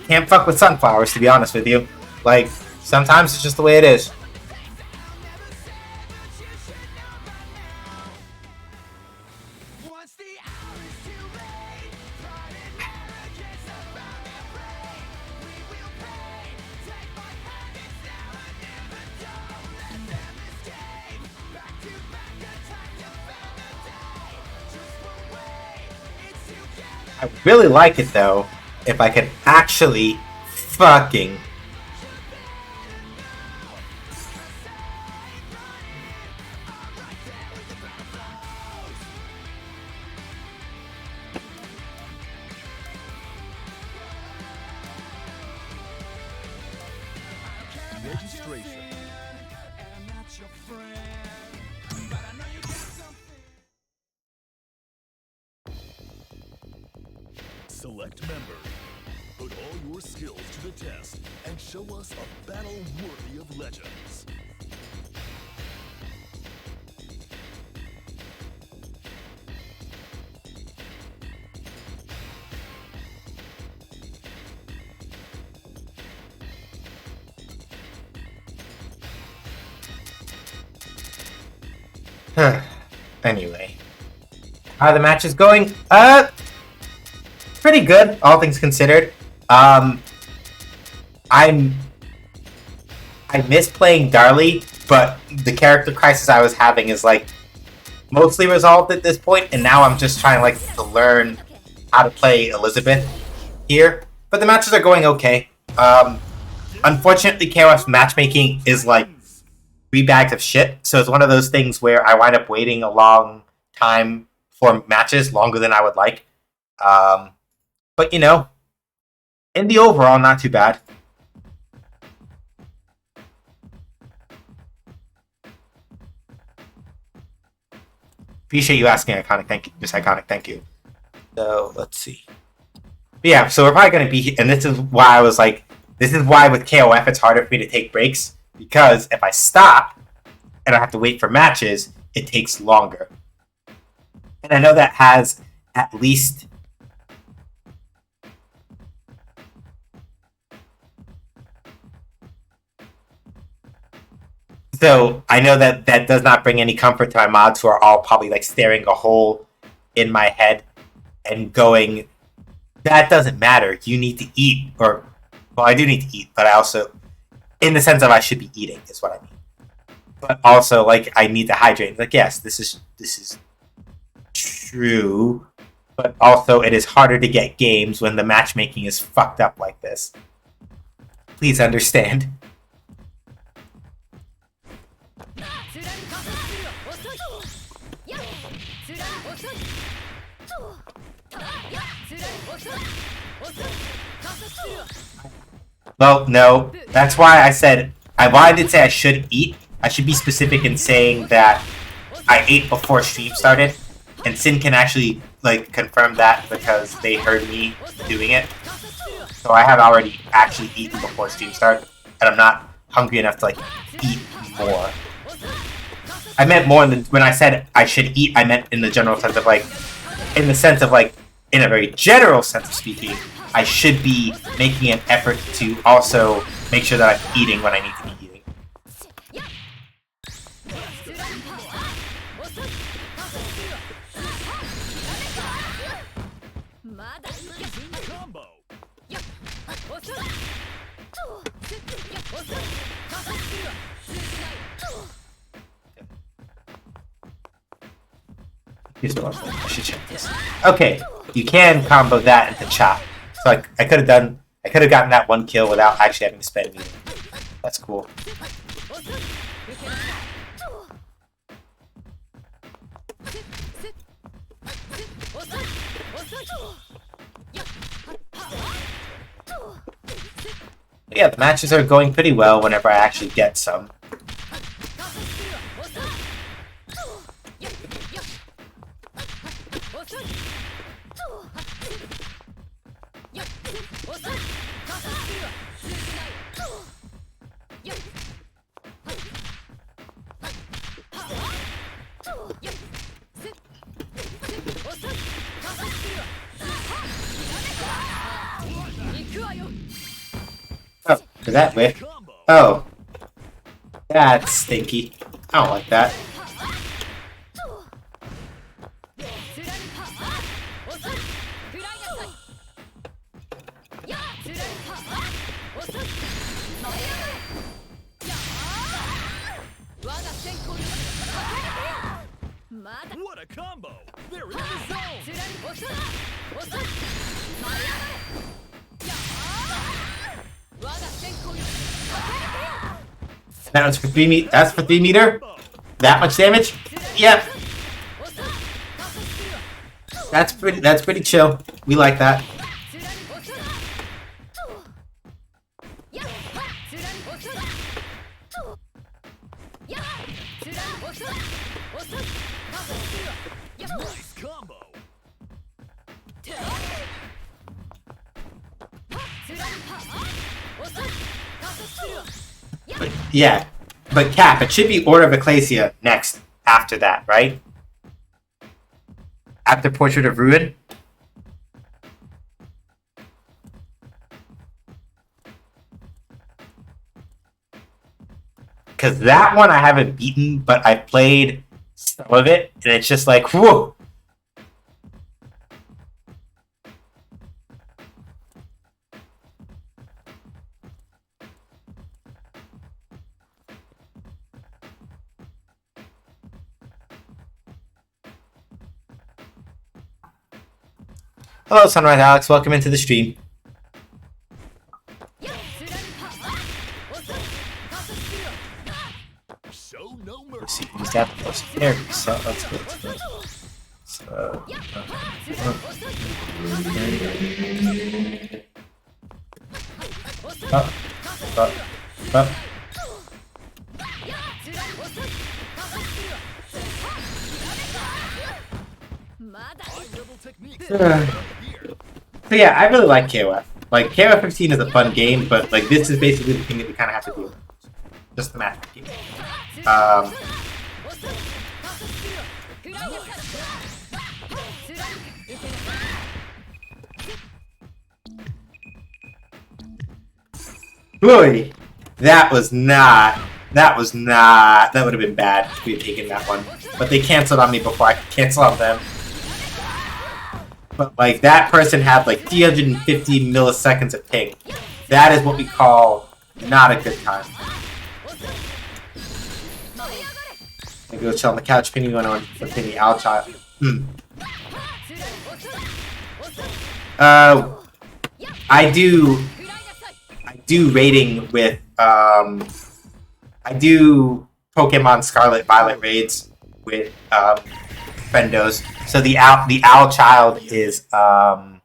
can't fuck with sunflowers to be honest with you. Like, sometimes it's just the way it is. I really like it though, if I could actually fucking concentration. Select member. Put all your skills to the test and show us a battle worthy of legends. Anyway, how are the matches going? Pretty good, all things considered. I miss playing Darlie, but the character crisis I was having is like mostly resolved at this point, and now I'm just trying to learn how to play Elizabeth here. But the matches are going okay. Unfortunately, KOF's matchmaking is like 3 bags of shit, so it's one of those things where I wind up waiting a long time for matches, longer than I would like. But in the overall, not too bad. Appreciate you asking, Iconic. Thank you. Just Iconic, thank you. So, let's see. But yeah, so we're probably going to be... And this is why I was like... This is why with KOF it's harder for me to take breaks. Because if I stop and I have to wait for matches, it takes longer. And I know that has at least... So I know that does not bring any comfort to my mods who are all probably staring a hole in my head and going, that doesn't matter. You need to eat. Or, well, I do need to eat, but I also, in the sense of I should be eating is what I mean. But also, I need to hydrate. Yes, this is true. But also, it is harder to get games when the matchmaking is fucked up like this. Please understand. Well, no. That's why I said... I did say I should eat. I should be specific in saying that I ate before stream started. And Sin can actually, confirm that because they heard me doing it. So I have already actually eaten before stream started. And I'm not hungry enough to, eat more. I meant more than... When I said I should eat, I meant in the general sense of, in the sense of, in a very general sense of speaking, I should be making an effort to also make sure that I'm eating when I need to be eating. I should check this. Okay, you can combo that into chop. So I could have gotten that 1 kill without actually having to spend anything. That's cool. But yeah, the matches are going pretty well whenever I actually get some. Oh, is that way? Oh. That's stinky. I don't like that. What a combo! They're in the zone! That was for 3 meter. That's for 3 meter. That much damage? Yep. That's pretty chill. We like that. Nice combo. But, yeah, but Cap, it should be Order of Ecclesia next after that, right? After Portrait of Ruin? Because that one I haven't beaten, but I played some of it, and it's just like, whoa! Hello, Sunrise Alex. Welcome into the stream. Show no Let's mercy. see, who's that? There, so let's go. So, up. High-level techniques. So Here. yeah, I really like KOF. Like, KOF 15 is a fun game, but like this is basically the thing that we kind of have to do. Just the matchmaking. Boy, that would have been bad if we had taken that one. But they canceled on me before I could cancel on them. But like, that person had like 350 milliseconds of ping. That is what we call not a good time. I go chill on the couch, pinging one on for pinging Owl Child. I do raiding with I do Pokemon Scarlet Violet raids with friendos. So the Owl Child is the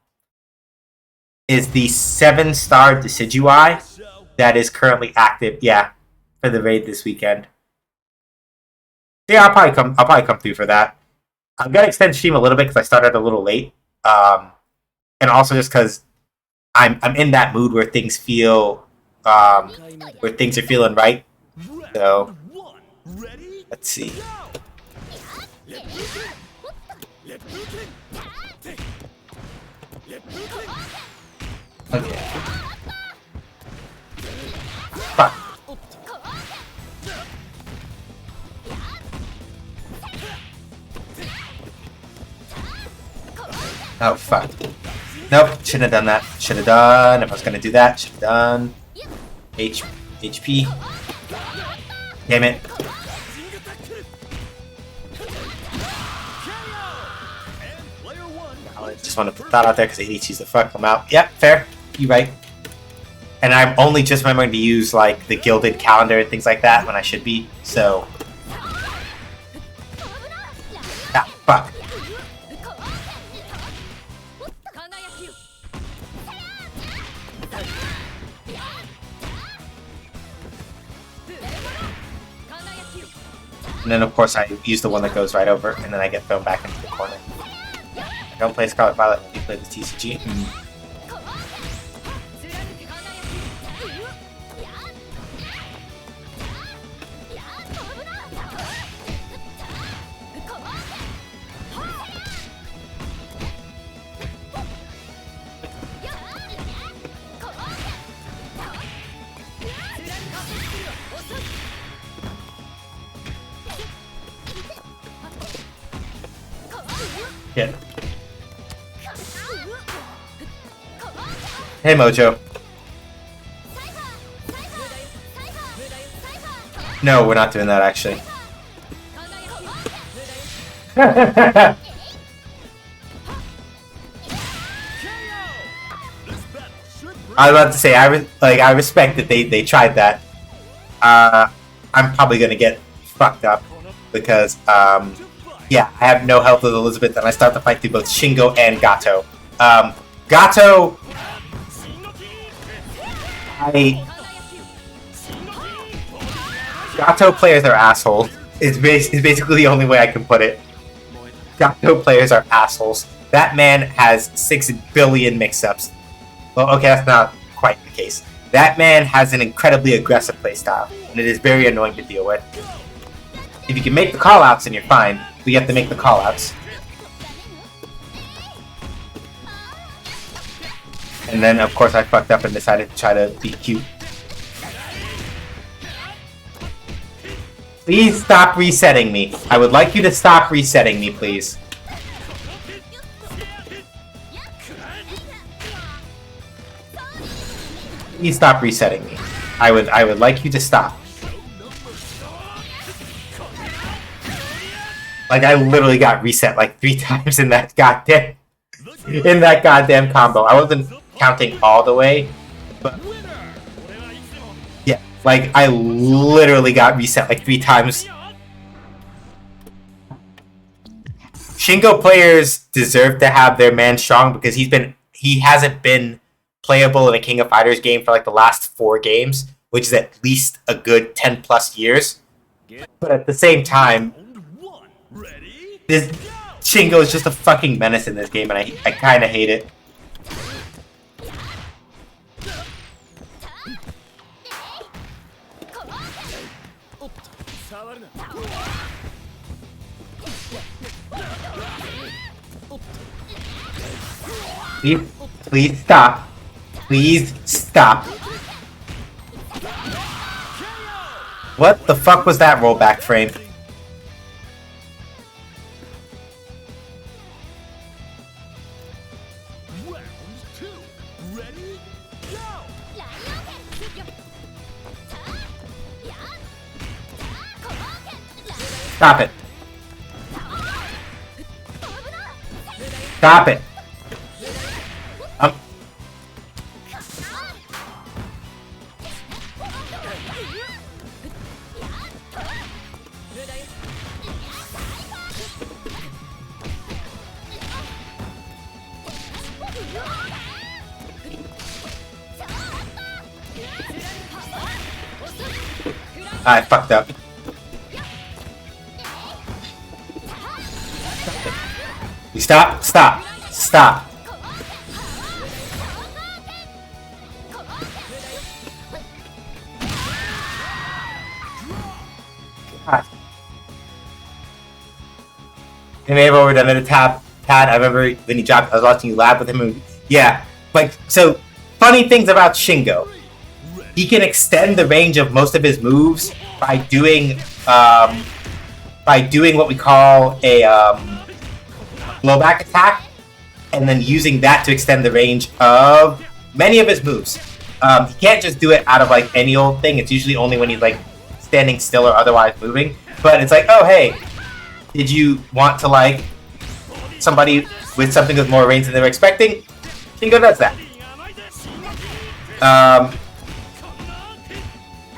7-star Decidueye that is currently active. Yeah, for the raid this weekend. Yeah, I'll probably come through for that. I'm gonna extend stream a little bit because I started a little late, and also just because I'm in that mood where things feel where things are feeling right. So One. Ready? let's see. Okay. Fuck. Oh fuck. Nope, shouldn't have done that. Should have done. If I was gonna do that, should have done. HP. Damn it. I just want to put that out there because ADHD's the fuck. I'm out. Yep, fair. You right. And I'm only just remembering to use like the gilded calendar and things like that when I should be. So. Ah, fuck. And then, of course, I use the one that goes right over, and then I get thrown back into the corner. I don't play Scarlet Violet, I play the TCG. Yeah. Hey, Mojo. No, we're not doing that, actually. I was about to say, I respect that they tried that. I'm probably gonna get fucked up because yeah, I have no health with Elizabeth, and I start the fight through both Shingo and Gato. Gato players are assholes. Is basically the only way I can put it. Gato players are assholes. That man has 6 billion mix-ups. Well, okay, that's not quite the case. That man has an incredibly aggressive playstyle, and it is very annoying to deal with. If you can make the callouts, then you're fine. But you have to make the callouts. And then, of course, I fucked up and decided to try to be cute. Please stop resetting me. I would like you to stop resetting me, please. Please stop resetting me. I would like you to stop. Like, I literally got reset like 3 times in that goddamn combo. I wasn't counting all the way, but yeah, like I literally got reset like 3 times. Shingo players deserve to have their man strong because he hasn't been playable in a King of Fighters game for like the last 4 games, which is at least a good 10 plus years. But at the same time, this Shingo is just a fucking menace in this game, and I kind of hate it. Please stop. Please stop. What the fuck was that rollback frame? Stop it. Stop it. I fucked up. You stop, stop, stop. God. He may have overdone it a tad. I remember when he dropped, I was watching you lab with him. And, yeah, like, so funny things about Shingo. He can extend the range of most of his moves by doing what we call a blowback attack, and then using that to extend the range of many of his moves. He can't just do it out of like any old thing. It's usually only when he's like standing still or otherwise moving. But it's like, oh hey, did you want to like somebody with something with more range than they were expecting? Shingo does that.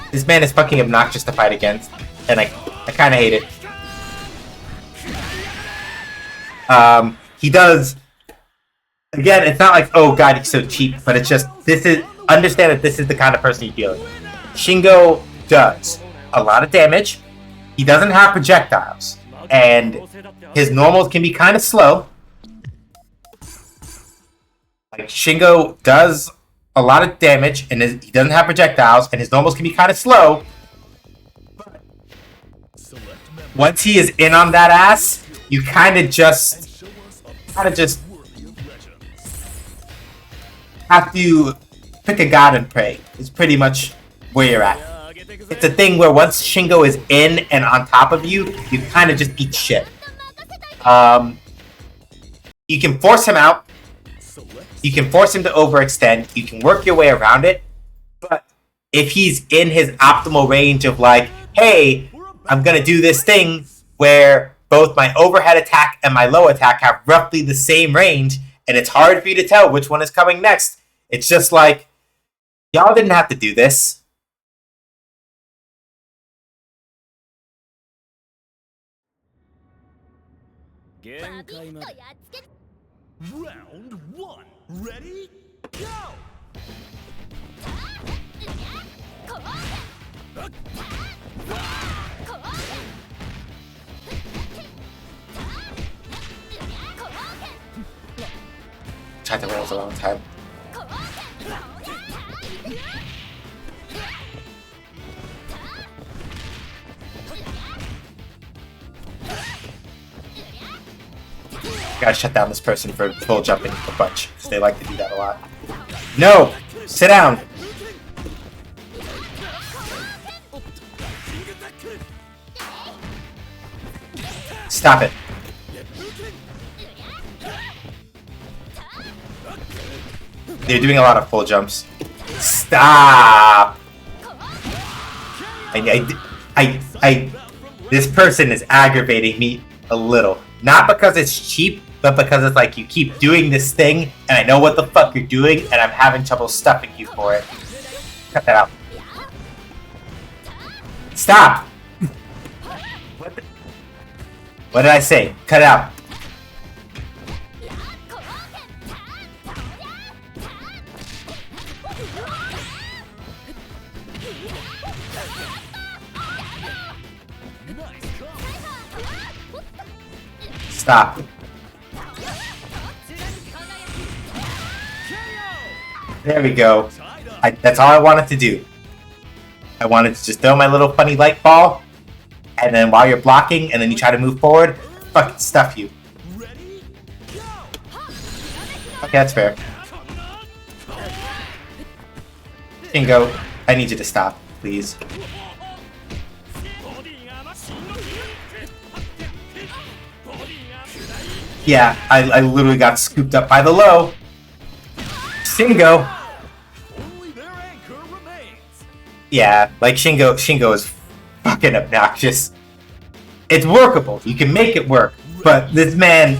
This man is fucking obnoxious to fight against, and I kind of hate it. He does. Again, it's not like, oh god, he's so cheap, but it's just, understand that this is the kind of person you're dealing with. Shingo does a lot of damage. He doesn't have projectiles, and his normals can be kind of slow. Like, Shingo does a lot of damage, and he doesn't have projectiles, and his normals can be kind of slow. But once he is in on that ass, you kind of just have to pick a god and pray. It's pretty much where you're at. It's a thing where once Shingo is in and on top of you, you kind of just eat shit. You can force him out. You can force him to overextend. You can work your way around it. But if he's in his optimal range of like, hey, I'm going to do this thing where both my overhead attack and my low attack have roughly the same range, and it's hard for you to tell which one is coming next. It's just like, y'all didn't have to do this. Round 1. Ready? Go! tried to wait a long time. Gotta shut down this person for full jumping a bunch, because they like to do that a lot. No! Sit down! Stop it. They're doing a lot of full jumps. Stop! This person is aggravating me a little. Not because it's cheap, but because it's like you keep doing this thing, and I know what the fuck you're doing, and I'm having trouble stuffing you for it. Cut that out. Stop! What did I say? Cut it out. Stop. There we go. That's all I wanted to do. I wanted to just throw my little funny light ball, and then while you're blocking, and then you try to move forward, fucking stuff you. Okay, that's fair. Shingo, I need you to stop, please. Yeah, I literally got scooped up by the low. Shingo. Yeah, like Shingo is fucking obnoxious. It's workable. You can make it work, but this man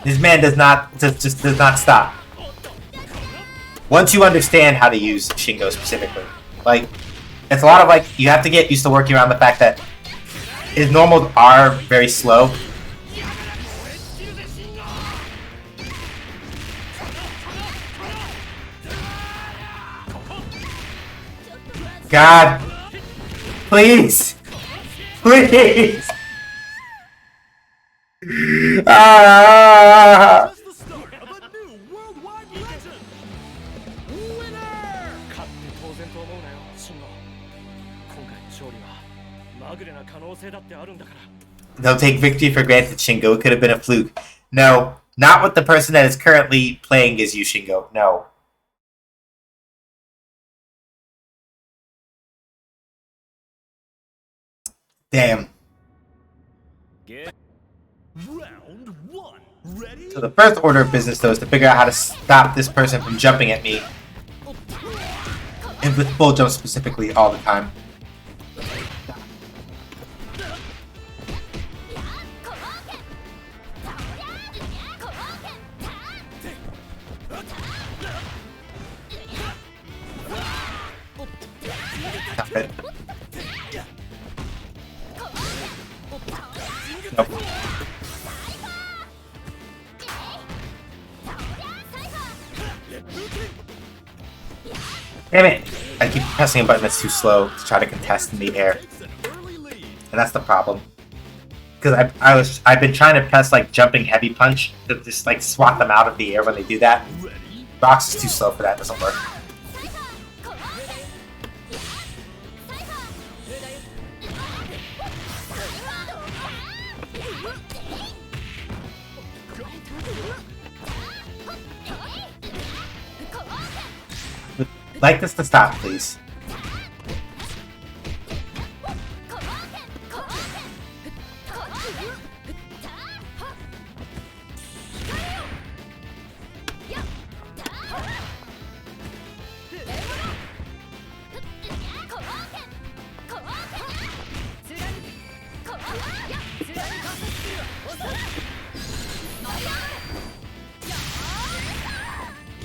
does not stop. Once you understand how to use Shingo specifically, like it's a lot of like you have to get used to working around the fact that his normals are very slow. God, please, please. Ah. That's the start of a new worldwide legend. Winner! Don't take victory for granted, Shingo. It could have been a fluke. No, not with the person that is currently playing as you, Shingo. No. Damn. Round one. Ready? So the first order of business, though, is to figure out how to stop this person from jumping at me. And with full jumps specifically all the time. Stop it. Nope. Damn it! I keep pressing a button that's too slow to try to contest in the air. And that's the problem. Because I've been trying to press like jumping heavy punch to just like swat them out of the air when they do that. Box is too slow for that, it doesn't work. Like this to stop, please.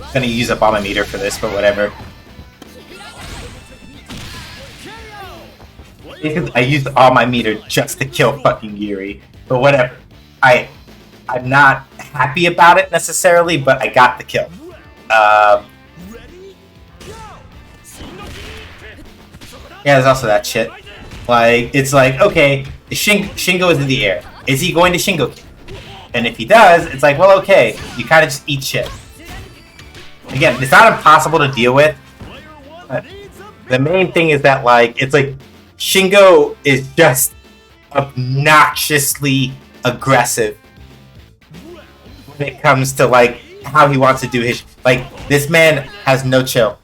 I'm gonna use up all my meter for this, but whatever. I used all my meter just to kill fucking Yuri, but whatever. I'm not happy about it necessarily, but I got the kill. Yeah, there's also that shit. Like, it's like, okay, Shingo is in the air. Is he going to Shingo kick? And if he does, it's like, well, okay, you kind of just eat shit. Again, it's not impossible to deal with. But the main thing is that, like, it's like Shingo is just obnoxiously aggressive when it comes to, like, how he wants to do his. Like, this man has no chill.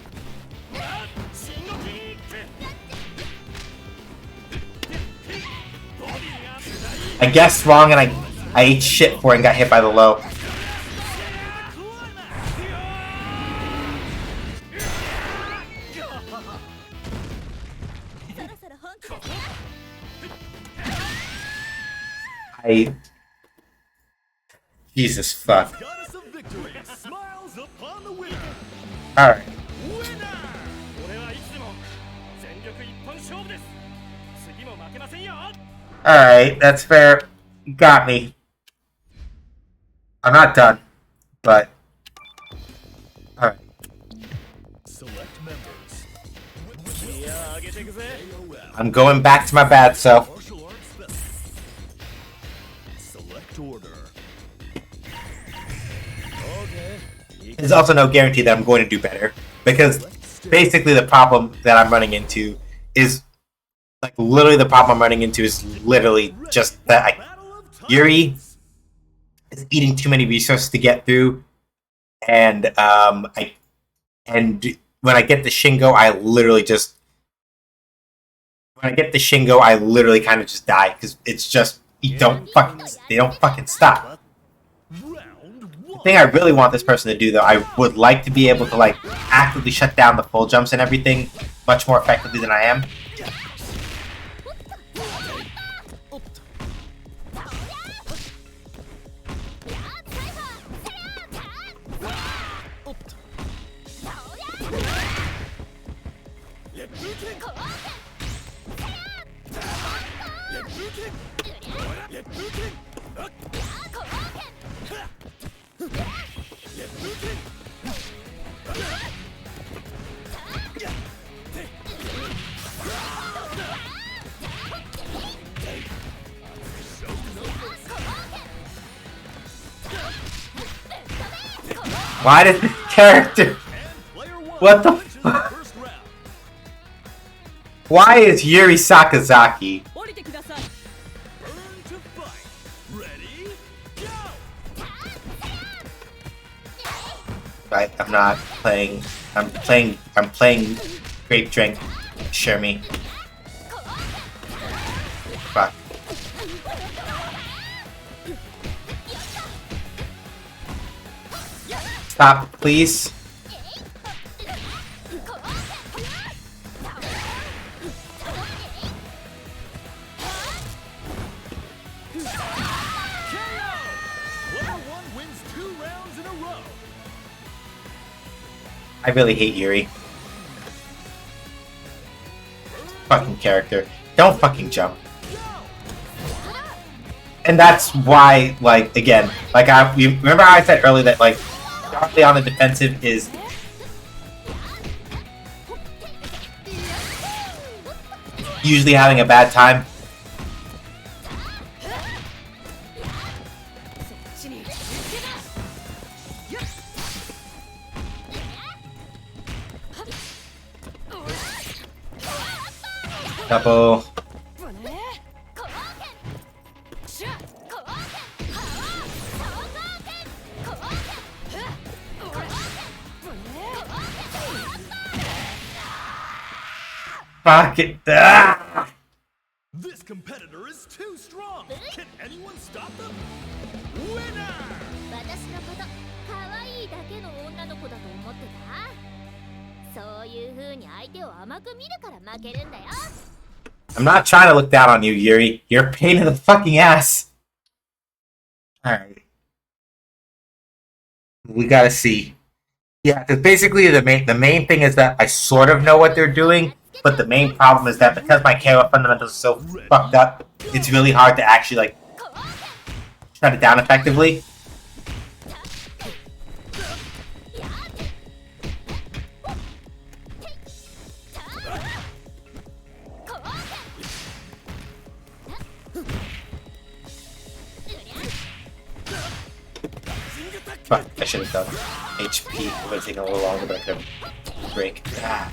I guessed wrong and I ate shit for it and got hit by the low. Jesus fuck. Alright. Alright, that's fair. You got me. I'm not done, but... Alright. I'm going back to my bad self. There's also no guarantee that I'm going to do better, because basically the problem that I'm running into is, like, literally the problem I'm running into is literally just that Yuri is eating too many resources to get through, and when I get the Shingo, I literally kind of just die, because it's just they don't fucking stop. The thing I really want this person to do, though, I would like to be able to, like, actively shut down the full jumps and everything much more effectively than I am. Why did this character... What the fuck? Why is Yuri Sakazaki? Right, I'm not playing... I'm playing Grape Drink. Share me. Fuck. Stop, please. I really hate Yuri. Fucking character. Don't fucking jump. And that's why, like, again, like, you remember how I said earlier that, like, Charlie on the defensive is usually having a bad time. Double. Fuck it. Ah! This competitor is too strong. Can anyone stop them? Winner! 私のこと可愛いだけの女の子だと思ってた？そういう風に相手を甘く見るから負けるんだよ。I'm not trying to look down on you, Yuri. You're a pain in the fucking ass. Alright. We gotta see. Yeah, because basically the main thing is that I sort of know what they're doing, but the main problem is that because my camera fundamentals are so fucked up, it's really hard to actually, like, shut it down effectively. Fuck, I should have done HP. It would have taken a little longer, but I could have break. Ah.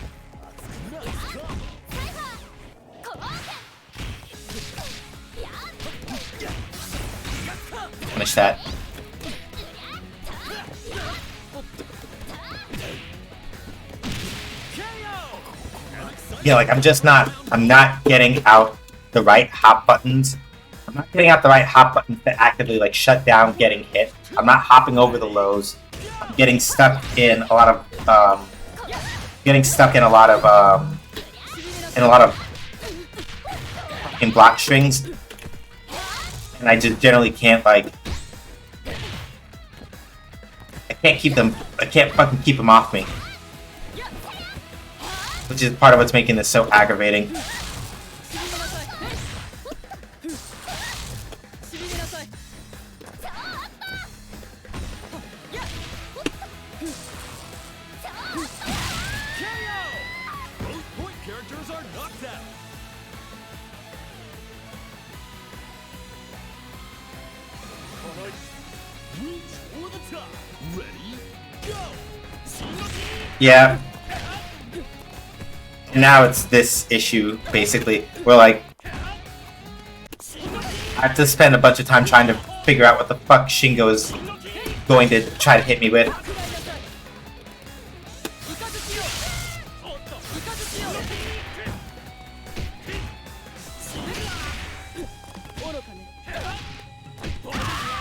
Finish that. Yeah, like I'm not getting out the right hop buttons. I'm not getting out the right hop buttons to actively like shut down getting hit. I'm not hopping over the lows. I'm getting stuck in a lot of fucking block strings. And I just generally can't like I can't fucking keep them off me. Which is part of what's making this so aggravating. Yeah. Now it's this issue, basically, where like I have to spend a bunch of time trying to figure out what the fuck Shingo is going to try to hit me with.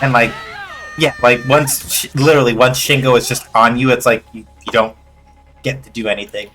And like, yeah, like literally once Shingo is just on you, it's like you don't get to do anything.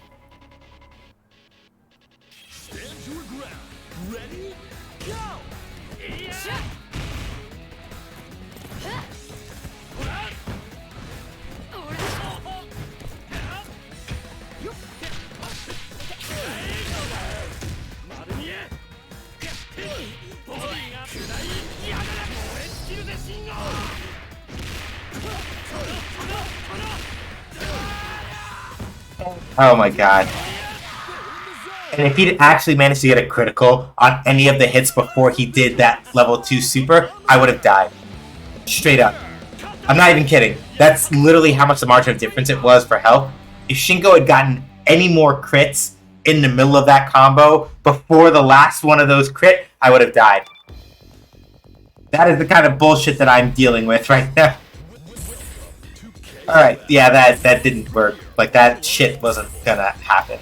Oh my god. And if he'd actually managed to get a critical on any of the hits before he did that level 2 super, I would have died. Straight up. I'm not even kidding. That's literally how much the margin of difference it was for health. If Shingo had gotten any more crits in the middle of that combo before the last one of those crit, I would have died. That is the kind of bullshit that I'm dealing with right now. Alright, yeah, that didn't work. Like, that shit wasn't gonna happen.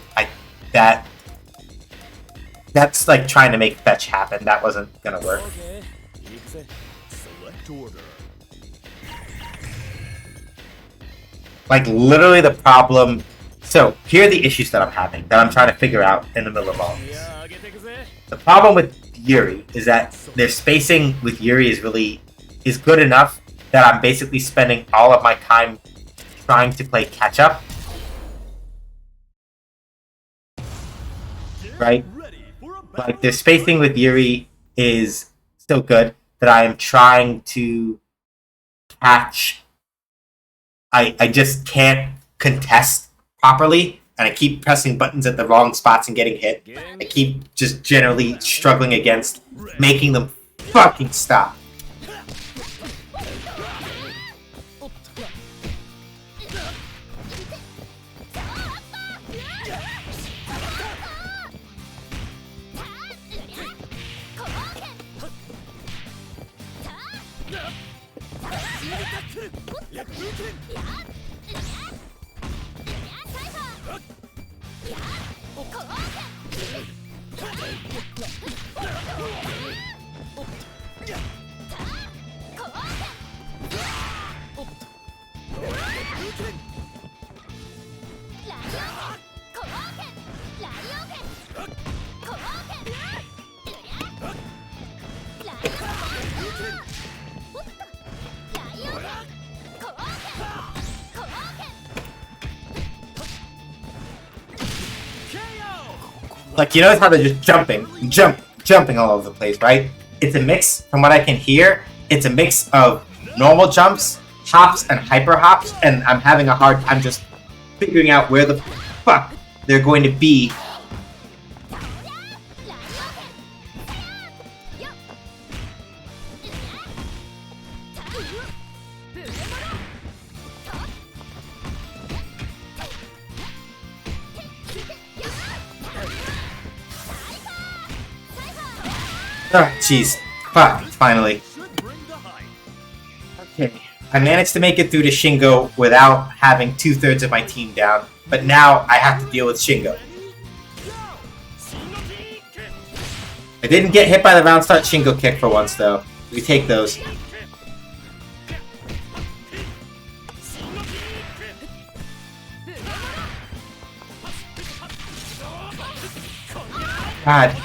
That's like trying to make fetch happen. That wasn't gonna work. Like, literally the problem... So, here are the issues that I'm having, that I'm trying to figure out in the middle of all this. The problem with Yuri is that their spacing with Yuri is good enough that I'm basically spending all of my time trying to play catch-up. Right? Like, their spacing with Yuri is so good that I am trying to catch... I just can't contest properly, and I keep pressing buttons at the wrong spots and getting hit. I keep just generally struggling against making them fucking stop. Like, you notice how they're just jumping all over the place, right? It's a mix, from what I can hear, it's a mix of normal jumps, hops, and hyper hops, and I'm having a hard time just figuring out where the fuck they're going to be. Ah, jeez. Fuck, finally. Should bring the hype. Okay. I managed to make it through to Shingo without having 2/3 of my team down, but now I have to deal with Shingo. I didn't get hit by the round start Shingo kick for once, though. We take those. God.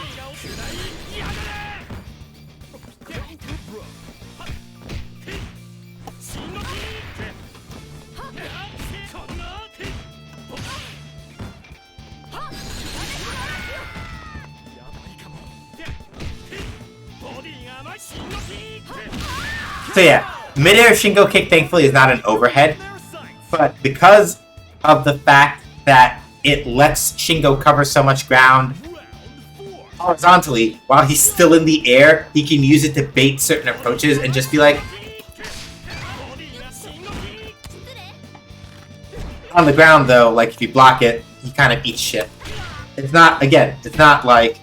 So yeah, mid-air Shingo kick thankfully is not an overhead, but because of the fact that it lets Shingo cover so much ground horizontally while he's still in the air, he can use it to bait certain approaches and just be like, on the ground though, like if you block it, he kind of eats shit. It's not, again, it's not like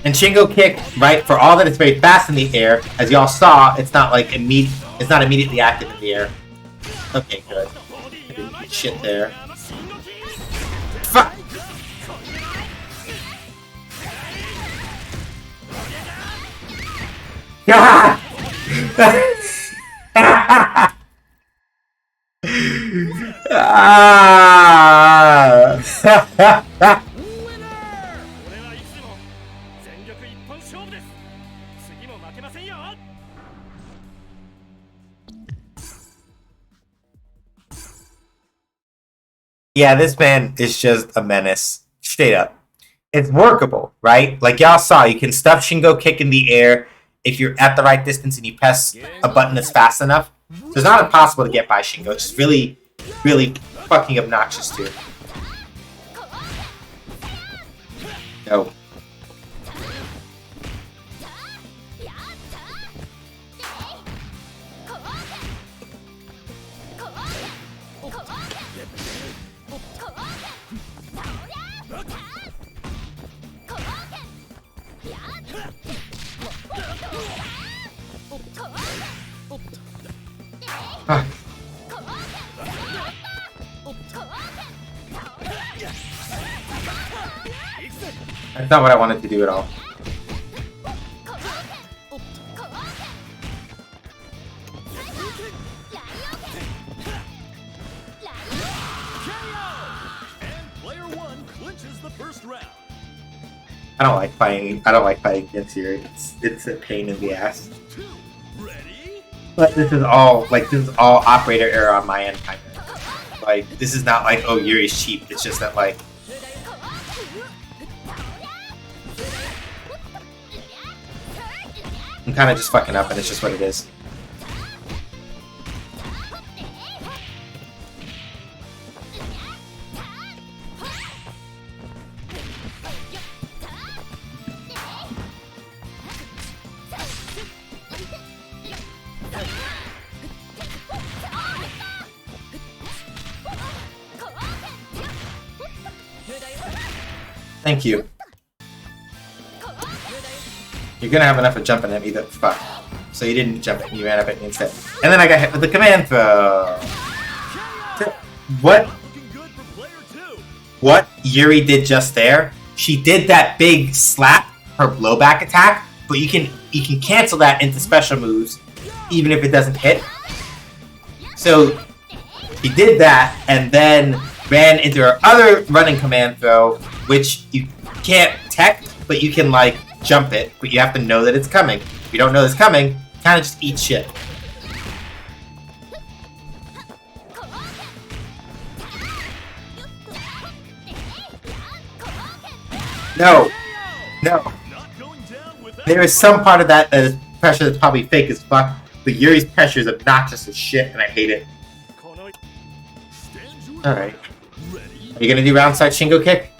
and Shingo kick, right, for all that it's very fast in the air, as y'all saw, it's not like it's not immediately active in the air. Okay, good. I didn't eat shit there. Fuck! Ah! Ah! Yeah, this man is just a menace. Straight up. It's workable, right? Like y'all saw, you can stuff Shingo kick in the air if you're at the right distance and you press a button that's fast enough. So it's not impossible to get by Shingo. It's just really, really fucking obnoxious too. No. Ah. That's not what I wanted to do at all. I don't like fighting against Yuri. It's a pain in the ass. But this is all operator error on my end, kind of. Like this is not like, oh, Yuri's cheap. It's just that like I'm kind of just fucking up, and it's just what it is. Thank you. You're gonna have enough of jumping at me that fuck. So you didn't jump at me, you ran up at me instead. And then I got hit with the command throw. What Yuri did just there, she did that big slap, her blowback attack, but you can cancel that into special moves, even if it doesn't hit. So he did that and then ran into her other running command throw, which you can't tech, but you can like jump it, but you have to know that it's coming. If you don't know it's coming, kind of just eat shit. No. No. There is some part of that is pressure that's probably fake as fuck, but Yuri's pressure is obnoxious as shit, and I hate it. Alright. Are you gonna do round side Shingo kick?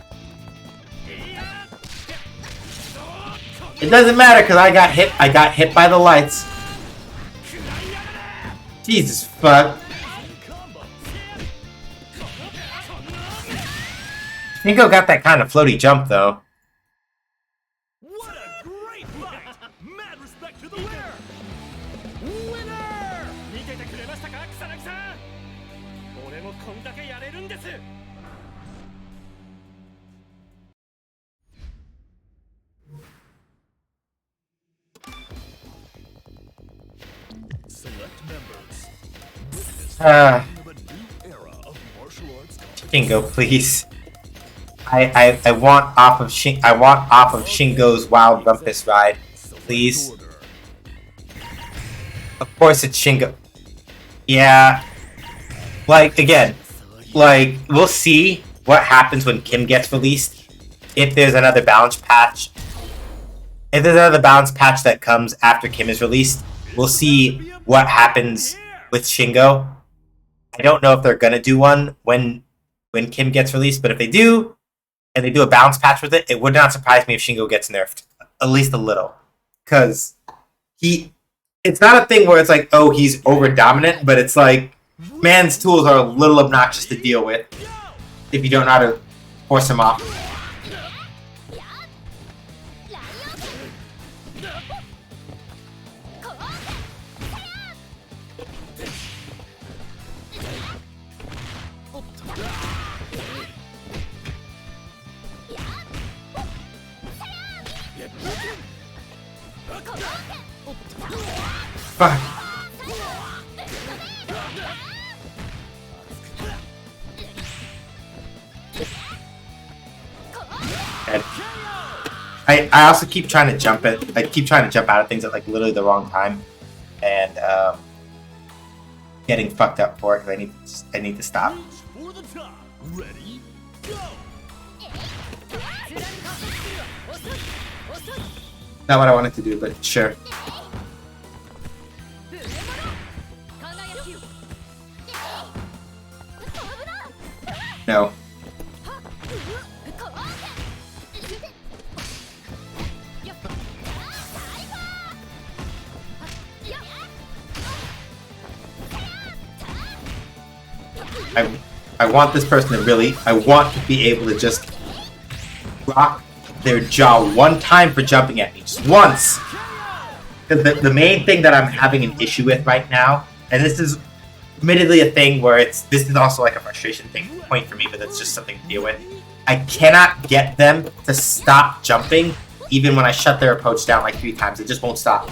It doesn't matter because I got hit by the lights. Jesus fuck. Shingo got that kind of floaty jump though. What a great fight! Mad respect to the winner! Winner! 見ててくれましたか、草薙さん。俺もこんだけやれるんです。Select members. Witness the beginning of a new era of martial arts. Shingo, please. I want off of Shingo's Wild Rumpus ride, please. Of course it's Shingo. Yeah. Like, again, like, we'll see what happens when Kim gets released. If there's another balance patch. If there's another balance patch that comes after Kim is released, we'll see what happens with Shingo. I don't know if they're gonna do one when Kim gets released, but if they do, and they do a balance patch with it, it would not surprise me if Shingo gets nerfed. At least a little. Because it's not a thing where it's like, oh, he's over dominant, but it's like, man's tools are a little obnoxious to deal with if you don't know how to force him off. Fuck. I also keep trying to jump it. I keep trying to jump out of things at like literally the wrong time, and getting fucked up for it because I need to stop. For the top. Ready? Go! Not what I wanted to do, but sure. No. I want this person to really, I want to be able to just rock their jaw one time for jumping at me, just once. The main thing that I'm having an issue with right now, and this is admittedly a thing where this is also like a frustration point for me, but it's just something to deal with. I cannot get them to stop jumping, even when I shut their approach down like 3 times. It just won't stop.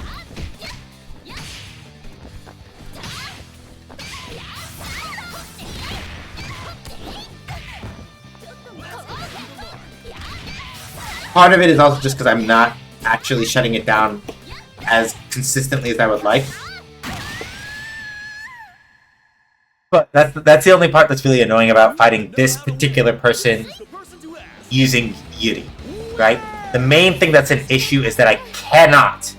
Part of it is also just because I'm not actually shutting it down as consistently as I would like. But that's the only part that's really annoying about fighting this particular person using Yuri, right? The main thing that's an issue is that I cannot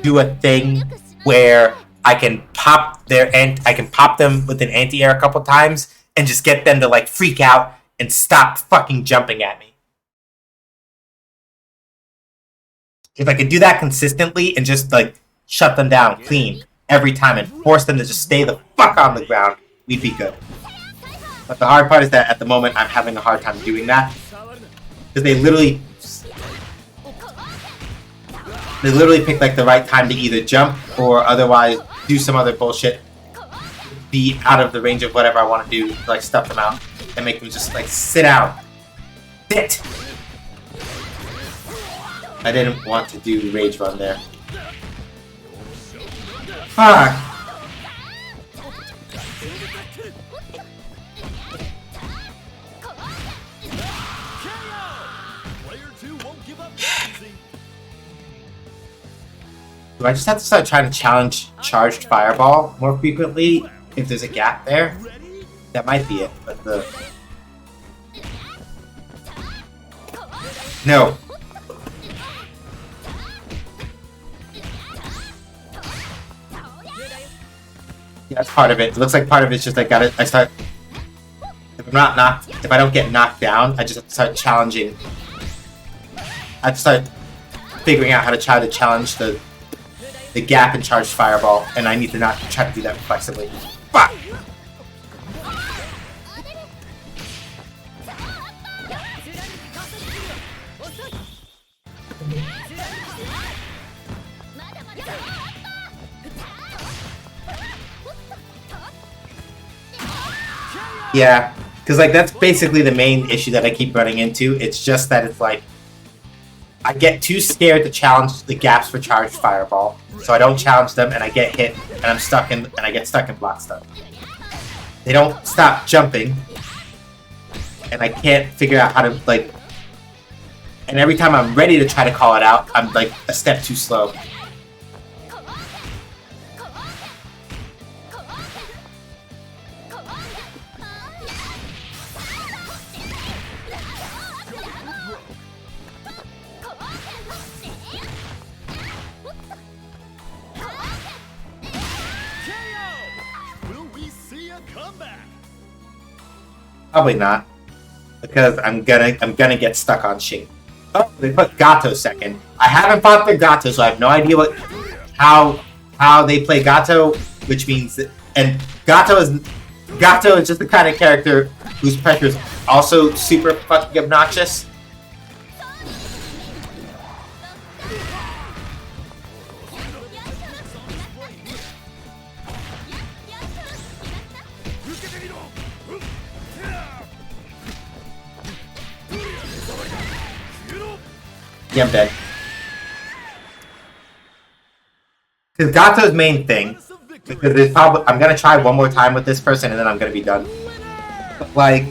do a thing where I can pop them with an anti-air a couple times and just get them to like freak out and stop fucking jumping at me. If I could do that consistently and just like shut them down clean every time and force them to just stay the fuck on the ground, we'd be good. But the hard part is that at the moment I'm having a hard time doing that. Because they literally pick like the right time to either jump or otherwise do some other bullshit, be out of the range of whatever I want to do, like stuff them out and make them just like sit down. Sit! I didn't want to do Rage Run there. Fuck! Do I just have to start trying to challenge Charged Fireball more frequently if there's a gap there? That might be it, but the... No. Yeah, that's part of it. It looks like part of it's just if I don't get knocked down, I just have to start challenging. I have to start figuring out how to try to challenge the gap and Charged Fireball, and I need to not try to do that flexibly. Fuck! Yeah, because like that's basically the main issue that I keep running into. It's just that it's like I get too scared to challenge the gaps for charged fireball, so I don't challenge them, and I get hit, and I get stuck in block stun. They don't stop jumping, and I can't figure out how to like. And every time I'm ready to try to call it out, I'm like a step too slow. Probably not, because I'm gonna get stuck on Shing. Oh, they put Gato second. I haven't fought the Gato, so I have no idea how they play Gato, which means that, and Gato is just the kind of character whose pressure is also super fucking obnoxious. Yeah, I'm dead. Because Gato's main thing, because it's probably, I'm gonna try one more time with this person and then I'm gonna be done. But like,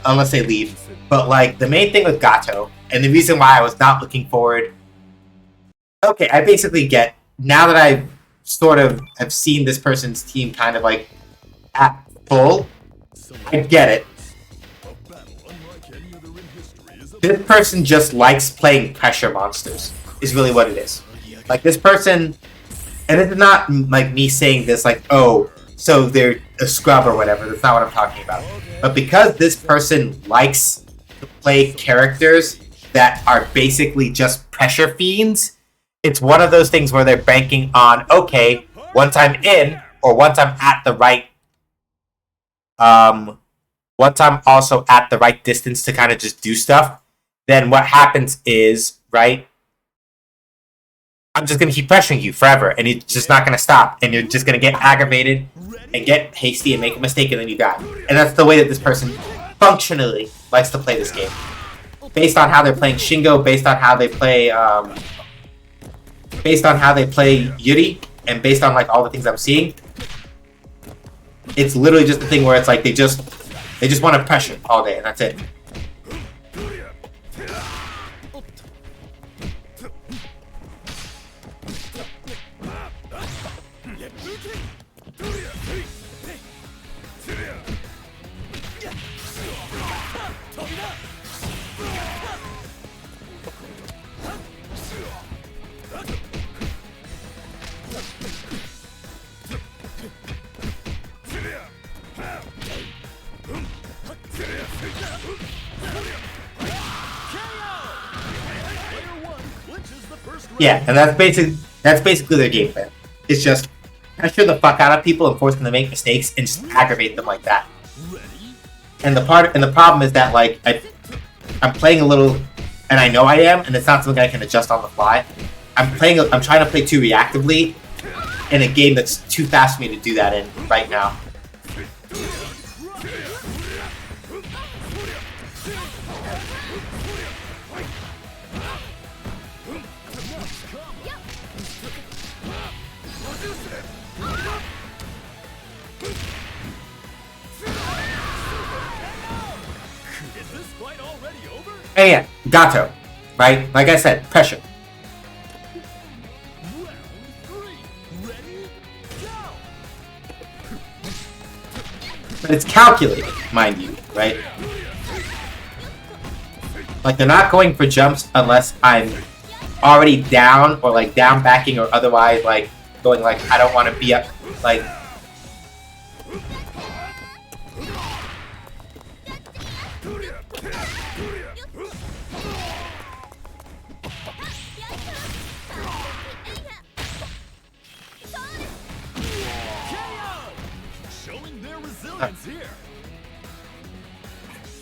unless they leave. But like, the main thing with Gato, and the reason why I was not looking forward. Okay, I basically get, now that I sort of have seen this person's team kind of like at full, I get it. This person just likes playing pressure monsters, is really what it is. Like, this person, and it's not like me saying this like, oh, so they're a scrub or whatever, that's not what I'm talking about. But because this person likes to play characters that are basically just pressure fiends, it's one of those things where they're banking on, okay, once I'm in, or once I'm at the right, once I'm also at the right distance to kind of just do stuff, then what happens is, right, I'm just going to keep pressuring you forever, and it's just not going to stop, and you're just going to get aggravated and get hasty and make a mistake, and then you die. And that's the way that this person functionally likes to play this game. Based on how they're playing Shingo, based on how they play Yuri, and based on like all the things I'm seeing, it's literally just the thing where it's like they just want to pressure all day, and that's it. Yeah, and that's basically their game plan. It's just pressure the fuck out of people and force them to make mistakes and just aggravate them like that. And the problem is that like I'm playing a little, and I know I am, and it's not something I can adjust on the fly. I'm trying to play too reactively in a game that's too fast for me to do that in right now. And yeah, Gato, right? Like I said, pressure. But it's calculated, mind you, right? Like, they're not going for jumps unless I'm already down, or like down backing, or otherwise like going like, I don't want to be up, like...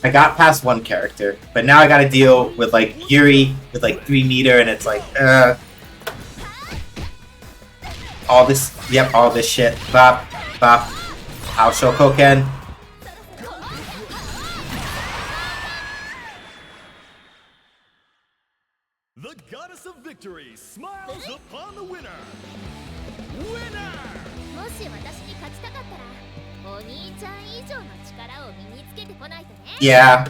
I got past one character, but now I gotta deal with like Yuri with like 3 meter, and it's like all this shit. Bop, bop, I'll show Koken. Victory smiles upon the winner. Winner! もし私に勝ちたかったらお兄ちゃん以上の力を身につけてこないとね。 Yeah,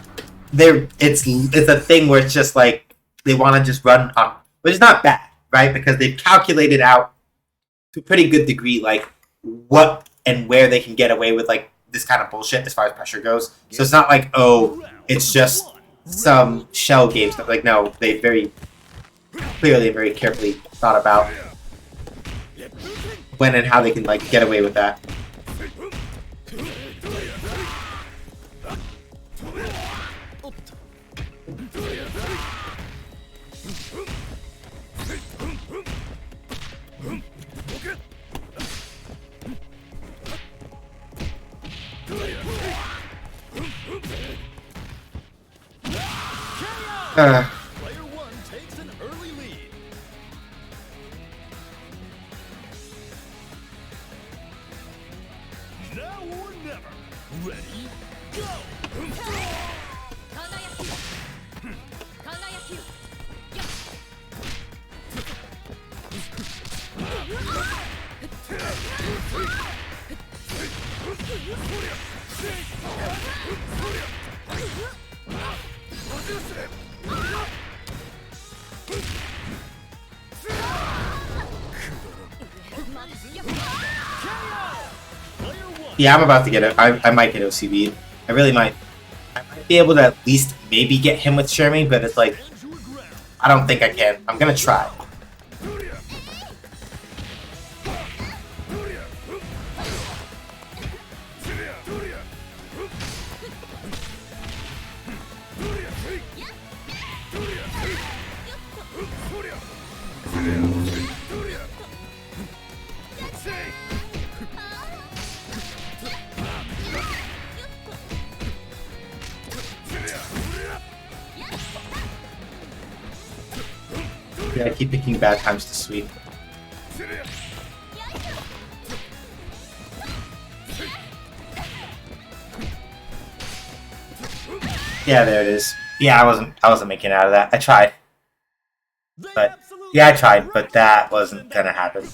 it's a thing where it's just like they want to just run up, which is not bad, right? Because they've calculated out to a pretty good degree like what and where they can get away with like this kind of bullshit as far as pressure goes. So it's not like, oh, it's just some shell games. Like, no, they very clearly and very carefully thought about when and how they can like get away with that. Player one takes an early lead. Now or never. Ready? Go! Yeah, I'm about to get it. I might get OCB'd. I really might. I might be able to at least maybe get him with Shermie, but it's like, I don't think I can. I'm gonna try. Yeah, I keep picking bad times to sweep. Yeah, there it is. Yeah, I wasn't making it out of that. I tried. But yeah, I tried, but that wasn't gonna happen.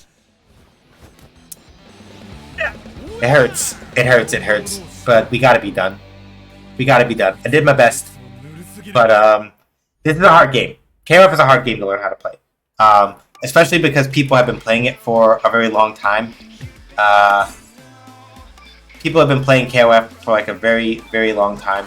It hurts. It hurts, it hurts. But we gotta be done. We gotta be done. I did my best. But this is a hard game. KOF is a hard game to learn how to play. Especially because people have been playing it for a very long time. People have been playing KOF for like a very, very long time.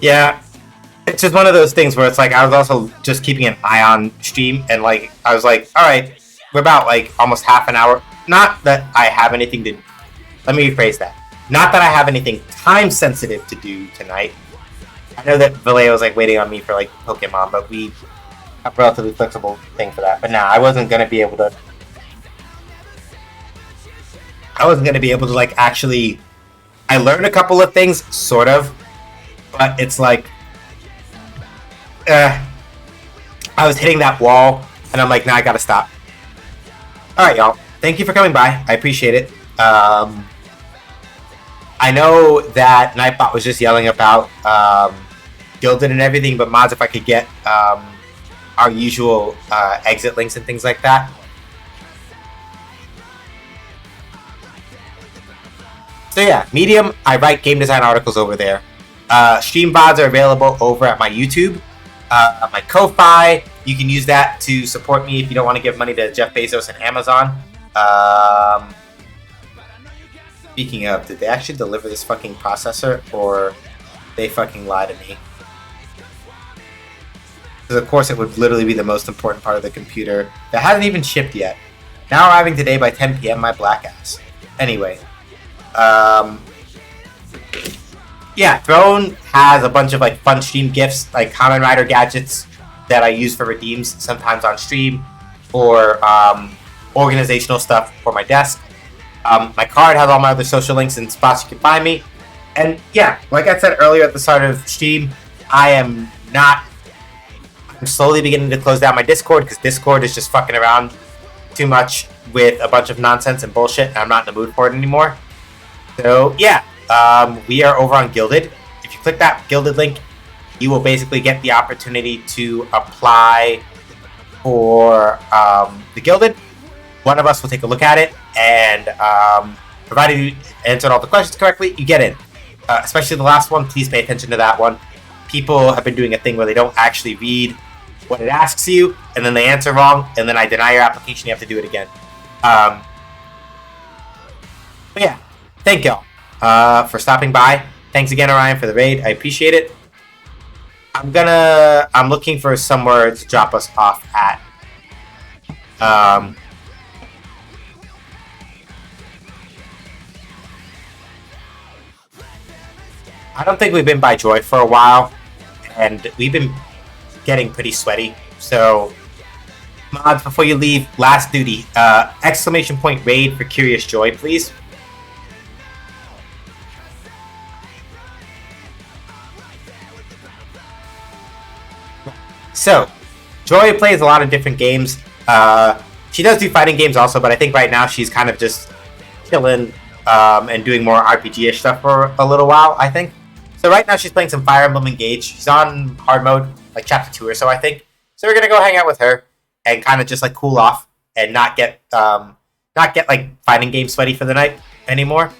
Yeah, it's just one of those things where it's like I was also just keeping an eye on stream and like I was like, all right, we're about like almost half an hour. Not that I have anything to. Let me rephrase that. Not that I have anything time sensitive to do tonight. I know that Vallejo was like waiting on me for like Pokemon, but we have a relatively flexible thing for that. But nah, I wasn't gonna be able to. I wasn't gonna be able to like actually. I learned a couple of things, sort of. But it's like, I was hitting that wall, and I'm like, nah, I gotta stop. Alright, y'all. Thank you for coming by. I appreciate it. I know that Nightbot was just yelling about Gilded and everything, but mods, if I could get our usual exit links and things like that. So yeah, Medium, I write game design articles over there. Stream VODs are available over at my YouTube, my Ko-Fi. You can use that to support me if you don't want to give money to Jeff Bezos and Amazon. Speaking of, did they actually deliver this fucking processor, or they fucking lie to me? Because of course it would literally be the most important part of the computer that hasn't even shipped yet. Now arriving today by 10 p.m. my black ass. Anyway, yeah, Throne has a bunch of like fun stream gifts, like Kamen Rider gadgets that I use for redeems, sometimes on stream, or organizational stuff for my desk. My card has all my other social links and spots you can find me. And yeah, like I said earlier at the start of stream, I am not I'm slowly beginning to close down my Discord because Discord is just fucking around too much with a bunch of nonsense and bullshit, and I'm not in the mood for it anymore. So yeah, we are over on Guilded. If you click that Guilded link, you will basically get the opportunity to apply for the Guilded. One of us will take a look at it, and provided you answered all the questions correctly, you get in. Especially the last one, please pay attention to that one. People have been doing a thing where they don't actually read what it asks you, and then they answer wrong, and then I deny your application, you have to do it again. But yeah, thank y'all for stopping by. Thanks again, Orion, for the raid. I appreciate it. I'm looking for somewhere to drop us off at. I don't think we've been by Joy for a while, and we've been getting pretty sweaty. So, mods, before you leave, last duty, exclamation point raid for Curious Joy, please. So, Joy plays a lot of different games. She does do fighting games also, but I think right now she's kind of just chilling and doing more RPG-ish stuff for a little while, I think. So right now she's playing some Fire Emblem Engage. She's on hard mode, like chapter 2 or so, I think. So we're gonna go hang out with her and kind of just like cool off and not get like fighting game sweaty for the night anymore.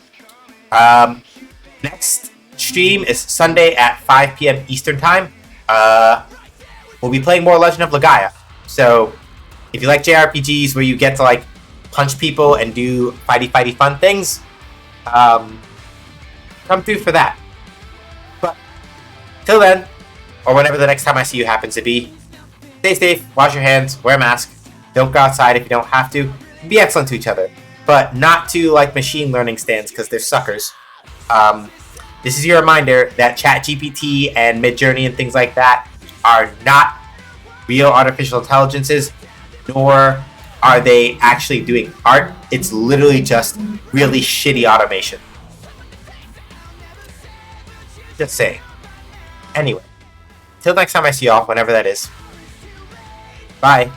Next stream is Sunday at 5 p.m. Eastern time. We'll be playing more Legend of Legaia. So if you like JRPGs where you get to like punch people and do fighty fun things, come through for that. But till then, or whenever the next time I see you happens to be, stay safe, wash your hands, wear a mask, don't go outside if you don't have to, be excellent to each other, but not to like machine learning stands because they're suckers. This is your reminder that ChatGPT and Midjourney and things like that are not real artificial intelligences, nor are they actually doing art. It's literally just really shitty automation. Just saying. Anyway, till next time I see y'all, whenever that is. Bye.